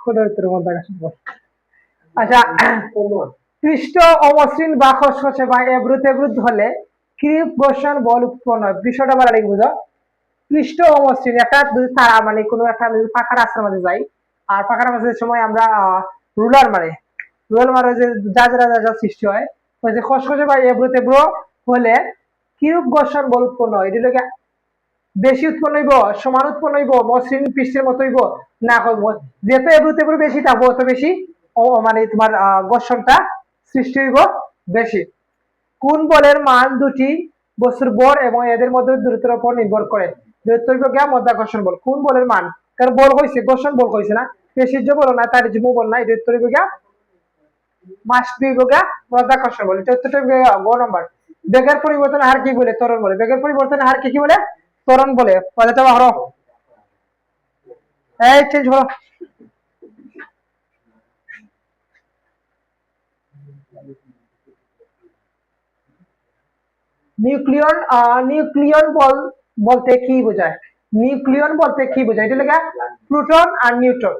কোন উত্তর মধ্যাকর্ষণ বল। আচ্ছা, পৃষ্ঠ অমসৃণ বা খসখসে বা এবড়ো হলে কি ঘর্ষণ বল উৎপন্ন হয়? বিষয়টা বলা রেখে বুঝো। পৃষ্ঠ অমসৃণ, একটা তারা মানে কোনো একটা পাখা রাস্তার মাঝে যাই, আর পাখার মাঝে সময় আমরা রুলার মারে যে যা সৃষ্টি হয়, ওই যে খসখসে বা এবড়ো হলে কিরূপ ঘর্ষণ বল উৎপন্ন হয়? এটা বেশি উৎপন্ন হইব, সমান উৎপন্ন হইব, মসৃণ পৃষ্ঠের মতো হইব, না হইব? যেহেতু এবড়ো বেশি থাকবো, অত বেশি মানে তোমার ঘর্ষণটা সৃষ্টি হইব বেশি। কোন বলের মান দুটি বস্তুর ভর এবং এদের মধ্যে দূরত্বের উপর নির্ভর করে? দূরত্ব হইব গিয়া মধ্যাকর্ষণ বল। কোন বলের মান? কারণ বল হয়েছে, ঘর্ষণ বল হয়েছে না, পেশিজ বল না, তাড়িৎ বল না। দূরত্ব হইব গিয়া মাস হইব গিয়া মধ্যাকর্ষণ বল। এটা উত্তরটা হইব গ নম্বর। বেগের পরিবর্তন হার কি বলে? ত্বরণ বলে। বেগের পরিবর্তন হার কি বলে? ত্বরণ বলে। পদাটা হরো, এই চেঞ্জ করো। নিউক্লিয়ন বল বলতে কি বোঝায়? নিউক্লিয়ন বলতে কি বোঝায়? এটা লেখা প্রোটন আর নিউট্রন।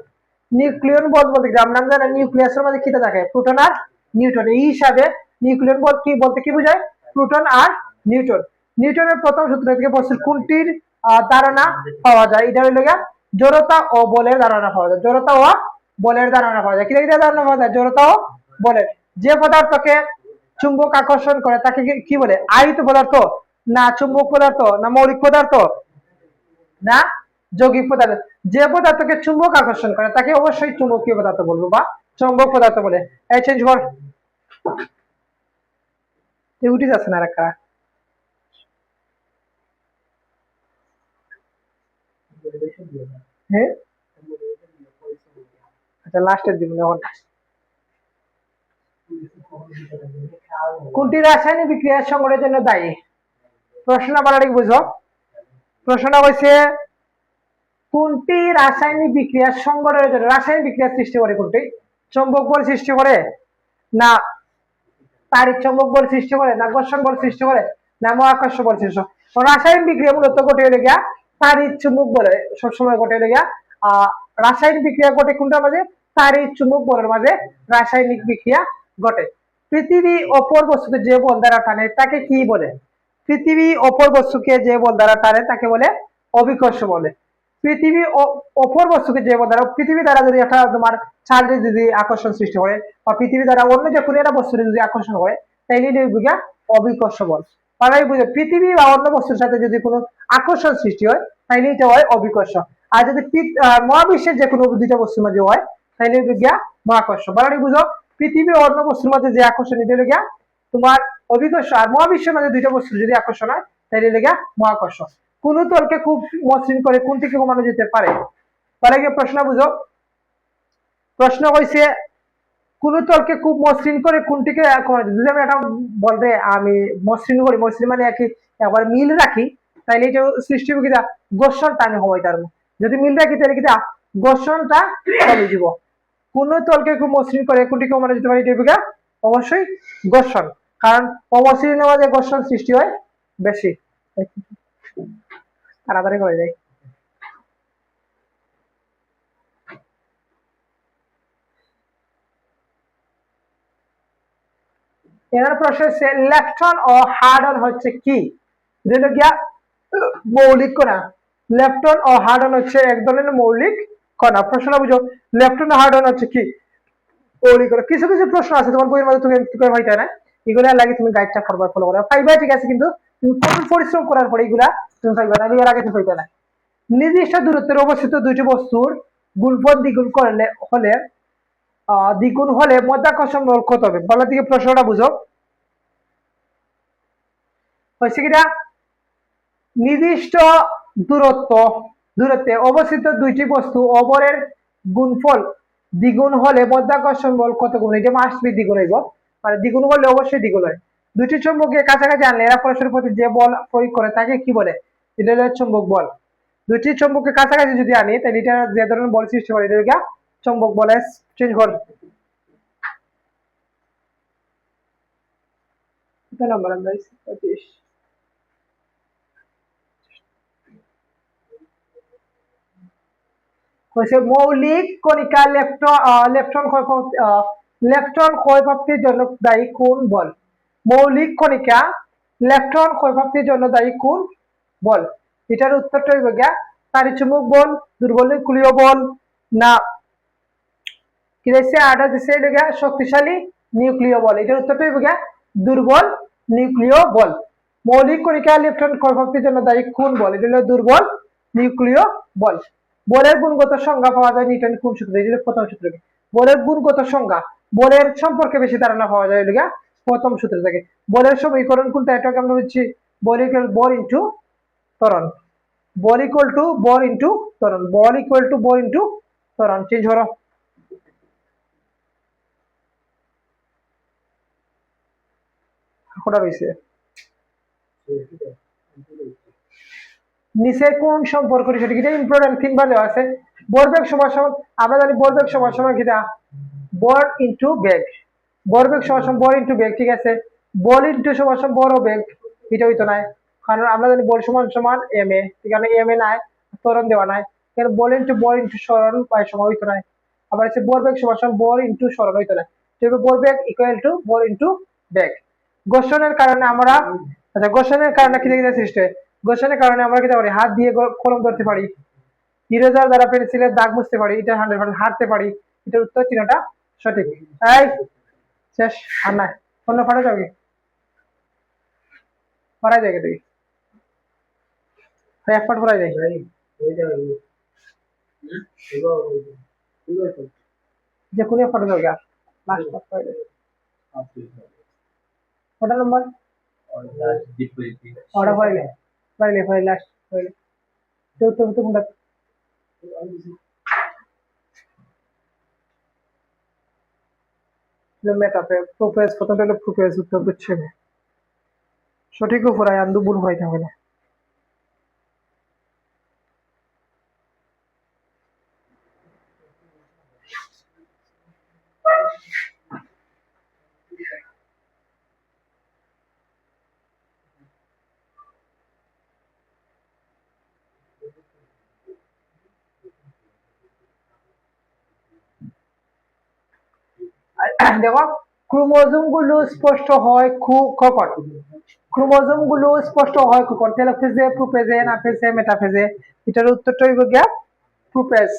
নিউক্লিয়ন বল বলতে কি আমরা জানি, নিউক্লিয়াসের মধ্যে কি থাকে? প্রোটন আর নিউট্রন। এই হিসাবে নিউক্লিয়ন বল কি বলতে কি বোঝায়? প্রোটন আর নিউট্রন। নিউটনের প্রথম সূত্র থেকে বস্তুর কোনটির ধারণা পাওয়া যায়। এটা হইল গিয়া জড়তা ও বলের ধারণা পাওয়া যায়। জড়তা ও বলের ধারণা পাওয়া যায়। কি ধারণা পাওয়া যায়? জড়তা ও বলের। যে পদার্থকে চুম্বক আকর্ষণ করে তাকে কি বলে? আহিত পদার্থ, না চুম্বক পদার্থ, না মৌলিক পদার্থ, না যৌগিক পদার্থ। যে পদার্থকে চুম্বক আকর্ষণ করে তাকে অবশ্যই চুম্বকীয় পদার্থ বলবো বা চৌম্বক পদার্থ বলে। এই চেঞ্জ কর, উঠে যাচ্ছে না একটা। হ্যাঁ আচ্ছা, লাস্টের দিব এখন। কোনটি রাসায়নিক বিক্রিয়ার সংঘটনের জন্য দায়ী? প্রশ্ন বলার বুঝো। প্রশ্নটা হয়েছে কোনটি রাসায়নিক বিক্রিয়ার সংঘটনের জন্য, রাসায়নিক বিক্রিয়া সৃষ্টি করে কোনটি? চৌম্বক বল সৃষ্টি করে, না তাড়িৎ চৌম্বক বল সৃষ্টি করে, না ঘর্ষণ বল সৃষ্টি করে, না মহাকর্ষ বল সৃষ্টি করে? রাসায়নিক বিক্রিয়া মূলত ঘটে হলে গিয়া তাড়িৎ চুম্বক বলে সবসময় ঘটে হলে গিয়া রাসায়নিক বিক্রিয়া ঘটে কোনটার মাঝে? তাড়িৎ চুম্বক বলের মাঝে রাসায়নিক বিক্রিয়া ঘটে। পৃথিবী অপর বস্তুকে যে বল দ্বারা টানে তাকে কি বলে? পৃথিবী অপর বস্তুকে যে বল দ্বারা টানে তাকে বলে অভিকর্ষ বলে। পৃথিবী অপর বস্তুকে যে বল দ্বারা, পৃথিবী দ্বারা যদি একটা তোমার চার্জ যদি আকর্ষণ সৃষ্টি করে বা পৃথিবী দ্বারা অন্য যে কোনো একটা বস্তু যদি আকর্ষণ করে তাইলে অভিকর্ষ বল। তারাই বুঝে পৃথিবী বা অন্য বস্তুর সাথে যদি কোনো আকর্ষণ সৃষ্টি হয় তাইলে এটা হয় অভিকর্ষ। আর যদি মহাবিশ্বের যে কোনো দুইটা বস্তুর মাঝে হয় তাইলে গিয়া মহাকর্ষ। বাড়ানি বুঝো, পৃথিবী অন্য বস্তুর মাঝে যে আকর্ষণ এটা গিয়া তোমার অভিকর্ষ, আর মহাবিশ্বের মাঝে দুইটা বস্তুর যদি আকর্ষণ হয় তাইলে গিয়া মহাকর্ষ। কোন তলকে খুব মসৃণ করে কোনটিকে কমানো যেতে পারে? তাহলে গিয়ে প্রশ্ন বুঝো। প্রশ্ন হয়েছে কোন তলকে খুব মসৃণ করে কোনটিকে কমানো যেতে? যদি আমি একটা বলতে আমি মসৃণ করি, মসৃণ মানে একবার মিল রাখি তাইলে এটা সৃষ্টি হবে কিনা ঘর্ষণটা আমি হবো তার। যদি মিল রাখি তাহলে কিনা ঘর্ষণটা কমে যাব। কোন তলকে খুব মসৃণ করে কোনটিকে কমানো যেতে পারে? এটা অবশ্যই ঘর্ষণ, কারণ অমসৃণের মাঝে ঘর্ষণ সৃষ্টি হয় বেশি। তাড়াতাড়ি করে যায়। এবার প্রশ্ন হচ্ছে লেপটন ও হার্ডন হচ্ছে কি? যেটা গিয়া মৌলিক কণা। লেপটন ও হার্ডন হচ্ছে এক ধরনের মৌলিক কণা। প্রশ্ন বুঝো, লেপটন ও হার্ডন হচ্ছে কি? মৌলিক কণা। কিছু কিছু প্রশ্ন আছে তোমার বইয়ের মধ্যে তুমি হইতে না, এগুলো লাগে তুমি গাইডটা ফরওয়ার্ড ফলো করো, পাইবা ঠিক আছে, কিন্তু তুমি কঠোর পরিশ্রম করার পরে এগুলা তুমি পাইবা না, এর আগে তুমি পাইবা না। নির্দিষ্ট দূরত্বের অবস্থিত দুইটি বস্তুর গুণফল দ্বিগুণ করলে হলে দ্বিগুণ হলে মধ্যাকর্ষণ বল কত হবে? বলার দিকে প্রশ্নটা বুঝো। হয়েছে কিনা নির্দিষ্ট দূরত্বে অবস্থিত দুইটি বস্তু অপরের গুণফল দ্বিগুণ হলে মধ্যাকর্ষণ বল কত গুণ? এটা মাস্ট বি দ্বিগুণ হইব, মানে দ্বিগুণ হলে অবশ্যই দ্বিগুণ হয়। দুইটি চুম্বককে কাছাকাছি আনলে এরা পরস্পরের প্রতি যে বল প্রয়োগ করে তাকে কি বলে? এটা হলো চুম্বক বল। দুইটি চুম্বককে কাছাকাছি যদি আনি তাহলে এটা যে ধরনের বল সৃষ্টি করে এটা চুম্বক বলে। চেঞ্জ কর নাম্বার আমরা 25। হচ্ছে মৌলিক কণিকা লেপটন ক্ষয়প্রাপ্তির জন্য দায়ী কোন বল? মৌলিক কণিকা লেপটন ক্ষয়প্রাপ্তির জন্য দায়ী কোন বল? এটার উত্তরটা হইব গিয়া তাড়িৎচুম্বক বল, দুর্বল নিউক্লিয় বল, না কি দিছে আটা দিছে এটা গিয়া শক্তিশালী নিউক্লিয় বল। এটার উত্তরটা হইব গিয়া দুর্বল নিউক্লিয় বল। মৌলিক কণিকা লেপটন ক্ষয়প্রাপ্তির জন্য দায়ী কোন বল? এটা হলো দুর্বল নিউক্লিয় বল। বলের গুণগত সংজ্ঞা পাওয়া যায় নিউটন কোন সূত্রে? এটা প্রথম সূত্র। বলের গুণগত সংজ্ঞা, বলের সম্পর্কে বেশি ধারণা পাওয়া যায় এটা প্রথম সূত্র থেকে। বলের সমীকরণ কোনটা? এটাকে আমরা হচ্ছে বল ইকুয়াল বল ইনটু ত্বরণ। বল ইকুয়াল টু বল ইনটু ত্বরণ। বল ইকুয়াল টু বল ইনটু ত্বরণ। চেঞ্জ করো। কোনটা রয়েছে নিচে কোন সম্পর্ক সেটা কি ইম্পর্টেন্ট তিনবার দেওয়া আছে। ভরবেগ সমান সমান, আমরা জানি ভরবেগ সমান সমান কিটা বল ইনটু বেগ। ভরবেগ সমান সমান বল ইনটু বেগ, ঠিক আছে। বল ইনটু সমান সমান বড় বেগ, এটা হইতো না, কারণ আমরা জানি বল সমান সমান এম এ, এখানে এম এ নাই, ত্বরণ দেওয়া নাই, কারণ বল ইনটু সরণ পাই সময় হইতো না। আবার হচ্ছে ভরবেগ সমান সমান বল ইনটু সরণ হইতো না, ভরবেগ ইকুয়াল টু বল ইনটু বেগ। ঘর্ষণের কারণে আমরা, আচ্ছা ঘর্ষণের কারণে কি সৃষ্টি হয়? ঘর্ষণের কারণে আমরা কি পারি, হাত দিয়ে কলম ধরতে পারি, ইরেজার দ্বারা পেন্সিলের দাগ মুছতে পারি, এটা 100% হাঁটতে পারি। এটার উত্তর তিনটা সঠিক। এই শেষ, আর না অন্য ফাটা যাবে, ফাড়াই যায় তুই, এক ফাট ফাড়াই যায়, যে কোনো ফাটা যাবে আর লাস্ট ফাট ফাড়াই যায়। কটা নম্বর অর্ডার ফাইলে ফাইলে ফাইলে লাস্ট ফাইলে তো তো তো কোনটা মেটাতে প্রোফেস প্রথমটা হলো প্রোফেস, উত্তর হচ্ছে সঠিক উপরে আন্দু ভুল হয় তাহলে। দেখো ক্রোমোজোম গুলো স্পষ্ট হয় কখন, ক্রোমোজোম গুলো স্পষ্ট হয় কখন, টেলোফেজে, প্রোফেজে, অ্যানাফেজে, মেটাফেজে। এটার উত্তরটা হইব গিয়া প্রোফেজ।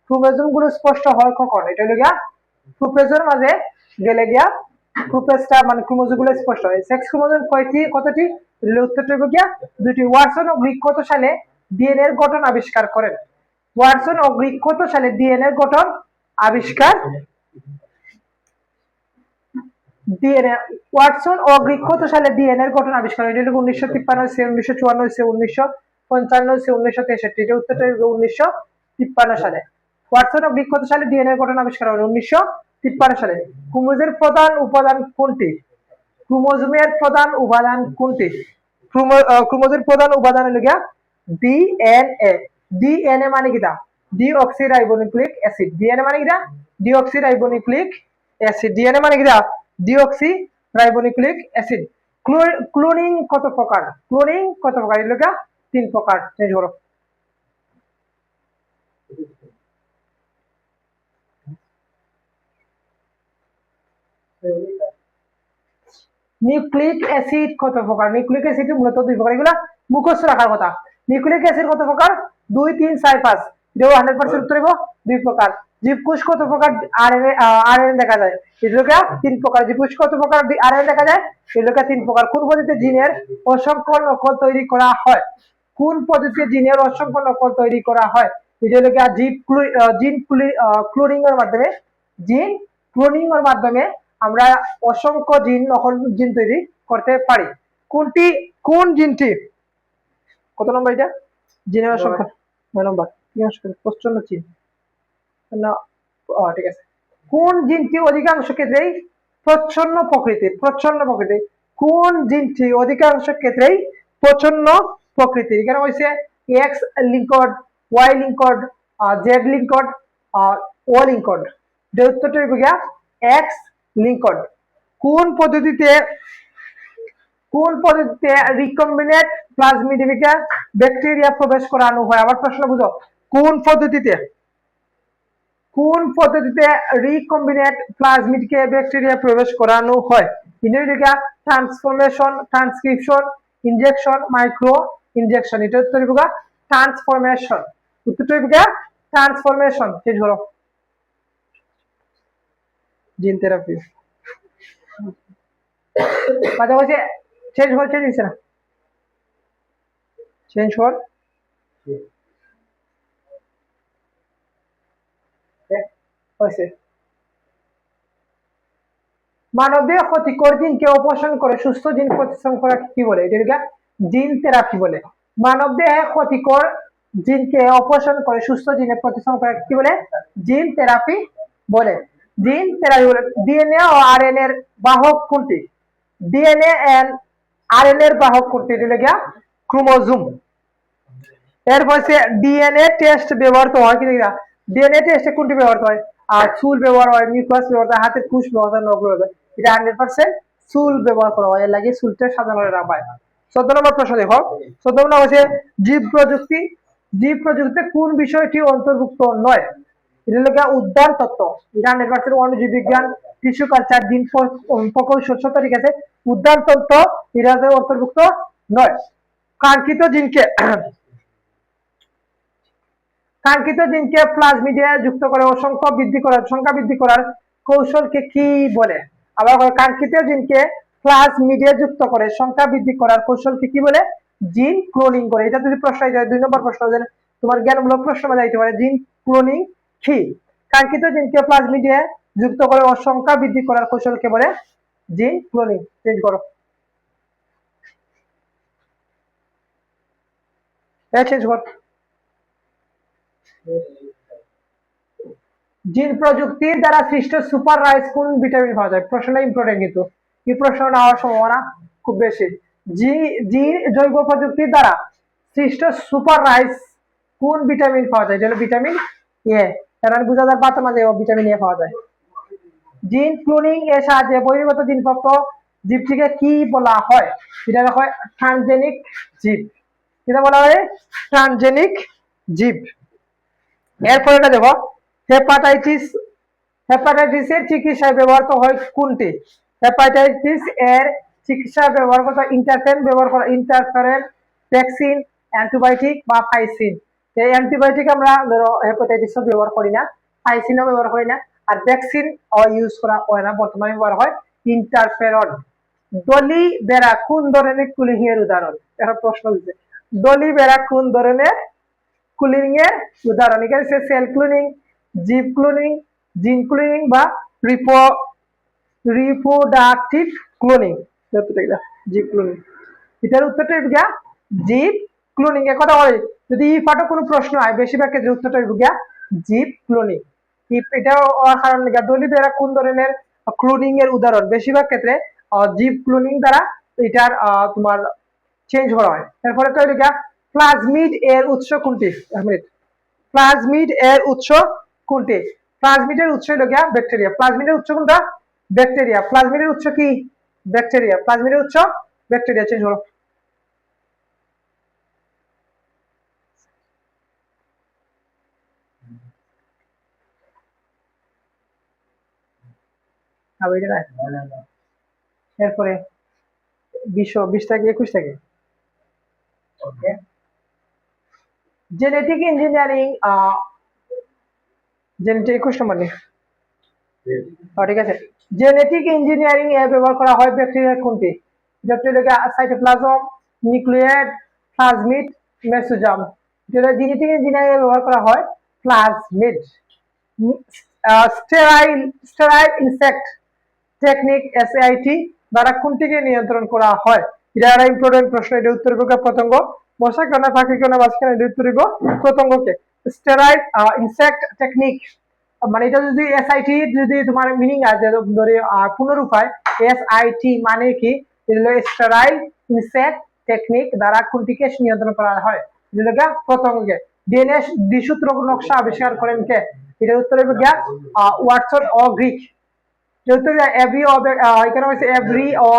ক্রোমোজোম গুলো স্পষ্ট হয় কখন, এটা হলো গিয়া প্রোফেজের মাঝে গেলে গিয়া প্রোফেজটা মানে ক্রোমোজোম গুলো স্পষ্ট হয়। সেক্স ক্রোমোজোম কতটি, উত্তরটা হইব গিয়া দুটি। ওয়াটসন ও গ্রিক কত সালে ডিএনএ এর গঠন আবিষ্কার করেন? ওয়াটসন ও গ্রিক কত সালে ডিএনএ এর গঠন আবিষ্কার, ডিএনএ ওয়াটসন ও গ্রিক কত সালে ডিএনএ এর গঠন আবিষ্কার? এটা হলো 1953 সে 1954 সে 1955 সে 1963। এটা উত্তরটা 1953 সালে। ওয়াটসন ও গ্রিক কত সালে ডিএনএ এর গঠন আবিষ্কার হয়? 1953 সালে। ক্রোমোজোমের প্রধান উপাদান কোনটি? ক্রোমোজোমের প্রধান উপাদান কোনটি? ক্রোমোজোমের প্রধান উপাদান হলো গিয়া ডিএনএ। ডিএনএ মানে কিটা? Deoxyribonucleic acid. ডিএনএ মানে কিটা? Deoxyribonucleic acid. ডিএনএ মানে কিটা? Deoxyribonucleic acid. ক্লোনিং কত প্রকার? ক্লোনিং কত প্রকার? এগুলো কি 3 প্রকার। চেঞ্জ করো। নিউক্লিক অ্যাসিড কত প্রকার? নিউক্লিক অ্যাসিড মূলত 2 প্রকার, এগুলো মুখস্থ রাখার কথা। নিউক্লিক অ্যাসিড কত প্রকার? 2, 3, 4, 5। এটাও 100% উত্তর হইব 2 প্রকার। জীবকোষ কত প্রকার আরএনএ দেখা যায়? এগুলোকে 3 প্রকার। জীবকোষ কত প্রকার আরএনএ দেখা যায়? এগুলোকে 3 প্রকার। কোন পদ্ধতিতে জিনের অসংখ্য নকল তৈরি করা হয়? কোন পদ্ধতিতে জিনের অসংখ্য নকল তৈরি করা হয়? এগুলোকে জিন ক্লোনিং এর মাধ্যমে, জিন ক্লোনিং এর মাধ্যমে আমরা অসংখ্য নকল জিন তৈরি করতে পারি। কোনটি, কোন জিনটি, কত নম্বর এটা? জিনের অসংখ্য 9 নম্বর। প্রচন্ড চিন না, ঠিক আছে। কোন জিনটি অধিকাংশ ক্ষেত্রেই প্রচ্ছন্ন প্রকৃতির? প্রচ্ছন্ন প্রকৃতির। কোন জিনটি অধিকাংশ ক্ষেত্রেই প্রচ্ছন্ন প্রকৃতির? এখানে হয়েছে X linked, Y linked, Z linked, O linked. যে উত্তরটা হইব গিয়া এক্স লিঙ্কড। কোন পদ্ধতিতে রিকম্বিনেন্ট প্লাজমিডকে ব্যাকটেরিয়া প্রবেশ করানো হয়? আবার প্রশ্ন বুঝো, কোন পদ্ধতিতে রিকম্বিনেন্ট প্লাজমিডকে ব্যাকটেরিয়া প্রবেশ করানো হয়? Inhibitor, transformation, transcription, injection, micro injection. এটা উত্তর হইব ট্রান্সফরমেশন। উত্তরটা হইব ট্রান্সফরমেশন। চেঞ্জ করো। জিন থেরাপি কথা বলছে, চেঞ্জ হচ্ছে দিচ্ছে না, চেঞ্জ কর। মানবদেহে ক্ষতিকর জিনকে অপসারণ করে সুস্থ জিন প্রতিস্থাপন করা কি বলে? এটাকে জিন থেরাপি বলে। মানবদেহে ক্ষতিকর জিনকে অপসারণ করে সুস্থ জিনে প্রতিস্থাপন করা কি বলে? জিন থেরাপি বলে। জিন থেরাপি বলে। ডিএনএ ও আরএনএ এর বাহক কোনটি? ডিএনএ এন্ড আরএনএ এর বাহক কোনটি? এটা হলো ক্রোমোজোম। এরপর ডিএনএ টেস্ট ব্যবহৃত হয় কি? ডিএনএ টেস্টে কোনটি ব্যবহৃত হয়? আর চুল ব্যবহার হয়, মিউকাস ব্যবহার হয়, হাতের কুশ ব্যবহার হয়, নখ ব্যবহার হয়। এটা 100% চুল ব্যবহার করা হয়, এর লাগে চুলটা সাদা করে রাখা হয়। 14 নম্বর প্রশ্ন দেখো। 14 নম্বর হচ্ছে জীব প্রযুক্তি। জীব প্রযুক্তিতে কোন বিষয়টি অন্তর্ভুক্ত নয়? এটা হলো উদ্যান তত্ত্ব। এটা 100% অণুজীব বিজ্ঞান, টিস্যু কালচার, জিন প্রকৌশল, 70 ঠিক আছে। উদ্যান তত্ত্ব এটা অন্তর্ভুক্ত নয়। কাঙ্ক্ষিত জিনকে প্লাজমিডে যুক্ত করে ও সংখ্যা বৃদ্ধি করার কৌশলকে কি বলে? আবার কাঙ্ক্ষিত জিনকে প্লাজমিডে যুক্ত করে সংখ্যা বৃদ্ধি করার কৌশলকে কি বলে? জিন ক্লোনিং করে। এটা যদি প্রশ্ন হয় 2 নম্বর প্রশ্ন, তোমার জ্ঞানমূলক প্রশ্ন যাইতে পারে জিন ক্লোনিং কি? কাঙ্ক্ষিত জিনকে প্লাজমিডে যুক্ত করে ও সংখ্যা বৃদ্ধি করার কৌশলকে বলে জিন ক্লোনিং। চেঞ্জ করো, চেঞ্জ কর। জিন প্রযুক্তির দ্বারা সৃষ্ট সুপার রাইস কোন ভিটামিন পাওয়া যায়? প্রশ্নটা ইম্পর্টেন্ট, কিন্তু এই প্রশ্নটা হওয়ার সম্ভাবনা খুব বেশি। জিন জৈব প্রযুক্তির দ্বারা সৃষ্ট সুপার রাইস কোন ভিটামিন পাওয়া যায়? যেটা ভিটামিন এ। কারণ বোঝা যায় বাতের মাঝে ভিটামিন এ পাওয়া যায়। জিন ক্লোনিং এর সাহায্যে বহির্গত জিনপ্রাপ্ত জীবটিকে কি বলা হয়? এটা হয় ট্রান্সজেনিক জীব। এটা বলা হয় ট্রান্সজেনিক জীব। এরপরে এটা দেখো, হেপাটাইটিসের চিকিৎসায় ব্যবহৃত হয় কোনটি? হেপাটাইটিস এর চিকিৎসায় ব্যবহার করা ইন্টারফেরেন, ভ্যাকসিন, অ্যান্টিবায়োটিক বা ফাইসিন। এই অ্যান্টিবায়োটিক আমরা ধরো হেপাটাইটিসও ব্যবহার করি না, ফাইসিনও ব্যবহার করি না, আর ভ্যাকসিন ইউজ করা হয় না, বর্তমানে ব্যবহার হয় ইন্টারফেরন। দলি বেড়া কোন ধরনের কুলিং এর উদাহরণ? এখন প্রশ্ন হচ্ছে দলি বেড়া কোন ধরনের কুলিং এর উদাহরণ? এখানে সেল ক্লোনিং, জিপ ক্লোনিং, জিন ক্লোনিং বা রিপ্রোডাক্টিভ ক্লোনিং। জিপ ক্লোনিং, এটার উত্তরটা গিয়া জিপ ক্লোনিং। এর কথা বলি যদি এই পাঠে কোনো প্রশ্ন হয় বেশিরভাগ ক্ষেত্রে উত্তরটা গিয়া জিপ ক্লোনিং। এটা কারণ দলি বেড়া কোন ধরনের ক্লোনিং এর উদাহরণ? বেশিরভাগ ক্ষেত্রে জিপ ক্লোনিং দ্বারা এটার তোমার চেঞ্জ করা হয়। এরপরে তো গিয়া প্লাজমিড এর উৎস কোনটি? প্লাজমিড এর উৎস কোনটি? প্লাজমিডের উৎস হলো গিয়া ব্যাকটেরিয়া। প্লাজমিডের উৎস কোনটা? ব্যাকটেরিয়া। প্লাজমিডের উৎস কি? ব্যাকটেরিয়া। প্লাজমিডের উৎস ব্যাকটেরিয়া। চেঞ্জ করো। এরপরে 20 থেকে 21 থেকে জেনেটিক ইঞ্জিনিয়ারিং, জেনেটিক 21 নম্বর নেই, ঠিক আছে। জেনেটিক ইঞ্জিনিয়ারিং এ ব্যবহার করা হয় ব্যাকটেরিয়ার কোনটি? যেটা সাইটোপ্লাজম, নিউক্লিয়েট, প্লাজমিড, মেসোজোম। যেটা জেনেটিক ইঞ্জিনিয়ারিং এ ব্যবহার করা হয় plasmid. Sterile insect technique SIT দ্বারা কোনটিকে নিয়ন্ত্রণ করা হয়? এটা একটা ইম্পর্টেন্ট প্রশ্ন। এটা উত্তর হবে পতঙ্গ, মশা কেন, পাখি কেন, মাঝখানে এটা উত্তর হবে পতঙ্গকে। স্টেরাইল ইনসেক্ট টেকনিক মানে এটা যদি এসআইটি যদি তোমার মিনিং আছে ধরে পুনরূপায় এসআইটি মানে কি? স্টেরাইল ইনসেক্ট টেকনিক দ্বারা কোনটিকে নিয়ন্ত্রণ করা হয়? যেটা পতঙ্গকে। ডিএনএ দ্বিসূত্র নকশা আবিষ্কার করেন কে? এটার উত্তর হবে গিয়া ওয়াটসন ও গ্রিক। এভরি ও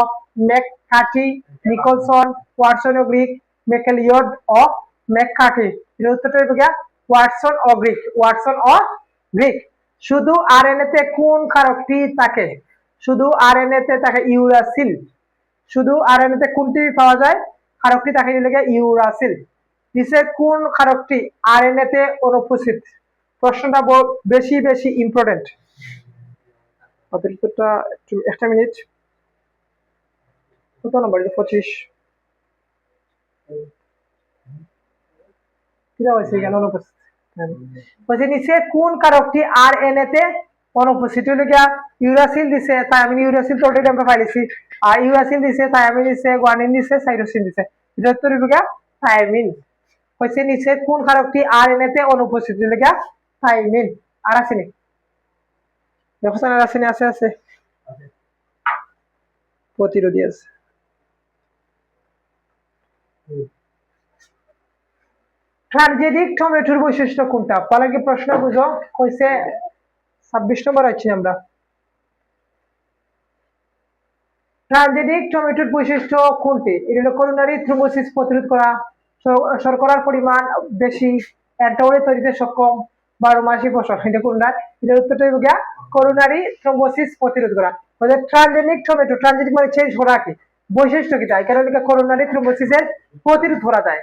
ম্যাককার্থি, নিকলসন, ওয়াটসন ও গ্রিক, ম্যাকলিওড ও ম্যাককার্থি। এর উত্তরটা হবে গিয়া ওয়াটসন ও গ্রিক। ওয়াটসন ও গ্রিক। শুধু আরএনএ তে কোন ক্ষারকটি থাকে? শুধু আরএনএ তে থাকে ইউরাসিল। শুধু আরএনএ তে কোনটি পাওয়া যায়? ক্ষারকটি থাকে ইউরাসিল। নিচের কোন ক্ষারকটি আরএনএ তে অনুপস্থিত? প্রশ্নটা বেশি বেশি ইম্পর্টেন্ট। অতিরিক্তটা একটু একটা মিনিট। কত নম্বর? 25। নিচে কোন কারকটি আরএনএ তে অনুপস্থিত? ইউরাসিল দিছে, থায়ামিন। ইউরাসিল তো অলরেডি আমরা পাইছি। আর ইউরাসিল দিছে, থায়ামিন দিছে, গুয়ানিন দিছে, সাইটোসিন দিছে। এটা উত্তর হবে থায়ামিন। হচ্ছে নিচে কোন কারকটি আরএনএ তে অনুপস্থিত? থায়ামিন। আর আছে নি? দেখো আর আছে নি? আছে আছে, প্রতিরোধী আছে। ট্রানজেনিক টমেটোর বৈশিষ্ট্য কোনটা? পালাকে প্রশ্ন বুঝো কইছে 26 নম্বর আছি আমরা। ট্রানজেনিক টমেটোর বৈশিষ্ট্য কোনটি? এটা হলো করোনারি থ্রোম্বোসিস প্রতিরোধ করা, শর্করার পরিমাণ বেশি, অ্যান্টিবডি তৈরিতে সক্ষম, 12 মাসি ফসল। এটা কোনটা? এটার উত্তরটা হবে করোনারি থ্রোম্বোসিস প্রতিরোধ করা। ট্রানজেনিক টমেটো, ট্রানজেনিক মানে চেঞ্জ করা কি? বৈশিষ্ট্য কিটা এখানে লেখা করোনারি থ্রোম্বোসিসের প্রতিরোধ করা যায়।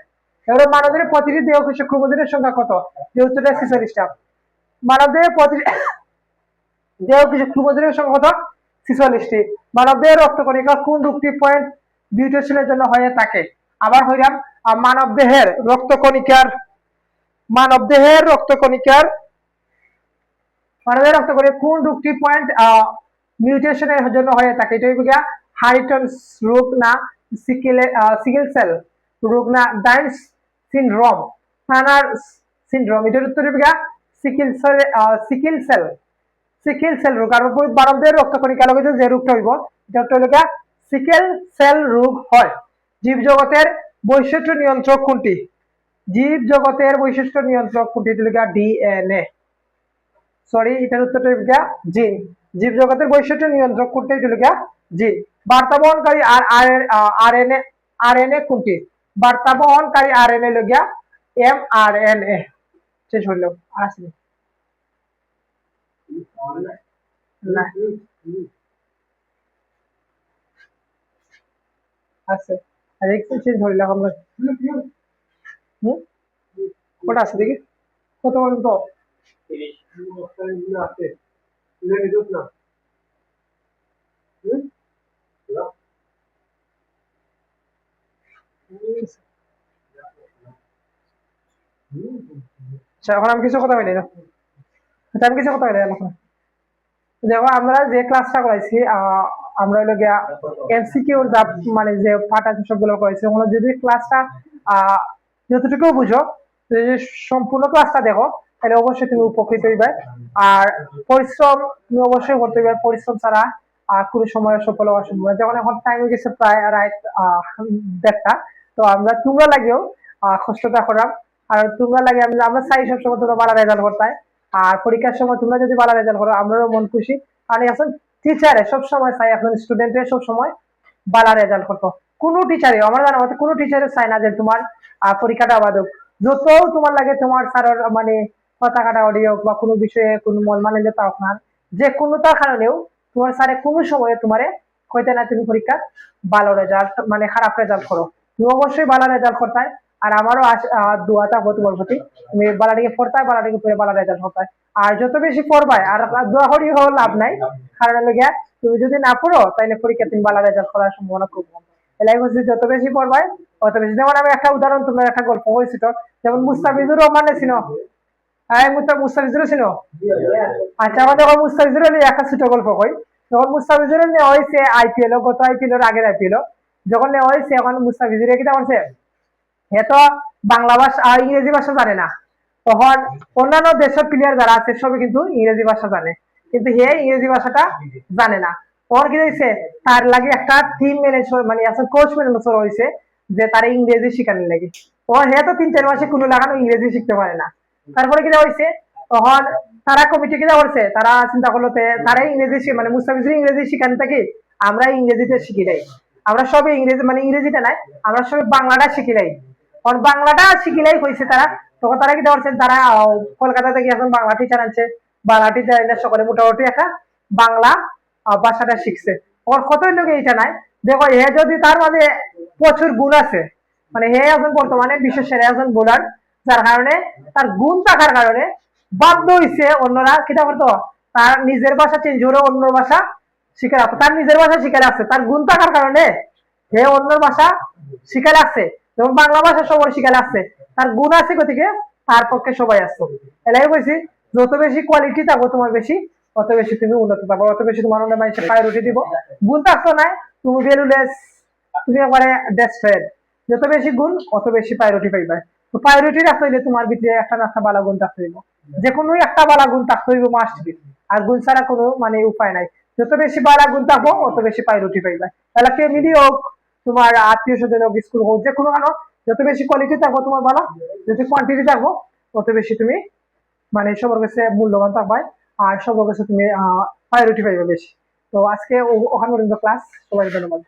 এবারে মানবদেহে প্রতিটি দেহকোষে ক্রোমোজোমের সংখ্যা কত? যে উত্তরটা 46টা। মানবদেহে প্রতিটি দেহকোষে ক্রোমোজোমের সংখ্যা কত? 46টি। মানবদেহের রক্তকণিকা কোন রোগটি পয়েন্ট মিউটেশনের জন্য হয়ে থাকে? আবার হইলাম মানবদেহের রক্তকণিকার মানবদেহের রক্তকণিকার মানবদেহের রক্তকণিকা কোন রোগটি পয়েন্ট মিউটেশনের জন্য হয়ে থাকে? এটা হইবে গিয়া হারিটনস রোগ না সিকেল সেল রোগ না ডাউন সিনড্রোম টানার সিনড্রোম? এটার উত্তর হইবে গিয়া সিকেল সেল রোগ। আর মানবদেহের রক্তকণিকা লগে যে রোগটা হইব এটা হইল গিয়া সিকেল সেল রোগ হয়। জীবজগতের বৈশিষ্ট্য নিয়ন্ত্রক কোনটি? জীবজগতের বৈশিষ্ট্য নিয়ন্ত্রক কোনটি? এটা হইল গিয়া ডিএনএ। সরি, এটার উত্তরটা হইল গিয়া জিন। জীবজগতের বৈশিষ্ট্য নিয়ন্ত্রক কোনটি? এটা হইল গিয়া জিন। বার্তা বহনকারী আর আরএনএ কোনটি? বার্তা বহনকারী আরএনএ হইল গিয়া এমআরএনএ। শেষ হইল। আর আছে না? আছে। আর এক চেঞ্জ হইলাম আমরা। কোনটা আছে দেখি? কত পর্যন্ত? আছে। না। এখন আমি কিছু কথা বলি না। আমি কিছু কথা বলি এখন। দেখো আমরা যে ক্লাসটা করাইছি আমরা হলো গিয়া এমসিকিউ মানে যে পার্ট আছে সবগুলো করাইছি ওগুলো যদি ক্লাসটা যতটুকু বুঝো যদি সম্পূর্ণ ক্লাসটা দেখো তাহলে অবশ্যই তুমি উপকৃত হইবে। আর পরিশ্রম তুমি অবশ্যই করতে হইবে। পরিশ্রম ছাড়া কোনো সময় সফল হওয়া সম্ভব না। যখন এখন টাইম হয়ে গেছে প্রায় রাত 1:30, তো আমরা তোমরা লাগেও কষ্টটা করাম। আর তোমরা লাগে আমরা চাই সবসময় তোমরা ভালো রেজাল্ট করতে। আর পরীক্ষার সময় তোমরা যদি ভালো রেজাল্ট করো আমরাও মন খুশি। আর এখন টিচারে সবসময় চাই এখন স্টুডেন্টের সবসময় ভালো রেজাল্ট করতো। কোনো টিচারে আমার জানা মতে কোনো টিচারে চায় না যে তোমার পরীক্ষাটা বাদক। যত তোমার লাগে তোমার স্যারের মানে কথা কাটা অডিও বা কোনো বিষয়ে কোনো মন মানিলে তাও না যে কোনো তার কারণেও তোমার স্যারে কোনো সময়ে তোমারে হইতে না তুমি পরীক্ষা ভালো রেজাল্ট মানে খারাপ রেজাল্ট করো। তুমি অবশ্যই ভালো রেজাল্ট করতে। আর আমারও দোয়া থাকবো তোমার প্রতি তুমি বালাটিকে পড়তে বালাটিকে পড়ে ভালো রেজাল্ট করতে। আর যত বেশি পড়বাই আর দোয়া করি হওয়ার লাভ নাই। কারণ হলো গিয়া তুমি যদি না পড়ো তাহলে পরীক্ষা তুমি ভালো রেজাল্ট করার সম্ভাবনা খুব কম। এলাই হচ্ছে যত বেশি পড়বাই অত বেশি। যেমন আমি একটা উদাহরণ তোমার একটা গল্প হয়েছিল যেমন মুস্তাফিজুর রহমান ছিল। মুস্তাফিজুর ছিল। আচ্ছা আমাদের মুস্তাফিজুর একটা ছোট গল্প কই। যখন মুস্তাফিজুর নেওয়া হয়েছে আইপিএল গত আইপিএল এর আগের আইপিএল যখন নেওয়া হয়েছে এখন মুস্তাফিজুর কিটা করছে হে তো বাংলা ভাষা ইংরেজি ভাষা জানে না। তখন অন্যান্য দেশের প্লেয়ার যারা আছে সবই কিন্তু ইংরেজি ভাষা জানে কিন্তু হে ইংরেজি ভাষাটা জানে না। তখন কি হয়েছে তার লাগে একটা টিম ম্যানেজ মানে কোচ ম্যানেজ হয়েছে যে তার ইংরেজি শিখানোর লাগে। তখন হে তো 3-4 মাসে কোনো লাগানো ইংরেজি শিখতে পারে না। তারপরে কিনা হয়েছে তখন তারা কমিটি কিনা করছে তারা চিন্তা করলো তারা ইংরেজি মানে মুস্তাফিজুর ইংরেজি শিখানো থাকি আমরা ইংরেজিতে শিখি নাই। আমরা সবাই ইংরেজি মানে ইংরেজিটা নাই আমরা সবাই বাংলাটা শিখি নাই। কারণ বাংলাটা শিখিলেই হয়েছে তারা তখন তারা কি করছেন তারা কলকাতা থেকে এখন বাংলা টিচার আনছে। বাংলা টিচার এনে সকলে মোটামুটি একটা বাংলা ভাষাটা শিখছে। ওর কতই লোক এইটা নাই দেখো হে যদি তার মাঝে প্রচুর গুণ আছে মানে হে এখন বর্তমানে বিশ্ব সেরা একজন বোলার যার কারণে তার গুণ থাকার কারণে বাধ্য হয়েছে অন্যরা কিটা করতো তার নিজের ভাষা চেঞ্জ করে অন্য ভাষা শিখে রাখতো। তার নিজের ভাষা শিখে রাখছে তার গুণ থাকার কারণে হে অন্য ভাষা শিখে রাখছে এবং বাংলা ভাষা সবার শিখে রাখছে তার গুণ আছে গতিকে তার পক্ষে সবাই আসতো। এলাই বলছি যত বেশি কোয়ালিটি থাকবো তোমার বেশি অত বেশি তুমি উন্নত পাবো অত বেশি তোমার অন্য মানুষের প্রায়োরিটি দিব। গুণ থাকতো নাই তুমি ভ্যালুলেস তুমি একবারে ডেস্ট্রয়েড। যত বেশি গুণ অত বেশি প্রায়োরিটি পাইবা। তো প্রায়োরিটি রাখতে হইলে তোমার ভিতরে একটা না একটা ভালো গুণ থাকতে হইব। যে কোনো একটা ভালো গুণ থাকতে হইব মাস্ট বি। আর গুণ ছাড়া কোনো মানে উপায় নাই। যত বেশি ভালো গুণ থাকবো অত বেশি প্রায়োরিটি পাইবা। তাহলে ফ্যামিলি হোক তোমার আত্মীয় স্বজন হোক স্কুল হোক যে কোনো কারণ যত বেশি কোয়ালিটি থাকবো তোমার ভালো যত কোয়ান্টিটি থাকবো তত বেশি তুমি মানে সবার কাছে মূল্যবান থাকবে আর সবার কাছে তুমি প্রায়োরিটি পাইবে বেশি। তো আজকে ওখানে পর্যন্ত ক্লাস সবাই ধন্যবাদ।